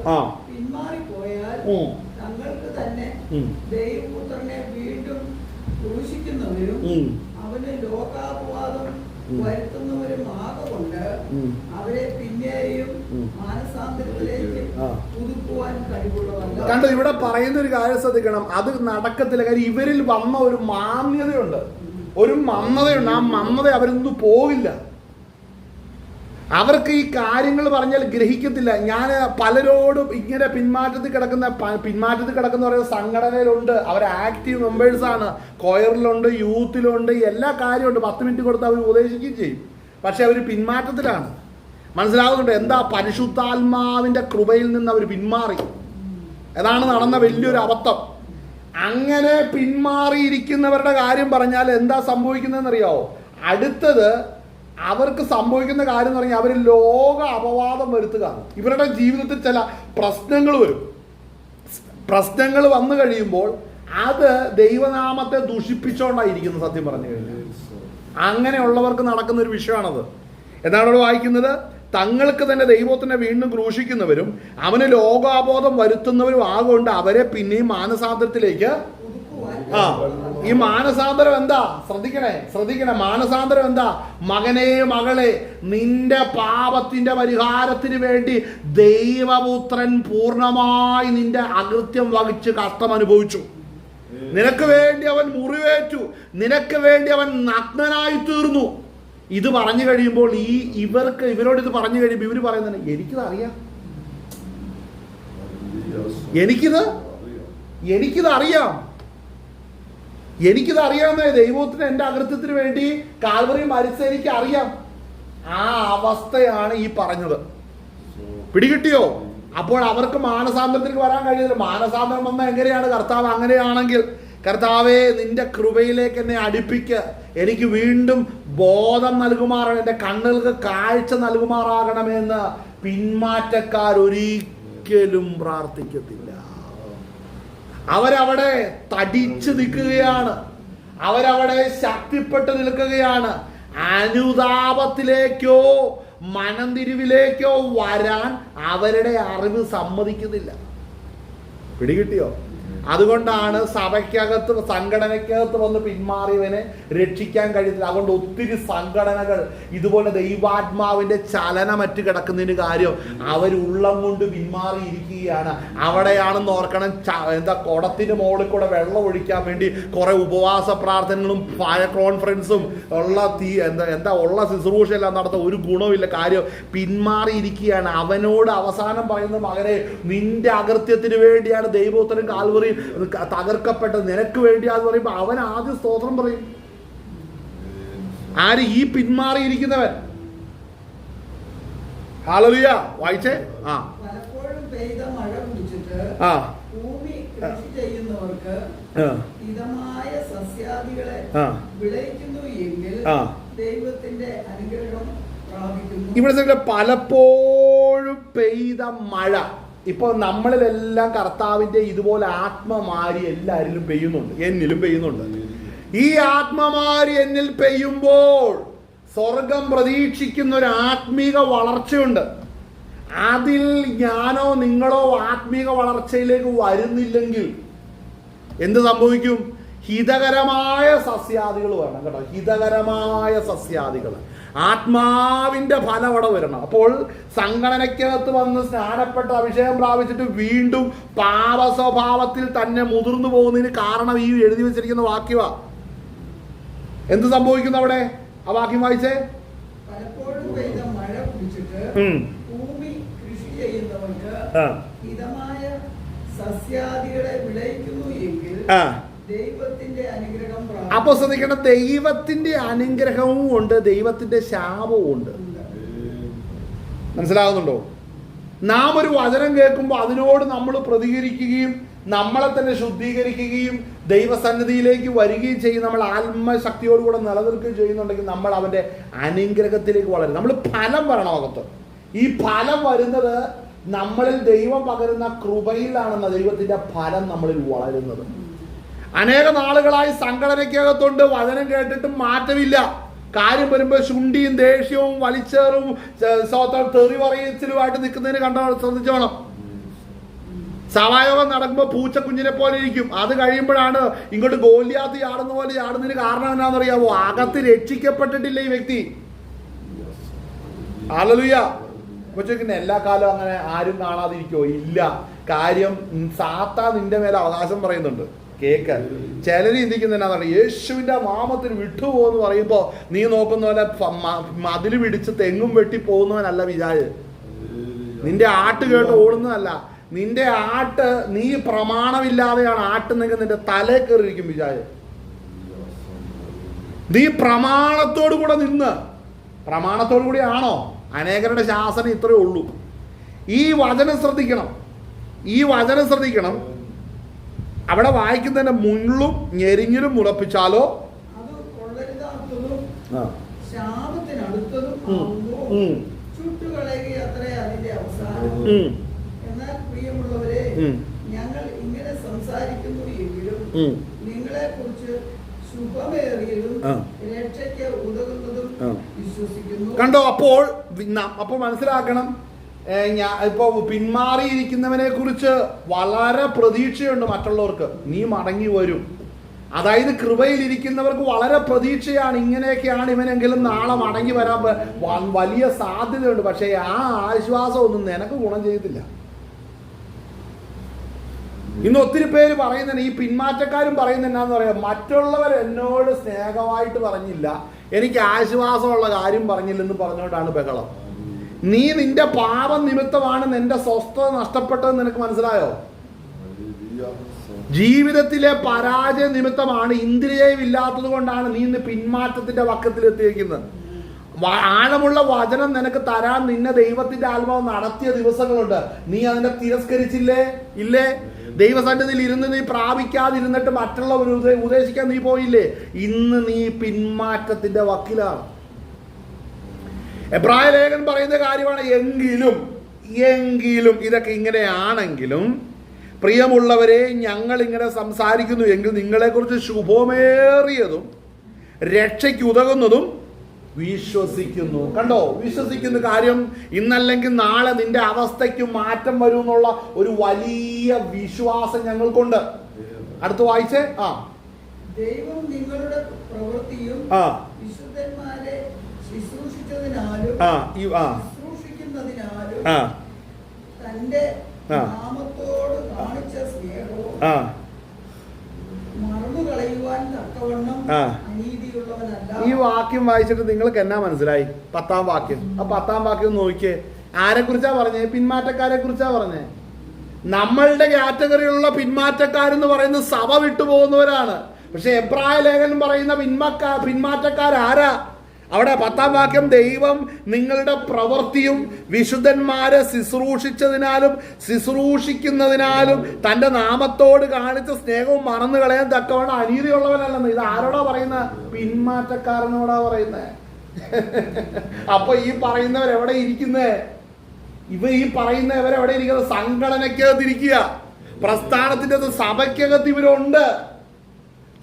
Speaker 3: പിന്മാറിപ്പോയാൽ തങ്ങൾക്ക് തന്നെ ദൈവപുത്രനെ വീണ്ടും ക്രൂശിക്കുന്നവരും അവന് ലോകാപവാദം വരുത്തുന്നവരും ആകൊണ്ട് അവരെ പിന്നെയും മാനസാന്തരത്തിലേക്ക് പുതുക്കുവാൻ കഴിവുള്ളവല്ല.
Speaker 2: കണ്ടോ, ഇവിടെ പറയുന്ന ഒരു കാര്യം ശ്രദ്ധിക്കണം. അത് നടക്കത്തില്ല. കാര്യം ഇവരിൽ വന്ന ഒരു മാന്യതയുണ്ട്, ആ മന്ദത അവരൊന്നും പോകില്ല. അവർക്ക് ഈ കാര്യങ്ങൾ പറഞ്ഞാൽ ഗ്രഹിക്കത്തില്ല. ഞാൻ പലരോടും ഇങ്ങനെ പിന്മാറ്റത്തിൽ കിടക്കുന്ന പറയുന്ന സംഘടനയിലുണ്ട്. അവർ ആക്റ്റീവ് മെമ്പേഴ്സാണ്. കൊയറിലുണ്ട്, യൂത്തിലുണ്ട്, എല്ലാ കാര്യമുണ്ട്. 10 മിനിറ്റ് കൊടുത്ത് അവർ ഉപദേശിക്കുകയും ചെയ്യും. പക്ഷെ അവർ പിന്മാറ്റത്തിലാണ്. മനസ്സിലാകുന്നുണ്ട്? എന്താ? പരിശുദ്ധാത്മാവിന്റെ കൃപയിൽ നിന്ന് അവർ പിന്മാറി. അതാണ് നടന്ന വലിയൊരു അബദ്ധം. അങ്ങനെ പിന്മാറിയിരിക്കുന്നവരുടെ കാര്യം പറഞ്ഞാൽ എന്താ സംഭവിക്കുന്നതെന്ന് അറിയാവോ? അടുത്തത് അവർക്ക് സംഭവിക്കുന്ന കാര്യം എന്ന് പറഞ്ഞാൽ അവർ ലോക അപവാദം വരുത്തുക. ഇവരുടെ ജീവിതത്തിൽ ചില പ്രശ്നങ്ങൾ വന്നു കഴിയുമ്പോൾ അത് ദൈവനാമത്തെ ദുഷിപ്പിച്ചുകൊണ്ടായിരിക്കുന്നു. സത്യം പറഞ്ഞു കഴിഞ്ഞാൽ അങ്ങനെയുള്ളവർക്ക് നടക്കുന്ന ഒരു വിഷയമാണത്. എന്താണ് അവിടെ വായിക്കുന്നത്? തങ്ങൾക്ക് തന്നെ ദൈവത്തിനെ വീണ്ടും ക്രൂശിക്കുന്നവരും അവന് ലോകാബോധം വരുത്തുന്നവരും ആകൊണ്ട് അവരെ പിന്നെയും മാനസാന്തരത്തിലേക്ക്. ഈ മാനസാന്തരം എന്താ? ശ്രദ്ധിക്കണേ. മാനസാന്തരം എന്താ? മകനെ, മകളെ, നിന്റെ പാപത്തിന്റെ പരിഹാരത്തിന് വേണ്ടി ദൈവപുത്രൻ പൂർണ്ണമായി നിന്റെ അകൃത്യം വഹിച്ച് കഷ്ടം അനുഭവിച്ചു. നിനക്ക് വേണ്ടി അവൻ മുറിവേറ്റു. നിനക്ക് വേണ്ടി അവൻ നഗ്നനായി തീർന്നു. ഇത് പറഞ്ഞു കഴിയുമ്പോൾ ഇവരോട് ഇത് പറഞ്ഞു കഴിയുമ്പോൾ ഇവർ പറയുന്നത് എനിക്കിത് അറിയാം. എനിക്കിത് അറിയാവുന്ന ദൈവത്തിന് എൻ്റെ അകൃത്യത്തിന് വേണ്ടി കാൽവറി മരിച്ച എനിക്ക് അറിയാം. ആ അവസ്ഥയാണ് ഈ പറഞ്ഞത്. പിടികിട്ടിയോ? അപ്പോൾ അവർക്ക് മാനസാന്തരത്തിലേക്ക് വരാൻ കഴിയുന്നില്ല. മാനസാന്തരം വന്നാൽ എങ്ങനെയാണ്? കർത്താവ് അങ്ങനെയാണെങ്കിൽ കർത്താവേ നിന്റെ കൃപയിലേക്ക് എന്നെ അടുപ്പിക്കുക, എനിക്ക് വീണ്ടും ബോധം നൽകുമാറാണ്, എൻ്റെ കണ്ണുകൾക്ക് കാഴ്ച നൽകുമാറാകണമെന്ന് പിന്മാറ്റക്കാരൊരിക്കലും പ്രാർത്ഥിക്കത്തില്ല. അവരവിടെ തടിച്ചു നിൽക്കുകയാണ്, അവരവിടെ ശക്തിപ്പെട്ട് നിൽക്കുകയാണ്. അനുതാപത്തിലേക്കോ മനംതിരിവിലേക്കോ വരാൻ അവരുടെ അറിവ് സമ്മതിക്കുന്നില്ല. പിടികിട്ടിയോ? അതുകൊണ്ടാണ് സഭയ്ക്കകത്ത് സംഘടനയ്ക്കകത്ത് വന്ന് പിന്മാറിയവനെ രക്ഷിക്കാൻ കഴിയത്തില്ല. അതുകൊണ്ട് ഒത്തിരി സംഘടനകൾ ഇതുപോലെ ദൈവാത്മാവിന്റെ ചലനമറ്റ് കിടക്കുന്നതിന് കാര്യം അവരുള്ളം കൊണ്ട് പിന്മാറിയിരിക്കുകയാണ്. അവിടെയാണെന്ന് ഓർക്കണം, കുടത്തിന് മുകളിൽ കൂടെ വെള്ളം ഒഴിക്കാൻ വേണ്ടി കുറെ ഉപവാസ പ്രാർത്ഥനകളും ഫയർ കോൺഫറൻസും ഉള്ള ശുശ്രൂഷയെല്ലാം നടത്താൻ ഒരു ഗുണമില്ല. കാര്യം പിന്മാറിയിരിക്കുകയാണ്. അവനോട് അവസാനം പറയുന്ന മകനെ, നിന്റെ അകൃത്യത്തിന് വേണ്ടിയാണ് ദൈവോത്തരം കാൽവറി തകർക്കപ്പെട്ടത്, നിനക്ക് വേണ്ടിയാന്ന് പറയുമ്പോ അവൻ ആദ്യം സ്തോത്രം പറയും. ആര്? ഈ പിന്മാറിയിരിക്കുന്നവൻ. ഹല്ലേലൂയ. വായിച്ചേ.
Speaker 3: പലപ്പോഴും പെയ്ത മഴ കുടിച്ചിട്ട് ഭൂമി കൃഷി ചെയ്യുന്നവർക്ക് ഹിതമായ സസ്യാദികളെ വിളയിക്കുന്നു എങ്കിൽ ദൈവത്തിന്റെ അനുഗ്രഹം പ്രാപിക്കുന്നു.
Speaker 2: ഇവിടെ പലപ്പോഴും പെയ്ത മഴ. ഇപ്പൊ നമ്മളിലെല്ലാം കർത്താവിന്റെ ഇതുപോലെ ആത്മമാരി എല്ലാരിലും പെയ്യുന്നുണ്ട്, എന്നിലും പെയ്യുന്നുണ്ട്. ഈ ആത്മമാരി എന്നിൽ പെയ്യുമ്പോൾ സ്വർഗം പ്രതീക്ഷിക്കുന്ന ഒരു ആത്മീക വളർച്ചയുണ്ട്. അതിൽ ഞാനോ നിങ്ങളോ ആത്മീക വളർച്ചയിലേക്ക് വരുന്നില്ലെങ്കിൽ എന്ത് സംഭവിക്കും? ഹിതകരമായ സസ്യാദികൾ വരണം കേട്ടോ. ഹിതകരമായ സസ്യാദികൾ, ആത്മാവിന്റെ ഫലം അവിടെ വരണം. അപ്പോൾ സംഘടനയ്ക്കകത്ത് വന്ന് സ്നാനപ്പെട്ട് അഭിഷേകം പ്രാപിച്ചിട്ട് വീണ്ടും പാപ സ്വഭാവത്തിൽ തന്നെ മുതിർന്നു പോകുന്നതിന് കാരണം ഈ എഴുതി വെച്ചിരിക്കുന്ന വാക്യമാ. എന്ത് സംഭവിക്കുന്നു അവിടെ? ആ വാക്യം വായിച്ചേ.
Speaker 3: പലപ്പോഴും പെയ്ത മഴ കുടിച്ചിട്ട് ഭൂമി കൃഷി ചെയ്യുന്നവർക്ക് ഹിതമായ സസ്യാദികളെ വിളയിക്കുന്നു എങ്കിൽ ദൈവത്തിന്റെ അനുഗ്രഹം.
Speaker 2: അപ്പൊ ശ്രദ്ധിക്കണം, ദൈവത്തിന്റെ അനുഗ്രഹവും ഉണ്ട്, ദൈവത്തിന്റെ ശാപവും ഉണ്ട്. മനസ്സിലാകുന്നുണ്ടോ? നാം ഒരു വചനം കേൾക്കുമ്പോൾ അതിനോട് നമ്മൾ പ്രതികരിക്കുകയും നമ്മളെ തന്നെ ശുദ്ധീകരിക്കുകയും ദൈവസന്നിധിയിലേക്ക് വരികയും ചെയ്യും, നമ്മൾ ആത്മശക്തിയോടുകൂടെ നിലനിൽക്കുകയും ചെയ്യുന്നുണ്ടെങ്കിൽ നമ്മൾ അവന്റെ അനുഗ്രഹത്തിലേക്ക് വളരും. നമ്മൾ ഫലം വരണം അകത്ത്. ഈ ഫലം വരുന്നത് നമ്മളിൽ ദൈവം പകരുന്ന കൃപയിലാണെന്ന ദൈവത്തിന്റെ ഫലം നമ്മളിൽ വളരുന്നത്. അനേക നാളുകളായി സംഘടനയ്ക്കകത്തുണ്ട്, വചനം കേട്ടിട്ടും മാറ്റമില്ല. കാര്യം വരുമ്പോൾ ശുണ്ടിയും ദേഷ്യവും വലിച്ചേറും തെറി പറയച്ചിലുമായിട്ട് നിൽക്കുന്നതിന് ശ്രദ്ധിച്ചോണം. സഭായോഗം നടക്കുമ്പോൾ പൂച്ചക്കുഞ്ഞിനെ പോലെ ഇരിക്കും. അത് കഴിയുമ്പോഴാണ് ഇങ്ങോട്ട് ഗോലിയാത്ത് ചാടുന്ന പോലെ ചാടുന്നതിന് കാരണം എന്നാണെന്നറിയാവോ? അകത്ത് രക്ഷിക്കപ്പെട്ടിട്ടില്ല ഈ വ്യക്തി. ഹല്ലേലൂയ. അപ്പൊ ചോദിക്കുന്ന എല്ലാ കാലവും അങ്ങനെ ആരും കാണാതിരിക്കോ? ഇല്ല. കാര്യം സാത്താൻ നിന്റെ മേലെ അവകാശം പറയുന്നുണ്ട്. കേക്ക് ചിലര് ചിന്തിക്കുന്നതിനാണ് യേശുവിന്റെ നാമത്തിൽ വിട്ടുപോകുന്നു പറയുമ്പോ നീ നോക്കുന്ന പോലെ മതില് പിടിച്ച് തെങ്ങും വെട്ടി പോകുന്നവനല്ല വിചാര്. നിന്റെ ആട്ട് കേട്ട് ഓടുന്നതല്ല. നിന്റെ ആട്ട് നീ പ്രമാണമില്ലാതെയാണ് ആട്ടുന്നെങ്കിൽ നിന്റെ തലേ കയറിയിരിക്കും വിചാര്. നീ പ്രമാണത്തോടു കൂടെ നിന്ന്, പ്രമാണത്തോടു കൂടി ആണോ? അനേകരുടെ ശാസനം ഇത്രയേ ഉള്ളൂ. ഈ വചനം ശ്രദ്ധിക്കണം, ഈ വചനം ശ്രദ്ധിക്കണം. അവിടെ വായിക്കുന്നതിന്റെ മുള്ളും ഞെരിഞ്ഞിലും മുളപ്പിച്ചാലോ
Speaker 3: അത് കൊള്ളരുതാത്തതും ശാപത്തിനടുത്തതും ചുട്ടുകളയുക അത്രേ അതിന്റെ അവസാനം. എന്നാൽ പ്രിയമുള്ളവരെ, ഞങ്ങൾ ഇങ്ങനെ സംസാരിക്കുന്നു എങ്കിലും നിങ്ങളെ കുറിച്ച് ശുഭമേറിയതും രക്ഷയ്ക്ക് ഉതകുന്നതും വിശ്വസിക്കുന്നു.
Speaker 2: കണ്ടോ? അപ്പോൾ മനസ്സിലാക്കണം, ഇപ്പൊ പിന്മാറിയിരിക്കുന്നവനെ കുറിച്ച് വളരെ പ്രതീക്ഷയുണ്ട് മറ്റുള്ളവർക്ക്. നീ മടങ്ങി വരും. അതായത് കൃപയിലിരിക്കുന്നവർക്ക് വളരെ പ്രതീക്ഷയാണ്. ഇങ്ങനെയൊക്കെയാണ് ഇവനെങ്കിലും നാളെ മടങ്ങി വരാൻ വലിയ സാധ്യതയുണ്ട്. പക്ഷേ ആ ആശ്വാസമൊന്നും നിനക്ക് ഗുണം ചെയ്യത്തില്ല. ഇന്ന് ഒത്തിരി പേര് പറയുന്നുണ്ട്, ഈ പിന്മാറ്റക്കാരും പറയുന്നത് എന്നാന്ന് പറയാം, മറ്റുള്ളവർ എന്നോട് സ്നേഹമായിട്ട് പറഞ്ഞില്ല, എനിക്ക് ആശ്വാസമുള്ള കാര്യം പറഞ്ഞില്ലെന്ന് പറഞ്ഞുകൊണ്ടാണ് ബഹളം. നീ നിന്റെ പാപം നിമിത്തമാണ് നിന്റെ സ്വസ്ഥത നഷ്ടപ്പെട്ടതെന്ന് നിനക്ക് മനസ്സിലായോ? ജീവിതത്തിലെ പരാജയ നിമിത്തമാണ്, ഇന്ദ്രിയമില്ലാത്തത് കൊണ്ടാണ് നീ ഇന്ന് പിന്മാറ്റത്തിന്റെ വക്കത്തിലെത്തിയിരിക്കുന്നത്. ആഴമുള്ള വചനം നിനക്ക് തരാൻ നിന്നെ ദൈവത്തിന്റെ ആത്മാവ് നടത്തിയ ദിവസങ്ങളുണ്ട്. നീ അതിനെ തിരസ്കരിച്ചില്ലേ? ഇല്ലേ? ദൈവസന്നിധിയിൽ ഇരുന്ന് നീ പ്രാപിക്കാതിരുന്നിട്ട് മറ്റുള്ളവർ ഉപദേശിക്കാൻ നീ പോയില്ലേ? ഇന്ന് നീ പിന്മാറ്റത്തിന്റെ വക്കിലാണ്. എബ്രായ ലേഖനം പറയുന്ന കാര്യമാണ്. എങ്കിലും ഇതൊക്കെ ഇങ്ങനെയാണെങ്കിലും പ്രിയമുള്ളവരെ, ഞങ്ങൾ ഇങ്ങനെ സംസാരിക്കുന്നു എങ്കിൽ നിങ്ങളെക്കുറിച്ച് ശുഭമേറിയതും രക്ഷയ്ക്ക് ഉതകുന്നതും വിശ്വസിക്കുന്നു. കണ്ടോ, വിശ്വസിക്കുന്ന കാര്യം ഇന്നല്ലെങ്കിൽ നാളെ നിന്റെ അവസ്ഥയ്ക്ക് മാറ്റം വരും എന്നുള്ള ഒരു വലിയ വിശ്വാസം ഞങ്ങൾക്കുണ്ട്. അടുത്ത് വായിച്ചേ.
Speaker 3: ദൈവം നിങ്ങളുടെ പ്രവൃത്തിയും വിശുദ്ധന്മാരെ ശുശ്രൂഷിച്ചതിനാലും ശുശ്രൂഷിക്കുന്നതിനാലും തന്റെ നാമത്തോട് കാണിച്ച സ്നേഹവും മറന്നുകളയുവാൻ തക്കവണ്ണം അനീതിയുള്ളവനല്ല.
Speaker 2: ഈ വാക്യം വായിച്ചിട്ട് നിങ്ങൾക്ക് എന്നാ മനസ്സിലായി? 10-ാം വാക്യം. ആ 10-ാം വാക്യം നോക്കിയേ. ആരെ കുറിച്ചാ പറഞ്ഞേ? പിന്മാറ്റക്കാരെ കുറിച്ചാ പറഞ്ഞേ. നമ്മളുടെ കാറ്റഗറിയിലുള്ള പിന്മാറ്റക്കാരെന്ന് പറയുന്നത് സഭ വിട്ടുപോകുന്നവരാണ്. പക്ഷെ എബ്രായ ലേഖനം പറയുന്ന പിന്മാറ്റക്കാരാരാ? അവിടെ 10-ാം വാക്യം, ദൈവം നിങ്ങളുടെ പ്രവൃത്തിയും വിശുദ്ധന്മാരെ ശുശ്രൂഷിച്ചതിനാലും ശുശ്രൂഷിക്കുന്നതിനാലും തന്റെ നാമത്തോട് കാണിച്ച സ്നേഹവും മറന്നു കളയാൻ തക്കവണ്ണം അനീതിയുള്ളവനല്ലെന്ന്. ഇത് ആരോടാ പറയുന്നത്? പിന്മാറ്റക്കാരനോടാ പറയുന്നത്. അപ്പൊ ഈ പറയുന്നവരെവിടെ ഇരിക്കുന്നേ? ഈ പറയുന്നവരെവിടെ ഇരിക്കുന്നത്? സംഘടനയ്ക്കകത്തിരിക്കുക. പ്രസ്ഥാനത്തിന്റെ സഭയ്ക്കകത്ത് ഇവരുണ്ട്.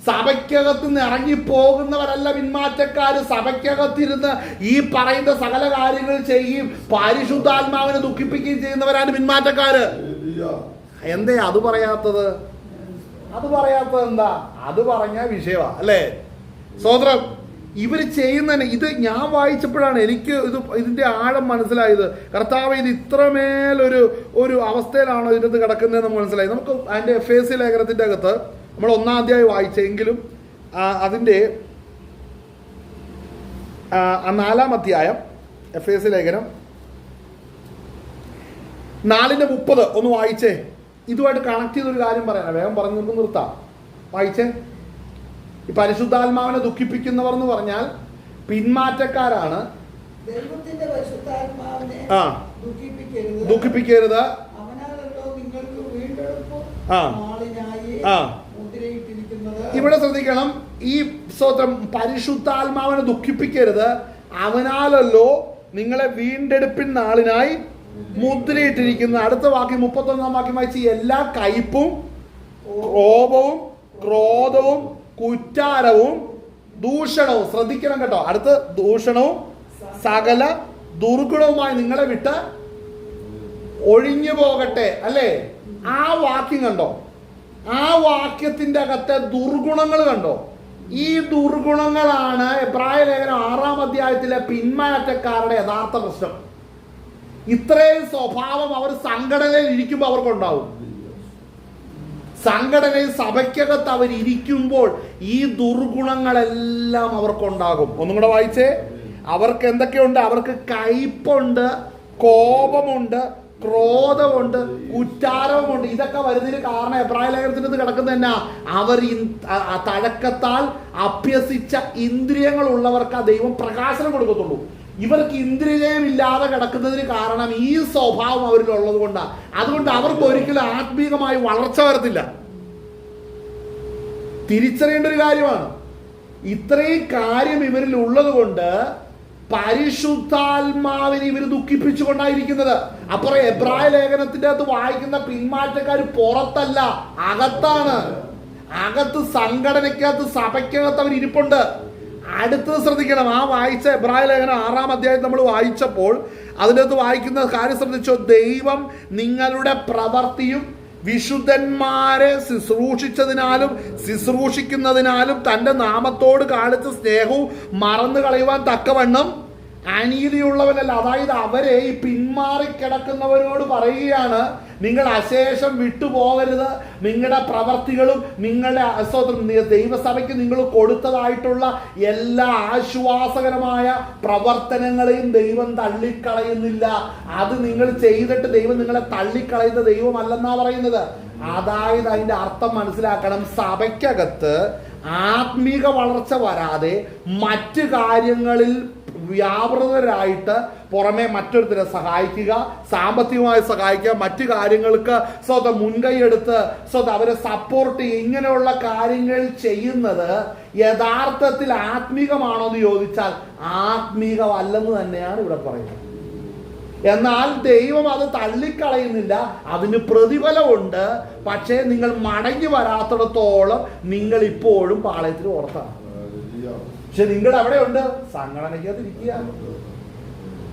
Speaker 2: സഭയ്ക്കകത്ത് നിന്ന് ഇറങ്ങിപ്പോകുന്നവരല്ല പിന്മാറ്റക്കാര്. സഭയ്ക്കകത്തിരുന്ന് ഈ പറയുന്ന സകല കാര്യങ്ങൾ ചെയ്യും, പരിശുദ്ധാത്മാവിനെ ദുഃഖിപ്പിക്കുകയും ചെയ്യുന്നവരാണ് പിന്മാറ്റക്കാര്. എന്തേ അത് പറയാത്തത്? എന്താ? അത് പറഞ്ഞ വിഷയമാ അല്ലേ? സ്വതന്ത്രം ഇവർ ചെയ്യുന്നതന്നെ. ഇത് ഞാൻ വായിച്ചപ്പോഴാണ് എനിക്ക് ഇതിന്റെ ആഴം മനസ്സിലായത്. കർത്താവ് ഇത് ഇത്രമേലൊരു അവസ്ഥയിലാണോ ഇതിനകത്ത് കിടക്കുന്നതെന്ന് മനസ്സിലായി. നമുക്ക് അതിന്റെ FAC ലേഖനത്തിന്റെ അകത്ത് നമ്മൾ 1-ാം അധ്യായം വായിച്ചെങ്കിലും അതിൻ്റെ 4-ാം അധ്യായം FAC ലേഖനം 4:30 ഒന്ന് വായിച്ചേ. ഇതുമായിട്ട് കണക്ട് ചെയ്തൊരു കാര്യം പറയാനാ. വേഗം പറഞ്ഞു നിർത്താം. വായിച്ചേ. ഈ പരിശുദ്ധാത്മാവിനെ ദുഃഖിപ്പിക്കുന്നവർ എന്ന് പറഞ്ഞാൽ പിന്മാറ്റക്കാരാണ്.
Speaker 3: ദൈവത്തിന്റെ പരിശുദ്ധാത്മാവിനെ
Speaker 2: ദുഃഖിപ്പിക്കരുത്. ഇവിടെ ശ്രദ്ധിക്കണം. ഈ സ്തോത്രം, പരിശുദ്ധാത്മാവിനെ ദുഃഖിപ്പിക്കരുത്, അവനാലല്ലോ നിങ്ങളെ വീണ്ടെടുപ്പിൻ നാളിനായി മുദ്രയിട്ടിരിക്കുന്ന. അടുത്ത വാക്യം 31-ാം വാക്യം വായിച്ച്, എല്ലാ കയ്പും കോപവും ക്രോധവും കുറ്റാരവും ദൂഷണവും. ശ്രദ്ധിക്കണം കേട്ടോ. അടുത്ത് ദൂഷണവും സകല ദുർഗുണവുമായി നിങ്ങളെ വിട്ട് ഒഴിഞ്ഞു പോകട്ടെ. അല്ലേ? ആ വാക്യം കണ്ടോ? ആ വാക്യത്തിന്റെ അകത്തെ ദുർഗുണങ്ങൾ കണ്ടോ? ഈ ദുർഗുണങ്ങളാണ് എബ്രായ ലേഖനം 6-ാം അധ്യായത്തിലെ പിന്മാറ്റക്കാരുടെ യഥാർത്ഥ പ്രശ്നം. ഇത്രയും സ്വഭാവം അവർ സംഘടനയിൽ ഇരിക്കുമ്പോൾ അവർക്കുണ്ടാവും. സംഘടനയിൽ സഭയ്ക്കകത്ത് അവരിയ്ക്കുമ്പോൾ ഈ ദുർഗുണങ്ങളെല്ലാം അവർക്കുണ്ടാകും. ഒന്നും കൂടെ വായിച്ചേ. അവർക്ക് എന്തൊക്കെയുണ്ട്? അവർക്ക് കയ്പുണ്ട്, കോപമുണ്ട്, ക്രോധമുണ്ട്, കുറ്റാരവുമുണ്ട്. ഇതൊക്കെ വരുന്നതിന് കാരണം എബ്രായ ലേഖനത്തിനകത്ത് കിടക്കുന്ന തന്നെ അവർ തഴക്കത്താൽ അഭ്യസിച്ച ഇന്ദ്രിയങ്ങൾ ഉള്ളവർക്ക് ആ ദൈവം പ്രകാശനം കൊടുക്കത്തുള്ളൂ. ഇവർക്ക് ഇന്ദ്രിയമില്ലാതെ കിടക്കുന്നതിന് കാരണം ഈ സ്വഭാവം അവരിലുള്ളത് കൊണ്ടാണ്. അതുകൊണ്ട് അവർക്ക് ഒരിക്കലും ആത്മീകമായി വളർച്ച വരത്തില്ല. തിരിച്ചറിയേണ്ട ഒരു കാര്യമാണ്. ഇത്രയും കാര്യം ഇവരിൽ ഉള്ളത് കൊണ്ട് പരിശുദ്ധാത്മാവിനെ ഇവർ ദുഃഖിപ്പിച്ചുകൊണ്ടായിരിക്കുന്നത്. അപ്പുറം എബ്രായ ലേഖനത്തിന്റെ അകത്ത് വായിക്കുന്ന പിന്മാറ്റക്കാർ പുറത്തല്ല, അകത്താണ്. അകത്ത് സംഘടനയ്ക്കകത്ത് സഭയ്ക്കകത്ത് അവർ ഇരിപ്പുണ്ട്. അടുത്തത് ശ്രദ്ധിക്കണം. ആ വായിച്ച എബ്രായ ലേഖനം 6-ാം അധ്യായം നമ്മൾ വായിച്ചപ്പോൾ അതിനകത്ത് വായിക്കുന്ന കാര്യം ശ്രദ്ധിച്ചോ? ദൈവം നിങ്ങളുടെ പ്രവൃത്തിയും വിശുദ്ധന്മാരെ ശുശ്രൂഷിച്ചതിനാലും ശുശ്രൂഷിക്കുന്നതിനാലും തന്റെ നാമത്തോട് കാണിച്ച സ്നേഹവും മറന്നു കളയുവാൻ തക്കവണ്ണം അനീതിയുള്ളവനല്ല. അതായത് അവരെ ഈ പിന്മാറിക്കിടക്കുന്നവരോട് പറയുകയാണ്, നിങ്ങൾ അശേഷം വിട്ടുപോകരുത്. നിങ്ങളുടെ പ്രവർത്തികളും നിങ്ങളുടെ ദൈവസഭയ്ക്ക് നിങ്ങൾ കൊടുത്തതായിട്ടുള്ള എല്ലാ ആശ്വാസകരമായ പ്രവർത്തനങ്ങളെയും ദൈവം തള്ളിക്കളയുന്നില്ല. അത് നിങ്ങൾ ചെയ്തിട്ട് ദൈവം നിങ്ങളെ തള്ളിക്കളയുന്ന ദൈവമല്ലെന്നാ പറയുന്നത്. അതായത് അതിന്റെ അർത്ഥം മനസ്സിലാക്കണം, സഭയ്ക്കകത്ത് ആത്മീക വളർച്ച വരാതെ മറ്റു കാര്യങ്ങളിൽ വ്യാപൃതരായിട്ട് പുറമെ മറ്റൊരുത്തരെ സഹായിക്കുക, സാമ്പത്തികമായി സഹായിക്കുക, മറ്റു കാര്യങ്ങൾക്ക് സ്വന്തം മുൻകൈയെടുത്ത് സ്വന്തം അവരെ സപ്പോർട്ട് ചെയ്യുക, ഇങ്ങനെയുള്ള കാര്യങ്ങൾ ചെയ്യുന്നത് യഥാർത്ഥത്തിൽ ആത്മീകമാണോ എന്ന് ചോദിച്ചാൽ ആത്മീകമല്ലെന്ന് തന്നെയാണ് ഇവിടെ പറയുന്നത്. എന്നാൽ ദൈവം അത് തള്ളിക്കളയുന്നില്ല, അതിന് പ്രതിഫലമുണ്ട്. പക്ഷേ നിങ്ങൾ മടങ്ങി വരാത്തിടത്തോളം നിങ്ങൾ ഇപ്പോഴും പാളയത്തിൽ ഓർത്താണ്. പക്ഷെ നിങ്ങൾ എവിടെയുണ്ട്? സംഘടനയ്ക്കകത്തിരിക്കുക.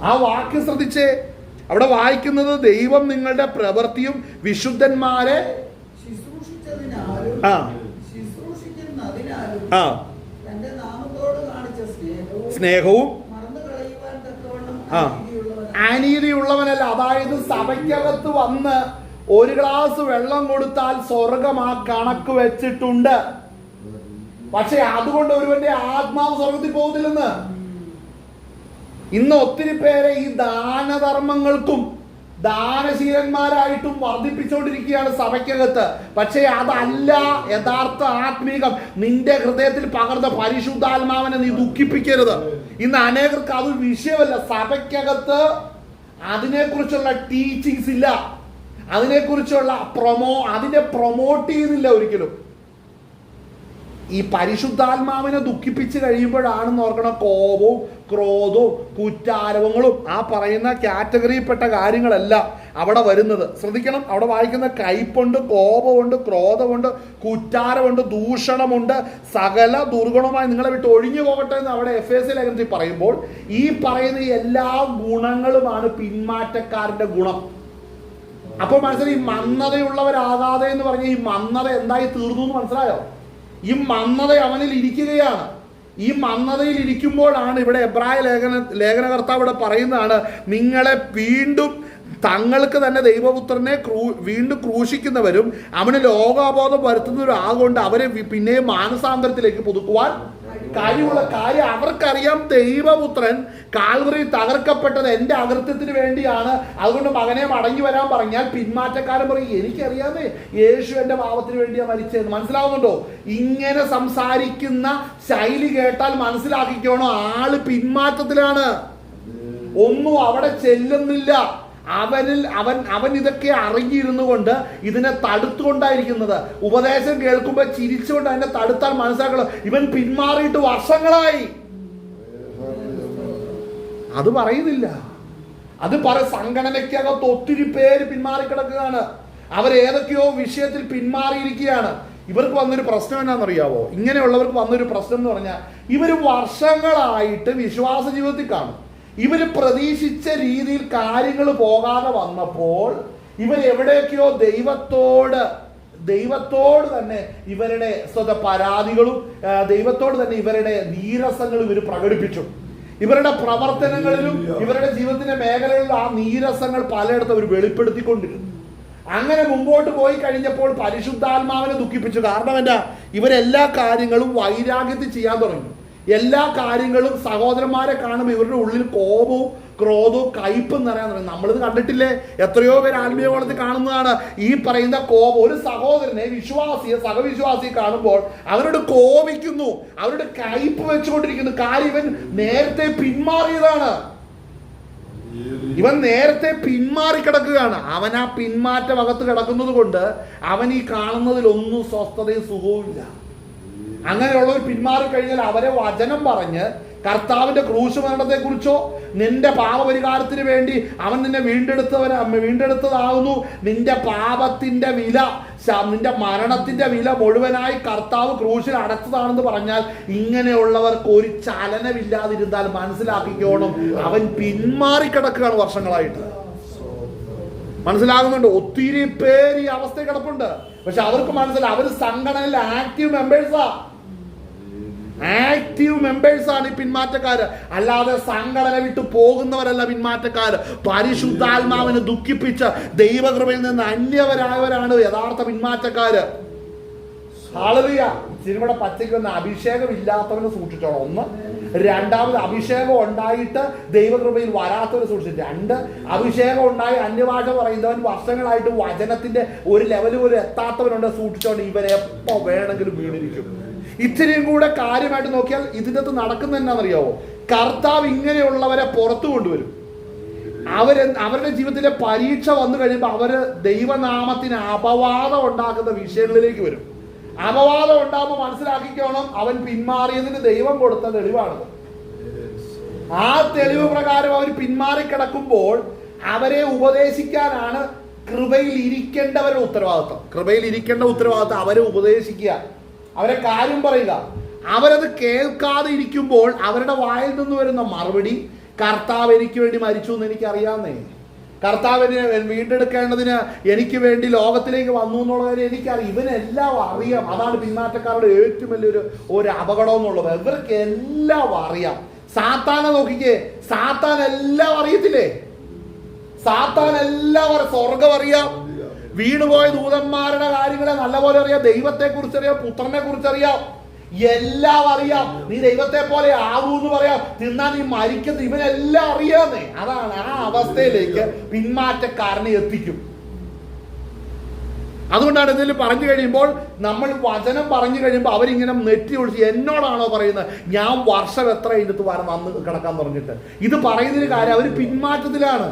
Speaker 2: ആ വാക്യം ശ്രദ്ധിച്ചേ, അവിടെ വായിക്കുന്നത് ദൈവം നിങ്ങളുടെ പ്രവൃത്തിയും വിശുദ്ധന്മാരെ
Speaker 3: ശുശ്രൂഷിച്ചതിനാലും ശുശ്രൂഷിക്കുന്നതിനാലും തന്റെ നാമത്തോട് കാണിച്ച
Speaker 2: സ്നേഹവും
Speaker 3: മറന്നു കളയുവാൻ തക്കവണ്ണം
Speaker 2: അനീതിയുള്ളവനല്ല. അതായത് സഭയ്ക്കകത്ത് വന്ന് ഒരു ഗ്ലാസ് വെള്ളം കൊടുത്താൽ സ്വർഗം ആ കണക്ക് വെച്ചിട്ടുണ്ട്. പക്ഷെ അതുകൊണ്ട് ഒരുവന്റെ ആത്മാവ് സ്വർഗത്തിൽ പോകുന്നില്ലെന്ന്. ഇന്ന് ഒത്തിരി പേരെ ഈ ദാനധർമ്മങ്ങൾക്കും ദാനശീലന്മാരായിട്ടും വർദ്ധിപ്പിച്ചുകൊണ്ടിരിക്കുകയാണ് സഭയ്ക്കകത്ത്. പക്ഷേ അതല്ല യഥാർത്ഥ ആത്മീകം. നിന്റെ ഹൃദയത്തിൽ പകർന്ന പരിശുദ്ധാത്മാവിനെ നീ ദുഃഖിപ്പിക്കരുത്. ഇന്ന് അനേകർക്ക് അത് വിഷയമല്ല. സഭയ്ക്കകത്ത് അതിനെക്കുറിച്ചുള്ള ടീച്ചിങ്സ് ഇല്ല, അതിനെക്കുറിച്ചുള്ള അതിനെ പ്രൊമോട്ട് ചെയ്യുന്നില്ല ഒരിക്കലും. ഈ പരിശുദ്ധാത്മാവിനെ ദുഃഖിപ്പിച്ച് കഴിയുമ്പോഴാണെന്ന് ഓർക്കണം കോപവും ക്രോധവും കുറ്റാരോപങ്ങളും ആ പറയുന്ന കാറ്റഗറിയിൽപ്പെട്ട കാര്യങ്ങളെല്ലാം അവിടെ വരുന്നത്. ശ്രദ്ധിക്കണം, അവിടെ വായിക്കുന്ന കയ്പുണ്ട്, കോപമുണ്ട്, ക്രോധമുണ്ട്, കുറ്റാരമുണ്ട്, ദൂഷണമുണ്ട്, സകല ദുർഗുണമായി നിങ്ങളെ വിട്ട് ഒഴിഞ്ഞു പോകട്ടെ എന്ന് അവിടെ FS ലേഖനത്തിൽ പറയുമ്പോൾ ഈ പറയുന്ന എല്ലാ ഗുണങ്ങളുമാണ് പിന്മാറ്റക്കാരന്റെ ഗുണം. അപ്പോൾ മനസ്സിലായി, ഈ മന്ദതയുള്ളവരാകാതെ എന്ന് പറഞ്ഞ ഈ മന്ദത എന്തായി തീർന്നു എന്ന് മനസ്സിലായോ? ഈ മന്ദത അവനിൽ ഇരിക്കുകയാണ്. ഈ മന്ദതയിൽ ഇരിക്കുമ്പോഴാണ് ഇവിടെ എബ്രായ ലേഖനകർത്താവ് ഇവിടെ പറയുന്നതാണ്, നിങ്ങളെ വീണ്ടും തങ്ങൾക്ക് തന്നെ ദൈവപുത്രനെ വീണ്ടും ക്രൂശിക്കുന്നവരും അവന് ലോകാബോധം വരുത്തുന്നവരും ആകൊണ്ട് അവരെ പിന്നെയും മാനസാന്തരത്തിലേക്ക് പുതുക്കുവാൻ കഴിവുള്ള കാര്യം അവർക്കറിയാം. ദൈവപുത്രൻ കാൽവറിയിൽ തകർക്കപ്പെട്ടത് എൻ്റെ അകൃത്യത്തിന് വേണ്ടിയാണ്, അതുകൊണ്ട് മകനെ മടങ്ങി വരാൻ പറഞ്ഞാൽ പിന്മാറ്റക്കാരൻ പറയും എനിക്കറിയാമേ യേശു എൻ്റെ പാപത്തിന് വേണ്ടിയാണ് മരിച്ചതെന്ന്. മനസ്സിലാവുന്നുണ്ടോ? ഇങ്ങനെ സംസാരിക്കുന്ന ശൈലി കേട്ടാൽ മനസ്സിലാക്കിക്കോണോ, ആള് പിന്മാറ്റത്തിലാണ്, ഒന്നും അവിടെ ചെല്ലുന്നില്ല. അവൻ ഇതൊക്കെ അറിഞ്ഞിരുന്നു കൊണ്ട് ഇതിനെ തടുത്തുകൊണ്ടായിരിക്കുന്നത്. ഉപദേശം കേൾക്കുമ്പോൾ ചിരിച്ചുകൊണ്ട് അതിനെ തടുത്താൽ മനസ്സിലാക്കണം ഇവൻ പിന്മാറിയിട്ട് വർഷങ്ങളായി. അത് പറയുന്നില്ല. അത് സംഘടനയ്ക്കകത്ത് ഒത്തിരി പേര് പിന്മാറിക്കിടക്കുകയാണ്. അവരേതൊക്കെയോ വിഷയത്തിൽ പിന്മാറിയിരിക്കുകയാണ്. ഇവർക്ക് വന്നൊരു പ്രശ്നം എന്നാണെന്നറിയാവോ? ഇങ്ങനെയുള്ളവർക്ക് വന്നൊരു പ്രശ്നം എന്ന് പറഞ്ഞാൽ ഇവർ വർഷങ്ങളായിട്ട് വിശ്വാസ ജീവിതത്തിൽ കാണും. ഇവര് പ്രതീക്ഷിച്ച രീതിയിൽ കാര്യങ്ങൾ പോകാതെ വന്നപ്പോൾ ഇവരെവിടെയൊക്കെയോ ദൈവത്തോട് തന്നെ ഇവരുടെ പരാതികളും ദൈവത്തോട് തന്നെ ഇവരുടെ നീരസങ്ങളും ഇവർ പ്രകടിപ്പിച്ചു. ഇവരുടെ പ്രവർത്തനങ്ങളിലും ഇവരുടെ ജീവിതത്തിന്റെ മേഖലകളിലും ആ നീരസങ്ങൾ പലയിടത്തും അവർ വെളിപ്പെടുത്തിക്കൊണ്ടിരുന്നു. അങ്ങനെ മുമ്പോട്ട് പോയി കഴിഞ്ഞപ്പോൾ പരിശുദ്ധാത്മാവിനെ ദുഃഖിപ്പിച്ചു. കാരണം എന്താ? ഇവരെല്ലാ കാര്യങ്ങളും വൈരാഗ്യത്തിൽ ചെയ്യാൻ തുടങ്ങി. എല്ലാ കാര്യങ്ങളും സഹോദരന്മാരെ കാണുമ്പോൾ ഇവരുടെ ഉള്ളിൽ കോപവും ക്രോധവും കയ്പും നിറയാൻ തുടങ്ങി. നമ്മളിത് കണ്ടിട്ടില്ലേ? എത്രയോ പേര് ആത്മീയ കോളത്തിൽ കാണുന്നതാണ് ഈ പറയുന്ന കോപം. ഒരു സഹോദരനെ സഹവിശ്വാസിയെ കാണുമ്പോൾ അവരോട് കോപിക്കുന്നു, അവരുടെ കയ്പ് വെച്ചുകൊണ്ടിരിക്കുന്നു. കാര്യം ഇവൻ നേരത്തെ പിന്മാറിയതാണ്, ഇവൻ നേരത്തെ പിന്മാറി കിടക്കുകയാണ്. അവൻ ആ പിന്മാറ്റം അകത്ത് കിടക്കുന്നത് കൊണ്ട് അവൻ ഈ കാണുന്നതിലൊന്നും സ്വസ്ഥതയും സുഖവും ഇല്ല. അങ്ങനെയുള്ളവർ പിന്മാറിക്കഴിഞ്ഞാൽ അവരെ വചനം പറഞ്ഞ് കർത്താവിന്റെ ക്രൂശ് മരണത്തെ കുറിച്ചോ നിന്റെ പാപപരിഹാരത്തിന് വേണ്ടി അവൻ നിന്നെ വീണ്ടെടുത്തതാകുന്നു, നിന്റെ പാപത്തിന്റെ വില, നിന്റെ മരണത്തിന്റെ വില മുഴുവനായി കർത്താവ് ക്രൂശിൽ അടച്ചതാണെന്ന് പറഞ്ഞാൽ ഇങ്ങനെയുള്ളവർക്ക് ഒരു ചലനമില്ലാതിരുന്നാൽ മനസ്സിലാക്കിക്കോണം അവൻ പിന്മാറിക്കിടക്കുകയാണ് വർഷങ്ങളായിട്ട്. മനസ്സിലാകുന്നുണ്ട്? ഒത്തിരി പേര് ഈ അവസ്ഥ കിടപ്പുണ്ട്. പക്ഷെ അവർക്ക് മനസ്സിലായി അവർ സംഘടനയിൽ ആക്റ്റീവ് മെമ്പേഴ്സാണ് ഈ പിന്മാറ്റക്കാര്. അല്ലാതെ സംഘടന വിട്ടു പോകുന്നവരല്ല പിന്മാറ്റക്കാര്. പരിശുദ്ധാത്മാവിനെ ദുഃഖിപ്പിച്ച് ദൈവകൃപയിൽ നിന്ന് അന്യവരായവരാണ് യഥാർത്ഥ പിന്മാറ്റക്കാര്. ഹല്ലേലൂയ. ഇച്ചിരി കൂടെ പച്ചയ്ക്ക് വന്ന അഭിഷേകം ഇല്ലാത്തവനെ സൂക്ഷിച്ചോളാം. ഒന്ന് രണ്ടാമത് അഭിഷേകം ഉണ്ടായിട്ട് ദൈവകൃപയിൽ വരാത്തവരെ സൂക്ഷിച്ചു. 2 അഭിഷേകം ഉണ്ടായി അന്യഭാഷ പറയുന്നവൻ വർഷങ്ങളായിട്ട് വചനത്തിന്റെ ഒരു ലെവൽ പോലും എത്താത്തവനുണ്ട്, സൂക്ഷിച്ചോണ്ട് ഇവൻ എപ്പോ വേണമെങ്കിലും വീണിരിക്കും. ഇച്ചിരിയും കൂടെ കാര്യമായിട്ട് നോക്കിയാൽ ഇതിൻ്റെ അകത്ത് നടക്കുന്ന എന്നാണെന്നറിയാവോ? കർത്താവ് ഇങ്ങനെയുള്ളവരെ പുറത്തു കൊണ്ടുവരും. അവരുടെ ജീവിതത്തിലെ പരീക്ഷ വന്നു കഴിയുമ്പോൾ അവര് ദൈവനാമത്തിന് അപവാദം ഉണ്ടാക്കുന്ന വിഷയങ്ങളിലേക്ക് വരും. അപവാദം ഉണ്ടാകുമ്പോൾ മനസ്സിലാക്കിക്കോണം, അവൻ പിന്മാറിയതിന് ദൈവം കൊടുത്ത തെളിവാണ്. ആ തെളിവ് പ്രകാരം അവർ പിന്മാറിക്കിടക്കുമ്പോൾ അവരെ ഉപദേശിക്കാനാണ് കൃപയിൽ ഇരിക്കേണ്ടവരുടെ ഉത്തരവാദിത്വം. കൃപയിൽ ഇരിക്കേണ്ട ഉത്തരവാദിത്വം അവരെ ഉപദേശിക്കുക, അവരെ കാര്യം പറയുക. അവരത് കേൾക്കാതെ ഇരിക്കുമ്പോൾ അവരുടെ വായിൽ നിന്ന് വരുന്ന മറുപടി, കർത്താവ് എനിക്ക് വേണ്ടി മരിച്ചു എന്ന് എനിക്കറിയാമെന്നേ, കർത്താവിനെ വീണ്ടെടുക്കേണ്ടതിന് എനിക്ക് വേണ്ടി ലോകത്തിലേക്ക് വന്നു എന്നുള്ള കാര്യം എനിക്കറിയാം. ഇവനെല്ലാം അറിയാം. അതാണ് പിന്മാറ്റക്കാരുടെ ഏറ്റവും വലിയൊരു അപകടം എന്നുള്ളത്. ഇവർക്ക് എല്ലാം അറിയാം. സാത്താനെ നോക്കിക്കേ, സാത്താൻ എല്ലാം അറിയത്തില്ലേ? സാത്താൻ എല്ലാം സ്വർഗം അറിയാം, വീണുപോയ ദൂതന്മാരുടെ കാര്യങ്ങളെ നല്ലപോലെ അറിയാം, ദൈവത്തെ കുറിച്ചറിയാം, പുത്രനെ കുറിച്ചറിയാം, എല്ലാം അറിയാം. നീ ദൈവത്തെ പോലെ ആകൂ എന്ന് പറയാം, തിന്നാ നീ മരിക്കുന്നത്, ഇവനെല്ലാം അറിയാന്നേ. അതാണ് ആ അവസ്ഥയിലേക്ക് പിന്മാറ്റക്കാരനെ എത്തിക്കും. അതുകൊണ്ടാണ് ഇതിൽ പറഞ്ഞു കഴിയുമ്പോൾ, നമ്മൾ വചനം പറഞ്ഞു കഴിയുമ്പോൾ അവരിങ്ങനെ നെറ്റി ഒഴിച്ച് എന്നോടാണോ പറയുന്നത്, ഞാൻ വർഷം എത്ര ഇതിനകത്ത് വന്ന് കിടക്കാൻ പറഞ്ഞിട്ട്. ഇത് പറയുന്നതിന് കാര്യം അവർ പിന്മാറ്റത്തിലാണ്.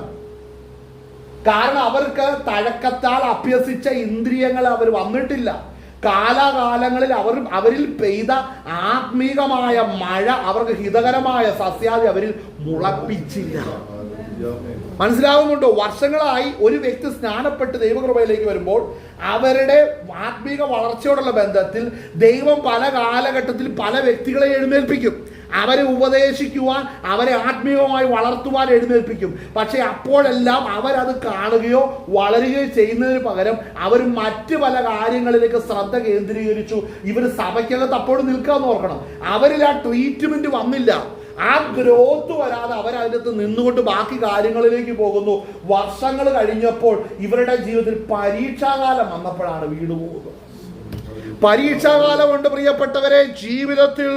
Speaker 2: കാരണം അവർക്ക് തഴക്കത്താൽ അഭ്യസിച്ച ഇന്ദ്രിയങ്ങൾ അവർ വന്നിട്ടില്ല. കാലാകാലങ്ങളിൽ അവരിൽ പെയ്ത ആത്മീകമായ മഴ, അവർക്ക് ഹിതകരമായ സസ്യാദി അവരിൽ മുളപ്പിച്ചില്ല. മനസ്സിലാവുന്നുണ്ടോ? വർഷങ്ങളായി ഒരു വ്യക്തി സ്നാനപ്പെട്ട് ദൈവകൃപയിലേക്ക് വരുമ്പോൾ അവരുടെ ആത്മീക വളർച്ചയോടുള്ള ബന്ധത്തിൽ ദൈവം പല കാലഘട്ടത്തിൽ പല വ്യക്തികളെ എഴുന്നേൽപ്പിക്കും. അവരെ ഉപദേശിക്കുവാൻ, അവരെ ആത്മീയമായി വളർത്തുവാൻ എഴുന്നേൽപ്പിക്കും. പക്ഷെ അപ്പോഴെല്ലാം അവരത് കാണുകയോ വളരുകയോ ചെയ്യുന്നതിന് പകരം അവർ മറ്റ് പല കാര്യങ്ങളിലേക്ക് ശ്രദ്ധ കേന്ദ്രീകരിച്ചു. ഇവർ സഭയ്ക്കകത്ത് അപ്പോഴും നിൽക്കാമെന്ന് ഓർക്കണം. അവരിൽ ആ ട്രീറ്റ്മെന്റ് വന്നില്ല. ആ ഗ്രോത്ത് വരാതെ അവരതിനകത്ത് നിന്നുകൊണ്ട് ബാക്കി കാര്യങ്ങളിലേക്ക് പോകുന്നു. വർഷങ്ങൾ കഴിഞ്ഞപ്പോൾ ഇവരുടെ ജീവിതത്തിൽ പരീക്ഷാകാലം വന്നപ്പോഴാണ് വീണുപോകുന്നത്. പരീക്ഷാകാലം കൊണ്ട് പ്രിയപ്പെട്ടവരെ, ജീവിതത്തിൽ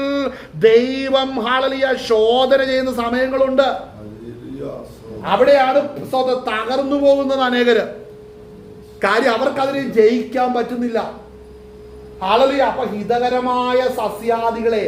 Speaker 2: ദൈവം ഹല്ലേലൂയ ശോധന ചെയ്യുന്ന സമയങ്ങളുണ്ട്. അവിടെയാണ് തകർന്നു പോകുന്നത് അനേകര്. കാര്യം അവർക്കതിനെ ജയിക്കാൻ പറ്റുന്നില്ല. ഹല്ലേലൂയ. അപ്പൊ ഹിതകരമായ സസ്യാദികളെ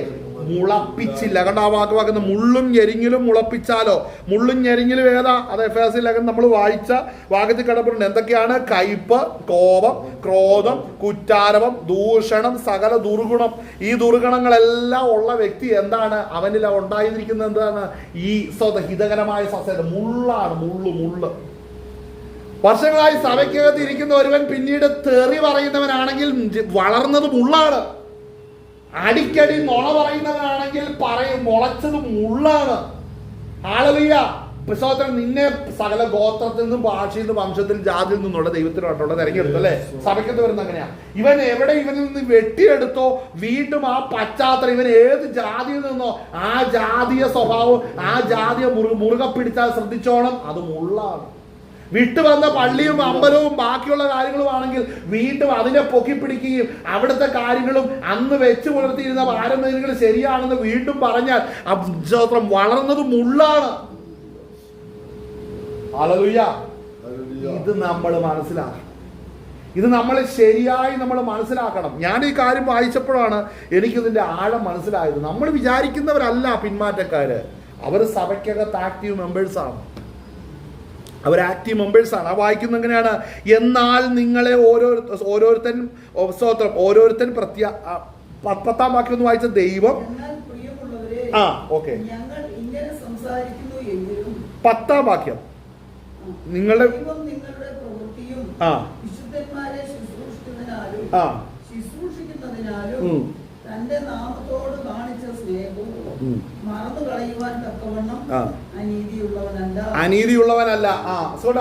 Speaker 2: മുളപ്പിച്ചില്ല. കണ്ട ആ വാക്ക് വാക്കുന്ന മുള്ളും ഞെരിങ്ങിലും മുളപ്പിച്ചാലോ. മുള്ളും ഞെരിങ്ങിലും ഏതാ? അത് എഫേസ്യ ലേഖനം നമ്മൾ വായിച്ച വാക്യത്തിൽ കിടപ്പുണ്ട്. എന്തൊക്കെയാണ്? കയ്പ്, കോപം, ക്രോധം, കുറ്റാരവം, ദൂഷണം, സകല ദുർഗുണം. ഈ ദുർഗുണങ്ങളെല്ലാം ഉള്ള വ്യക്തി എന്താണ്? അവനിൽ ഉണ്ടായിരിക്കുന്നത് എന്താണ്? ഈ ഹിതകരമായ സസ്യ മുള്ളാണ്. മുള്ള്. വർഷങ്ങളായി സഭയ്ക്കകത്ത് ഇരിക്കുന്ന ഒരുവൻ പിന്നീട് തെറി പറയുന്നവനാണെങ്കിൽ വളർന്നത് മുള്ളാണ്. അടിക്കടി നുണ പറയുന്നവനാണെങ്കിൽ മുളച്ചത് മുള്ളാണ്. ഹല്ലേലൂയ. പുസ്തകത്തിൽ നിന്നെ സകല ഗോത്രത്തിൽ നിന്നും ഭാഷയിൽ നിന്നും വംശത്തിൽ ജാതിയിൽ നിന്നുള്ള ദൈവത്തിനോട്ടുള്ള തെരഞ്ഞെടുത്തു അല്ലെ? സഭയ്ക്കത്ത് വരുന്ന അങ്ങനെയാ. ഇവൻ എവിടെ ഇവനിൽ നിന്ന് വെട്ടിയെടുത്തോ വീണ്ടും ആ പശ്ചാത്തലം, ഇവൻ ഏത് ജാതിയിൽ നിന്നോ ആ ജാതീയ സ്വഭാവം, ആ ജാതിയെ മുറുകെ പിടിച്ചാൽ ശ്രദ്ധിച്ചോണം, അത് മുള്ളാണ്. വിട്ടുവന്ന പള്ളിയും അമ്പലവും ബാക്കിയുള്ള കാര്യങ്ങളുമാണെങ്കിൽ വീണ്ടും അതിനെ പൊക്കിപ്പിടിക്കുകയും അവിടുത്തെ കാര്യങ്ങളും അന്ന് വെച്ച് പുലർത്തിയിരുന്ന പാരമ്പര്യങ്ങൾ ശരിയാണെന്ന് വീണ്ടും പറഞ്ഞാൽ വളർന്നത് മുള്ളാണ്. ഹല്ലേലൂയ. ഇത് നമ്മൾ മനസ്സിലാക്കണം. ഇത് നമ്മൾ ശരിയായി നമ്മൾ മനസ്സിലാക്കണം. ഞാൻ ഈ കാര്യം വായിച്ചപ്പോഴാണ് എനിക്കിതിന്റെ ആഴം മനസ്സിലായത്. നമ്മൾ വിചാരിക്കുന്നവരല്ല പിന്മാറ്റക്കാര്. അവർ സഭയ്ക്കകത്ത് ആക്റ്റീവ് മെമ്പേഴ്സാണ്. അവർ ആക്റ്റീവ് മെമ്പേഴ്സാണ്. ആ വായിക്കുന്നത് എങ്ങനെയാണ്? എന്നാൽ നിങ്ങളെ ഓരോരുത്തൻ 10-ാം വാക്യം ഒന്ന് വായിച്ച ദൈവം. ഓക്കെ, 10-ാം വാക്യം. നിങ്ങളുടെ
Speaker 3: തന്റെ നാമത്തോട് കാണിച്ച സ്നേഹവും മറന്നു കളയുവാൻ തക്കവണ്ണം
Speaker 2: അനീതിയുള്ളവനല്ല.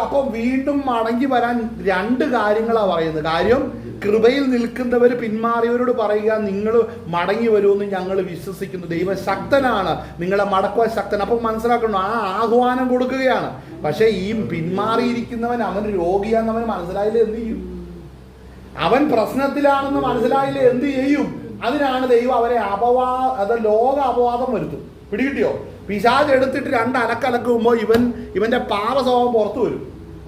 Speaker 2: അപ്പൊ വീണ്ടും മടങ്ങി വരാൻ 2 കാര്യങ്ങളാ പറയുന്നത്. കാര്യം, കൃപയിൽ നിൽക്കുന്നവർ പിന്മാറിയവരോട് പറയുക, നിങ്ങൾ മടങ്ങി വരുമെന്ന് ഞങ്ങൾ വിശ്വസിക്കുന്നു, ദൈവം ശക്തനാണ്, നിങ്ങളെ മടക്കുവാൻ ശക്തൻ. അപ്പം മനസ്സിലാക്കണം, ആ ആഹ്വാനം കൊടുക്കുകയാണ്. പക്ഷെ ഈ പിന്മാറിയിരിക്കുന്നവൻ അവൻ രോഗിയാണെന്ന് അവൻ മനസ്സിലായില്ലേ എന്ത് ചെയ്യും? അവൻ പ്രശ്നത്തിലാണെന്ന് മനസ്സിലായില്ലേ എന്ത് ചെയ്യും? അതിനാണ് ദൈവം അവരെ ലോക അപവാദം വരുത്തും. പിടികിട്ടിയോ? പിശാച് എടുത്തിട്ട് 2 അലക്കലക്കുമ്പോൾ ഇവന്റെ പാപസ്വഭാവം പുറത്തു വരും.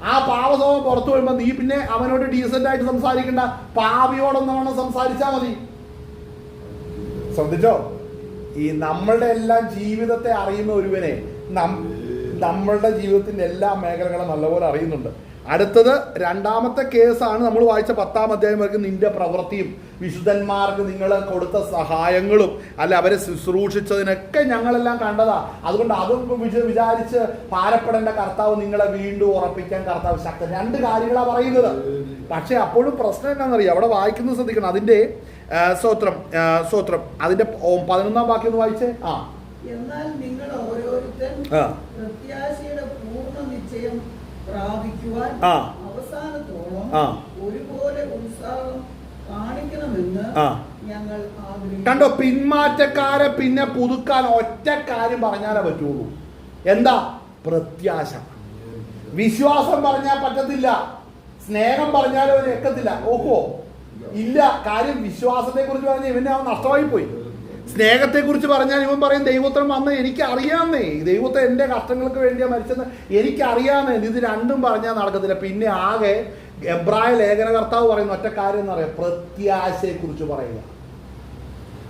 Speaker 2: ആ പാപസ്വഭാവം പുറത്തു വരുമ്പോൾ നീ പിന്നെ അവനോട് ഡീസന്റ് ആയിട്ട് സംസാരിക്കണ്ട, പാപിയോടൊന്നും സംസാരിച്ചാൽ മതി. ശ്രദ്ധിച്ചോ? ഈ നമ്മളുടെ എല്ലാം ജീവിതത്തെ അറിയുന്ന ഒരുവനെ നമ്മളുടെ ജീവിതത്തിന്റെ എല്ലാ മേഖലകളും നല്ലപോലെ അറിയുന്നുണ്ട്. അടുത്തത് 2ാമത്തെ കേസാണ് നമ്മൾ വായിച്ച 10-ാം അധ്യായം വരെ. നിന്റെ പ്രവൃത്തിയും വിശുദ്ധന്മാർക്ക് നിങ്ങൾ കൊടുത്ത സഹായങ്ങളും അല്ല അവരെ ശുശ്രൂഷിച്ചതിനൊക്കെ ഞങ്ങളെല്ലാം കണ്ടതാ. അതുകൊണ്ട് അതും വിചാരിച്ച് ഭാരപ്പെടേണ്ട, കർത്താവ് നിങ്ങളെ വീണ്ടും ഉറപ്പിക്കാൻ കർത്താവ് ശക്തൻ. 2 കാര്യങ്ങളാണ് പറയുന്നത്. പക്ഷെ അപ്പോഴും പ്രശ്നം എന്താണെന്നറിയാം, അവിടെ വായിക്കുന്നത് ശ്രദ്ധിക്കണം. അതിന്റെ സ്തോത്രം അതിന്റെ 11ാം വാക്യം ഒന്ന് വായിച്ചേ.
Speaker 3: എന്നാൽ നിങ്ങൾ ഓരോരുത്തൻ പ്രത്യാശയുടെ പൂർണ്ണ നിശ്ചയം പ്രാപിക്കുവാൻ അവസാനത്തോളം ഒരുപോലെ ഉത്സാഹം കാണിക്കണമെന്ന് ഞങ്ങൾ ആഗ്രഹിക്കുന്നു.
Speaker 2: കണ്ടോ, പിന്മാറ്റക്കാരെ പിന്നെ പുതുക്കാൻ ഒറ്റ കാര്യം പറഞ്ഞാലേ പറ്റുള്ളൂ. എന്താ? പ്രത്യാശ. വിശ്വാസം പറഞ്ഞാൽ പറ്റത്തില്ല, സ്നേഹം പറഞ്ഞാലും അവന് എക്കത്തില്ല. ഓഹോ ഇല്ല. കാര്യം വിശ്വാസത്തെ കുറിച്ച് പറഞ്ഞാൽ ഇവനെ അവൻ നഷ്ടമായി പോയി. സ്നേഹത്തെ കുറിച്ച് പറഞ്ഞാൽ ഇവൻ പറയും ദൈവത്തിന് വന്ന് എനിക്കറിയാമെന്നേ, ദൈവത്തെ എൻ്റെ കഷ്ടങ്ങൾക്ക് വേണ്ടിയാ മരിച്ചെന്ന് എനിക്കറിയാമെന്നേ. ഇത് 2ഉം പറഞ്ഞാൽ നടക്കത്തില്ല. പിന്നെ ആകെ എബ്രായ ലേഖനകർത്താവ് പറയുന്ന ഒറ്റ കാര്യം എന്ന് പറയാം, പ്രത്യാശയെ കുറിച്ച് പറയുക.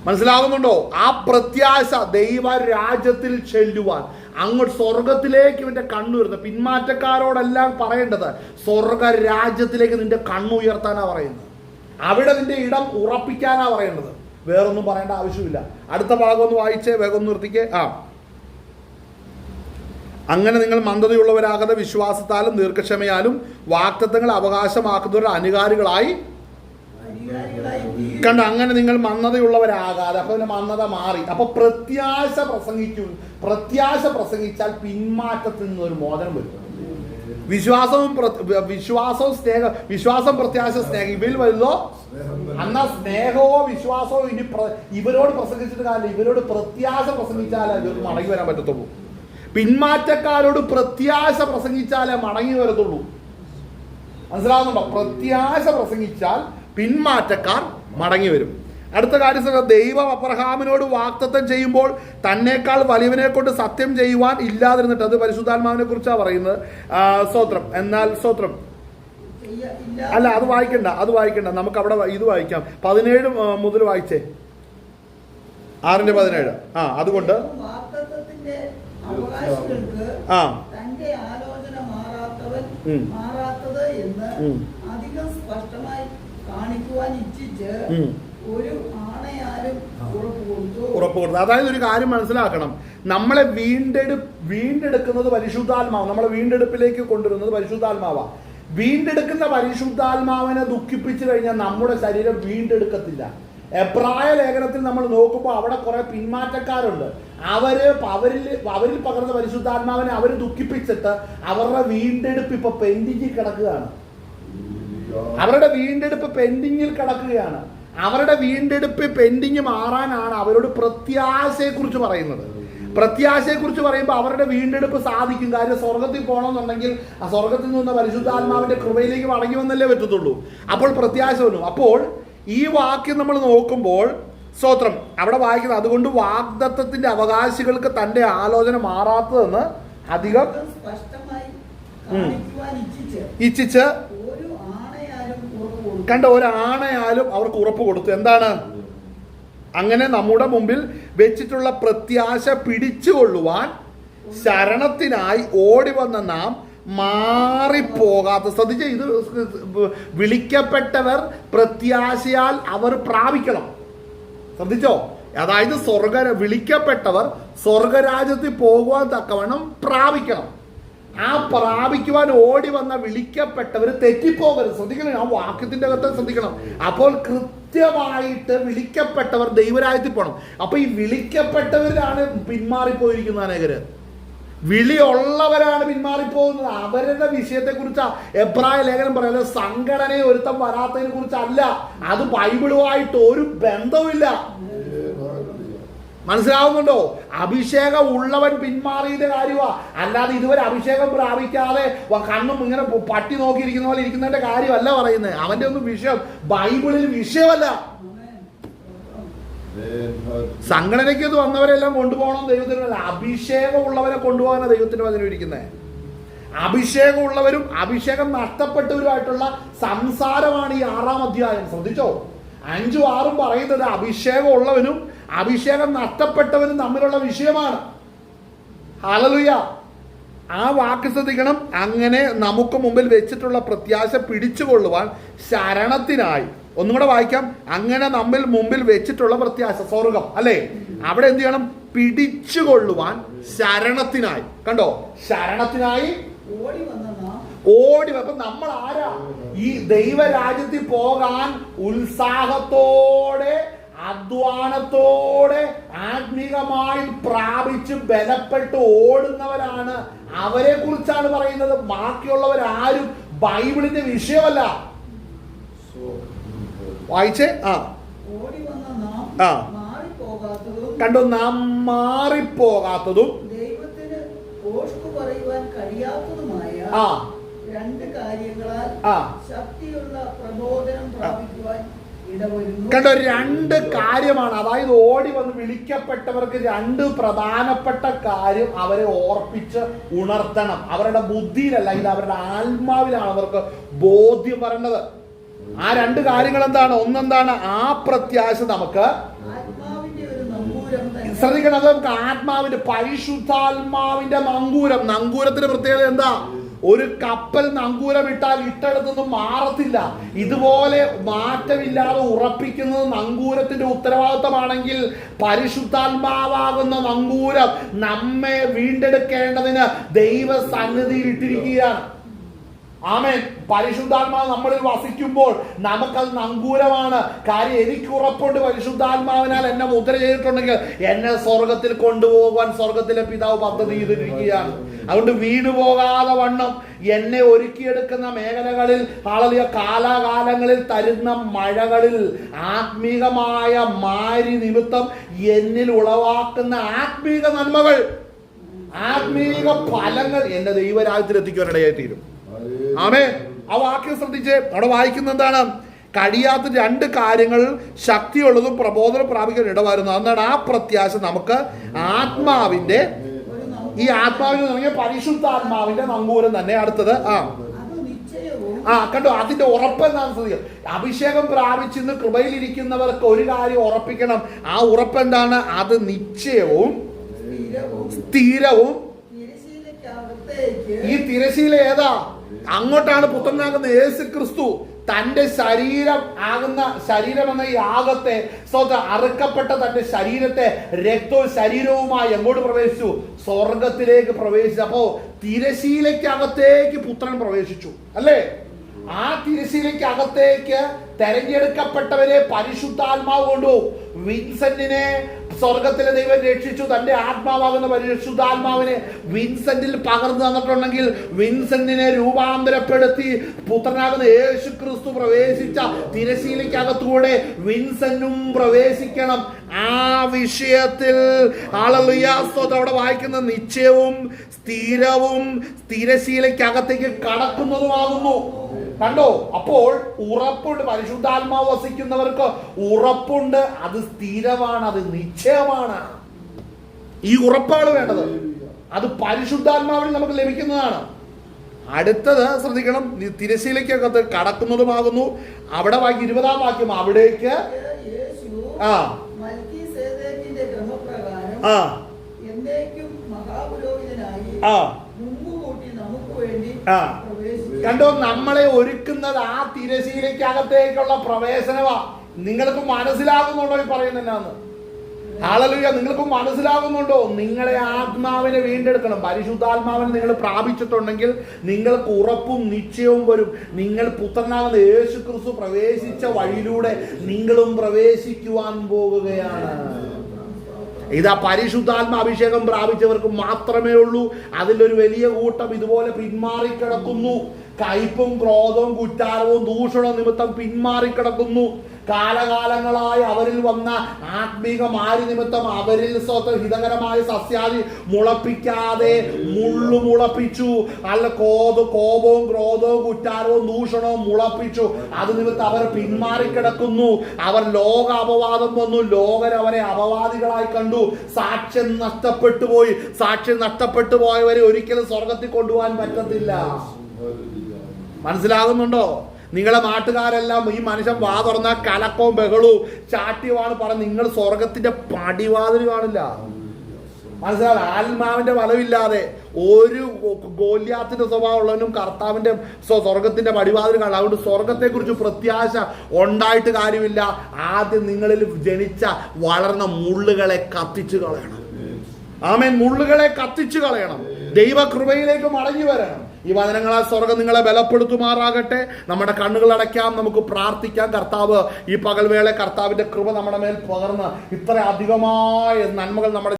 Speaker 2: മനസ്സിലാകുന്നുണ്ടോ? ആ പ്രത്യാശ ദൈവരാജ്യത്തിൽ ചെല്ലുവാൻ, അങ്ങോട്ട് സ്വർഗത്തിലേക്ക് ഇവന്റെ കണ്ണുയർത്തുക. പിന്മാറ്റക്കാരോടെല്ലാം പറയേണ്ടത് സ്വർഗരാജ്യത്തിലേക്ക് നിന്റെ കണ്ണുയർത്താനാ പറയുന്നത്. അവിടെ നിന്റെ ഇടം ഉറപ്പിക്കാനാ പറയുന്നത്. വേറൊന്നും പറയേണ്ട ആവശ്യമില്ല. അടുത്ത ഭാഗം ഒന്ന് വായിച്ചേ, വേഗം നിർത്തിക്കേ. അങ്ങനെ നിങ്ങൾ മന്ദതയുള്ളവരാകാതെ വിശ്വാസത്താലും ദീർഘക്ഷമയാലും വാഗ്ദത്തങ്ങൾ അവകാശമാക്കുന്നവരുടെ അനുകാരികളായി കണ്ടോ. അങ്ങനെ നിങ്ങൾ മന്ദതയുള്ളവരാകാതെ, അപ്പൊ പിന്നെ മന്ദത മാറി. അപ്പൊ പ്രത്യാശ പ്രസംഗിച്ചാൽ പിന്മാറ്റത്തിൽ നിന്നൊരു മോചനം വരും. വിശ്വാസം പ്രത്യാശ സ്നേഹം ഇവയിൽ വരുന്നോ? എന്നാ സ്നേഹമോ വിശ്വാസമോ ഇനി ഇവരോട് പ്രസംഗിച്ചിട്ട് കാര്യമില്ല. ഇവരോട് പ്രത്യാശ പ്രസംഗിച്ചാലേ ഇവർക്ക് മടങ്ങി വരാൻ പറ്റത്തുള്ളൂ. പിന്മാറ്റക്കാരോട് പ്രത്യാശ പ്രസംഗിച്ചാലേ മടങ്ങി വരത്തുള്ളൂ. മനസ്സിലാവുന്നുണ്ടോ? പ്രത്യാശ പ്രസംഗിച്ചാൽ പിന്മാറ്റക്കാർ മടങ്ങി വരും. അടുത്ത കാര്യം, ദൈവം അബ്രഹാമിനോട് വാഗ്ദത്തം ചെയ്യുമ്പോൾ തന്നേക്കാൾ വലിയവനെ കൊണ്ട് സത്യം ചെയ്യുവാൻ ഇല്ലാതിരുന്നിട്ട്, അത് പരിശുദ്ധാത്മാവിനെ കുറിച്ചാണ് പറയുന്നത്. എന്നാൽ അല്ല, അത് വായിക്കണ്ട. നമുക്ക് അവിടെ ഇത് വായിക്കാം. 17 മുതൽ വായിച്ചേ. 6:17. അതുകൊണ്ട്
Speaker 3: തന്റെ ആലോചന മാറാത്തത് എന്ന് അധികം സ്പഷ്ടമായി കാണിക്കുവാൻ ഇച്ഛിച്ച് ഒരു ആണയാലും
Speaker 2: ഉറപ്പ് കൊടുത്തു. അതായത് ഒരു കാര്യം മനസ്സിലാക്കണം, നമ്മളെ വീണ്ടെടുക്കുന്നത് പരിശുദ്ധാത്മാവ്, നമ്മളെ വീണ്ടെടുപ്പിലേക്ക് കൊണ്ടുവരുന്നത് പരിശുദ്ധാത്മാവാണ്. വീണ്ടെടുക്കുന്ന പരിശുദ്ധാത്മാവിനെ ദുഃഖിപ്പിച്ചു കഴിഞ്ഞാൽ നമ്മുടെ ശരീരം വീണ്ടെടുക്കത്തില്ല. എബ്രായ ലേഖനത്തിൽ നമ്മൾ നോക്കുമ്പോൾ അവിടെ കുറെ പിന്മാറ്റക്കാരുണ്ട്. അവരിൽ പകർന്ന പരിശുദ്ധാത്മാവിനെ അവർ ദുഃഖിപ്പിച്ചിട്ട് അവരുടെ വീണ്ടെടുപ്പ് ഇപ്പൊ പെൻഡിങ്ങിൽ കിടക്കുകയാണ്. അവരുടെ വീണ്ടെടുപ്പ് പെൻഡിങ്ങിൽ കിടക്കുകയാണ്. അവരുടെ വീണ്ടെടുപ്പ് പെൻഡിങ് മാറാനാണ് അവരോട് പ്രത്യാശയെക്കുറിച്ച് പറയുന്നത്. പ്രത്യാശയെക്കുറിച്ച് പറയുമ്പോൾ അവരുടെ വീണ്ടെടുപ്പ് സാധിക്കും. കാര്യം സ്വർഗത്തിൽ പോകണമെന്നുണ്ടെങ്കിൽ ആ സ്വർഗത്തിൽ നിന്ന് പരിശുദ്ധാത്മാവിന്റെ കൃപയിലേക്ക് മടങ്ങി വന്നല്ലേ പറ്റത്തുള്ളൂ. അപ്പോൾ പ്രത്യാശ വരും. അപ്പോൾ ഈ വാക്യം നമ്മൾ നോക്കുമ്പോൾ അവിടെ വായിക്കുന്നത്, അതുകൊണ്ട് വാഗ്ദത്തത്തിന്റെ അവകാശികൾക്ക് തന്റെ ആലോചന മാറാത്തതെന്ന് അധികം ഇച്ഛിച്ച് കണ്ട ഒരാണയാലും അവർക്ക് ഉറപ്പ് കൊടുത്തു. എന്താണ്? അങ്ങനെ നമ്മുടെ മുമ്പിൽ വെച്ചിട്ടുള്ള പ്രത്യാശ പിടിച്ചുകൊള്ളുവാൻ ശരണത്തിനായി ഓടി വന്ന നാം മാറിപ്പോകാത്ത. ശ്രദ്ധിച്ച, ഇത് വിളിക്കപ്പെട്ടവർ പ്രത്യാശയാൽ അവർ പ്രാപിക്കണം. ശ്രദ്ധിച്ചോ? അതായത് വിളിക്കപ്പെട്ടവർ സ്വർഗരാജ്യത്തിൽ പോകുവാൻ തക്കവണ്ണം പ്രാപിക്കണം. ആ പ്രാപിക്കുവാൻ ഓടി വന്ന വിളിക്കപ്പെട്ടവർ തെറ്റിപ്പോകരുത്. ശ്രദ്ധിക്കണം, ആ വാക്യത്തിന്റെ അകത്ത് ശ്രദ്ധിക്കണം. അപ്പോൾ കൃത്യമായിട്ട് വിളിക്കപ്പെട്ടവർ ദൈവരാജ്യത്തിൽ പോകണം. അപ്പൊ ഈ വിളിക്കപ്പെട്ടവരാണ് പിന്മാറിപ്പോയിരിക്കുന്ന അനേകര്. വിളിയുള്ളവരാണ് പിന്മാറിപ്പോകുന്നത്. അവരുടെ വിഷയത്തെ കുറിച്ചാ എബ്രായ ലേഖനം പറയുന്നത്. സംഘടനയെ ഒരുത്തം വരാത്തതിനെ കുറിച്ചല്ല. അത് ബൈബിളുമായിട്ട് ഒരു ബന്ധവുമില്ല. മനസ്സിലാവുന്നുണ്ടോ? അഭിഷേകം ഉള്ളവൻ പിന്മാറിയതിന്റെ കാര്യമാ. അല്ലാതെ ഇതുവരെ അഭിഷേകം പ്രാപിക്കാതെ കണ്ണും ഇങ്ങനെ പട്ടി നോക്കിയിരിക്കുന്ന പോലെ ഇരിക്കുന്നതിന്റെ കാര്യമല്ല പറയുന്നത്. അവന്റെ ഒന്നും വിഷയം ബൈബിളിൽ വിഷയമല്ല. സംഘടനയ്ക്ക് വന്നവരെല്ലാം കൊണ്ടുപോകണം ദൈവത്തിന്. അഭിഷേകമുള്ളവരെ കൊണ്ടുപോകാനാണ് ദൈവത്തിന്റെ വചനം ഇരിക്കുന്നത്. അഭിഷേകമുള്ളവരും അഭിഷേകം നഷ്ടപ്പെട്ടവരുമായിട്ടുള്ള സംസാരമാണ് ഈ 6-ാം അധ്യായം. ശ്രദ്ധിച്ചോ, 5ഉം 6ഉം പറയുന്നത് അഭിഷേകമുള്ളവനും അഭിഷേകം നഷ്ടപ്പെട്ടവനും തമ്മിലുള്ള വിഷയമാണ്. ഹല്ലേലൂയ. ആ വാക്ക് ശ്രദ്ധിക്കണം. അങ്ങനെ നമുക്ക് മുമ്പിൽ വെച്ചിട്ടുള്ള പ്രത്യാശ പിടിച്ചുകൊള്ളുവാൻ ശരണത്തിനായി. ഒന്നും കൂടെ വായിക്കാം. അങ്ങനെ നമ്മിൽ മുമ്പിൽ വെച്ചിട്ടുള്ള പ്രത്യാശ, സ്വർഗം അല്ലേ, അവിടെ എന്ത് ചെയ്യണം? പിടിച്ചുകൊള്ളുവാൻ ശരണത്തിനായി. കണ്ടോ, ശരണത്തിനായി ഓടി. അപ്പൊ നമ്മൾ ആരാ? ഈ ദൈവരാജ്യത്തിൽ പോകാൻ ഉത്സാഹത്തോടെ അധ്വാനത്തോടെ ആത്മീകമായി പ്രാപിച്ച് ബലപ്പെട്ട് ഓടുന്നവരാണ്. അവരെ കുറിച്ചാണ് പറയുന്നത്. ബാക്കിയുള്ളവരാരും ബൈബിളിന്റെ വിഷയമല്ല. വായിച്ചേ. കണ്ടു, നാം മാറിപ്പോകാത്തതും
Speaker 3: ദൈവത്തിന് ഓഷ്കു പറയുവാൻ കഴിയാത്തതുമായ രണ്ട് കാര്യങ്ങളാൽ ശക്തിയുള്ള പ്രബോധനം പ്രാപിക്കുവാൻ ഇടവരുന്നു.
Speaker 2: കണ്ടോ, 2 കാര്യമാണ്. അതായത് ഓടി വന്ന് വിളിക്കപ്പെട്ടവർക്ക് 2 പ്രധാനപ്പെട്ട കാര്യം അവരെ ഓർപ്പിച്ച് ഉണർത്തണം. അവരുടെ ബുദ്ധിയിലല്ല, ഇത് അവരുടെ ആത്മാവിലാണ് അവർക്ക് ബോധ്യം വരേണ്ടത്. ആ 2 കാര്യങ്ങൾ എന്താണ്? ഒന്നെന്താണ്? ആ പ്രത്യാശ നമുക്ക് ശ്രദ്ധിക്കണം. അത് നമുക്ക് ആത്മാവിന്റെ, പരിശുദ്ധാത്മാവിന്റെ നങ്കൂരം. നങ്കൂരത്തിന്റെ പ്രത്യേകത എന്താ? ഒരു കപ്പൽ നങ്കൂരം ഇട്ടാൽ ഇട്ടെടുത്തൊന്നും മാറത്തില്ല. ഇതുപോലെ മാറ്റമില്ലാതെ ഉറപ്പിക്കുന്നത് നങ്കൂരത്തിന്റെ ഉത്തരവാദിത്തമാണെങ്കിൽ, പരിശുദ്ധാത്മാവാകുന്ന നങ്കൂരം നമ്മെ വീണ്ടെടുക്കേണ്ടതിന് ദൈവ സന്നിധിയിൽ ഇട്ടിരിക്കുകയാണ്. ആമേൻ. പരിശുദ്ധാത്മാവ് നമ്മളിൽ വസിക്കുമ്പോൾ നമുക്കത് നങ്കൂരമാണ്. കാര്യം എനിക്ക് ഉറപ്പുണ്ട്, പരിശുദ്ധാത്മാവിനാൽ എന്നെ മുദ്ര ചെയ്തിട്ടുണ്ടെങ്കിൽ എന്നെ സ്വർഗത്തിൽ കൊണ്ടുപോകാൻ സ്വർഗത്തിലെ പിതാവ് പദ്ധതി ചെയ്തിരിക്കുകയാണ്. അതുകൊണ്ട് വീണുപോകാതെ വണ്ണം എന്നെ ഒരുക്കിയെടുക്കുന്ന മേഖലകളിൽ, കാലാകാലങ്ങളിൽ തരുന്ന മഴകളിൽ ആത്മീകമായ മാരി നിമിത്തം എന്നിൽ ഉളവാക്കുന്ന ആത്മീക നന്മകൾ, ആത്മീക ഫലങ്ങൾ എന്റെ ദൈവരാജ്യത്തിൽ എത്തിക്കാനിടയായി തീരും. ആമേൻ. ആ വാക്യം ശ്രദ്ധിച്ച് അവിടെ വായിക്കുന്ന എന്താണ്? കഴിയാത്ത 2 കാര്യങ്ങൾ ശക്തിയുള്ളതും പ്രബോധനം പ്രാപിക്കാൻ ഇടവരുന്നു. എന്താണ്? ആ പ്രത്യാശ നമുക്ക് ആത്മാവിന്റെ, ഈ ആത്മാവിന് തുടങ്ങിയ പരിശുദ്ധാത്മാവിന്റെ നങ്കൂരം തന്നെ. അടുത്തത് കണ്ടോ, അതിന്റെ ഉറപ്പ് എന്താണെന്ന് ശ്രദ്ധിക്കുക. അഭിഷേകം പ്രാപിച്ചിന്ന് കൃപയിലിരിക്കുന്നവർക്ക് ഒരു കാര്യം ഉറപ്പിക്കണം. ആ ഉറപ്പ് എന്താണ്? അത് നിശ്ചയവും സ്ഥിരവും. ഈ തിരശീല ഏതാ? അങ്ങോട്ടാണ് പുത്രനാകുന്ന യേശു ക്രിസ്തു തന്റെ ശരീരം ആകുന്ന, ശരീരം എന്ന ഈ യാഗത്തെ, അറുക്കപ്പെട്ട തന്റെ ശരീരത്തെ രക്തവും ശരീരവുമായി എങ്ങോട്ട് പ്രവേശിച്ചു? സ്വർഗത്തിലേക്ക് പ്രവേശിച്ചു. അപ്പോ തിരശീലയ്ക്കകത്തേക്ക് പുത്രൻ പ്രവേശിച്ചു അല്ലേ? ആ തിരശീലയ്ക്കകത്തേക്ക് തെരഞ്ഞെടുക്കപ്പെട്ടവരെ പരിശുദ്ധാത്മാവ് കൊണ്ടുപോകും. വിൻസെന്റിനെ സ്വർഗത്തിലെ ദൈവം രക്ഷിച്ചു. തന്റെ ആത്മാവാകുന്ന പരിശുദ്ധാത്മാവിനെ വിൻസെന്റിൽ പകർന്നു തന്നിട്ടുണ്ടെങ്കിൽ വിൻസെന്റിനെ രൂപാന്തരപ്പെടുത്തി പുത്രനാകുന്ന യേശു ക്രിസ്തു പ്രവേശിച്ച തിരശീലയ്ക്കകത്തൂടെ വിൻസെന്റും പ്രവേശിക്കണം. ആ വിഷയത്തിൽ അവിടെ വായിക്കുന്ന നിശ്ചയവും സ്ഥിരവും തിരശീലയ്ക്കകത്തേക്ക് കടക്കുന്നതുമാകുന്നു. കണ്ടോ, അപ്പോൾ ഉറപ്പുണ്ട്. പരിശുദ്ധാത്മാവ് വസിക്കുന്നവർക്ക് ഉറപ്പുണ്ട്. അത് സ്ഥിരമാണ്, അത് നിശ്ചയമാണ്. ഈ ഉറപ്പാണ് വേണ്ടത്. അത് പരിശുദ്ധാത്മാവിൽ നമുക്ക് ലഭിക്കുന്നതാണ്. അടുത്തത് ശ്രദ്ധിക്കണം, തിരശീലയ്ക്കകത്ത് കടക്കുന്നതുമാകുന്നു. അവിടെ 20-ാം വാക്യം, അവിടേക്ക് കണ്ടോ, നമ്മളെ ഒരുക്കുന്നത് ആ തിരശീലയ്ക്കകത്തേക്കുള്ള പ്രവേശനമാ. നിങ്ങൾക്ക് മനസ്സിലാകുന്നുണ്ടോ ഈ പറയുന്നതെന്നാന്ന്? ഹല്ലേലൂയ. നിങ്ങൾക്ക് മനസ്സിലാകുന്നുണ്ടോ? നിങ്ങളെ ആത്മാവിനെ വീണ്ടെടുക്കണം. പരിശുദ്ധാത്മാവിനെ നിങ്ങൾ പ്രാപിച്ചിട്ടുണ്ടെങ്കിൽ നിങ്ങൾക്ക് ഉറപ്പും നിശ്ചയവും വരും. നിങ്ങൾ പുത്രനാകുന്ന യേശു ക്രിസ്തു പ്രവേശിച്ച വഴിയിലൂടെ നിങ്ങളും പ്രവേശിക്കുവാൻ പോകുകയാണ്. ഇതാ പരിശുദ്ധാത്മ അഭിഷേകം പ്രാപിച്ചവർക്ക് മാത്രമേ ഉള്ളൂ. അതിലൊരു വലിയ കൂട്ടം ഇതുപോലെ പിന്മാറിക്കിടക്കുന്നു. കയ്പും ക്രോധവും കുറ്റാരവും ദൂഷണവും നിമിത്തം പിന്മാറിക്കിടക്കുന്നു. കാലകാലങ്ങളായി അവരിൽ വന്ന ആത്മീക മാരി നിമിത്തം അവരിൽ ഹിതകരമായ സസ്യാദി മുളപ്പിക്കാതെ മുള്ളു മുളപ്പിച്ചു. അല്ല, കോപവും ക്രോധവും കുറ്റാരവും ദൂഷണവും മുളപ്പിച്ചു. അത് നിമിത്തം അവർ പിന്മാറിക്കിടക്കുന്നു. അവർ ലോക അപവാദം വന്നു, ലോകരവരെ അപവാദികളായി കണ്ടു. സാക്ഷ്യം നഷ്ടപ്പെട്ടു പോയി. സാക്ഷ്യം നഷ്ടപ്പെട്ടു പോയവരെ ഒരിക്കലും സ്വർഗത്തിൽ കൊണ്ടുപോകാൻ പറ്റത്തില്ല. മനസ്സിലാകുന്നുണ്ടോ? നിങ്ങളെ നാട്ടുകാരെല്ലാം ഈ മനുഷ്യൻ വാ തുറന്ന കലക്കവും ബഹളവും ചാട്ടിയുമാണ് പറഞ്ഞ് നിങ്ങൾ സ്വർഗത്തിന്റെ പടിവാതിൽ കാണില്ല. മനസ്സിലാവില്ല. ആത്മാവിന്റെ ബലമില്ലാതെ ഒരു ഗോല്യാത്തിന്റെ സ്വഭാവമുള്ളവനും കർത്താവിന്റെ സ്വർഗത്തിന്റെ പടിവാതിൽ കാണില്ല. അതുകൊണ്ട് സ്വർഗത്തെ കുറിച്ച് പ്രത്യാശ ഉണ്ടായിട്ട് കാര്യമില്ല. ആദ്യം നിങ്ങളിൽ ജനിച്ച വളർന്ന മുള്ളുകളെ കത്തിച്ചു കളയണം. ആമേൻ. മുള്ളുകളെ കത്തിച്ചു കളയണം. ദൈവകൃപയിലേക്ക് മടങ്ങി വരണം. ഈ വചനങ്ങളാൽ സ്വർഗം നിങ്ങളെ ബലപ്പെടുത്തുമാറാകട്ടെ. നമ്മുടെ കണ്ണുകൾ അടയ്ക്കാം, നമുക്ക് പ്രാർത്ഥിക്കാം. കർത്താവ് ഈ പകൽവേള കർത്താവിന്റെ കൃപ നമ്മുടെ മേൽ പകർന്ന് ഇത്ര അധികമായ നന്മകൾ നമ്മുടെ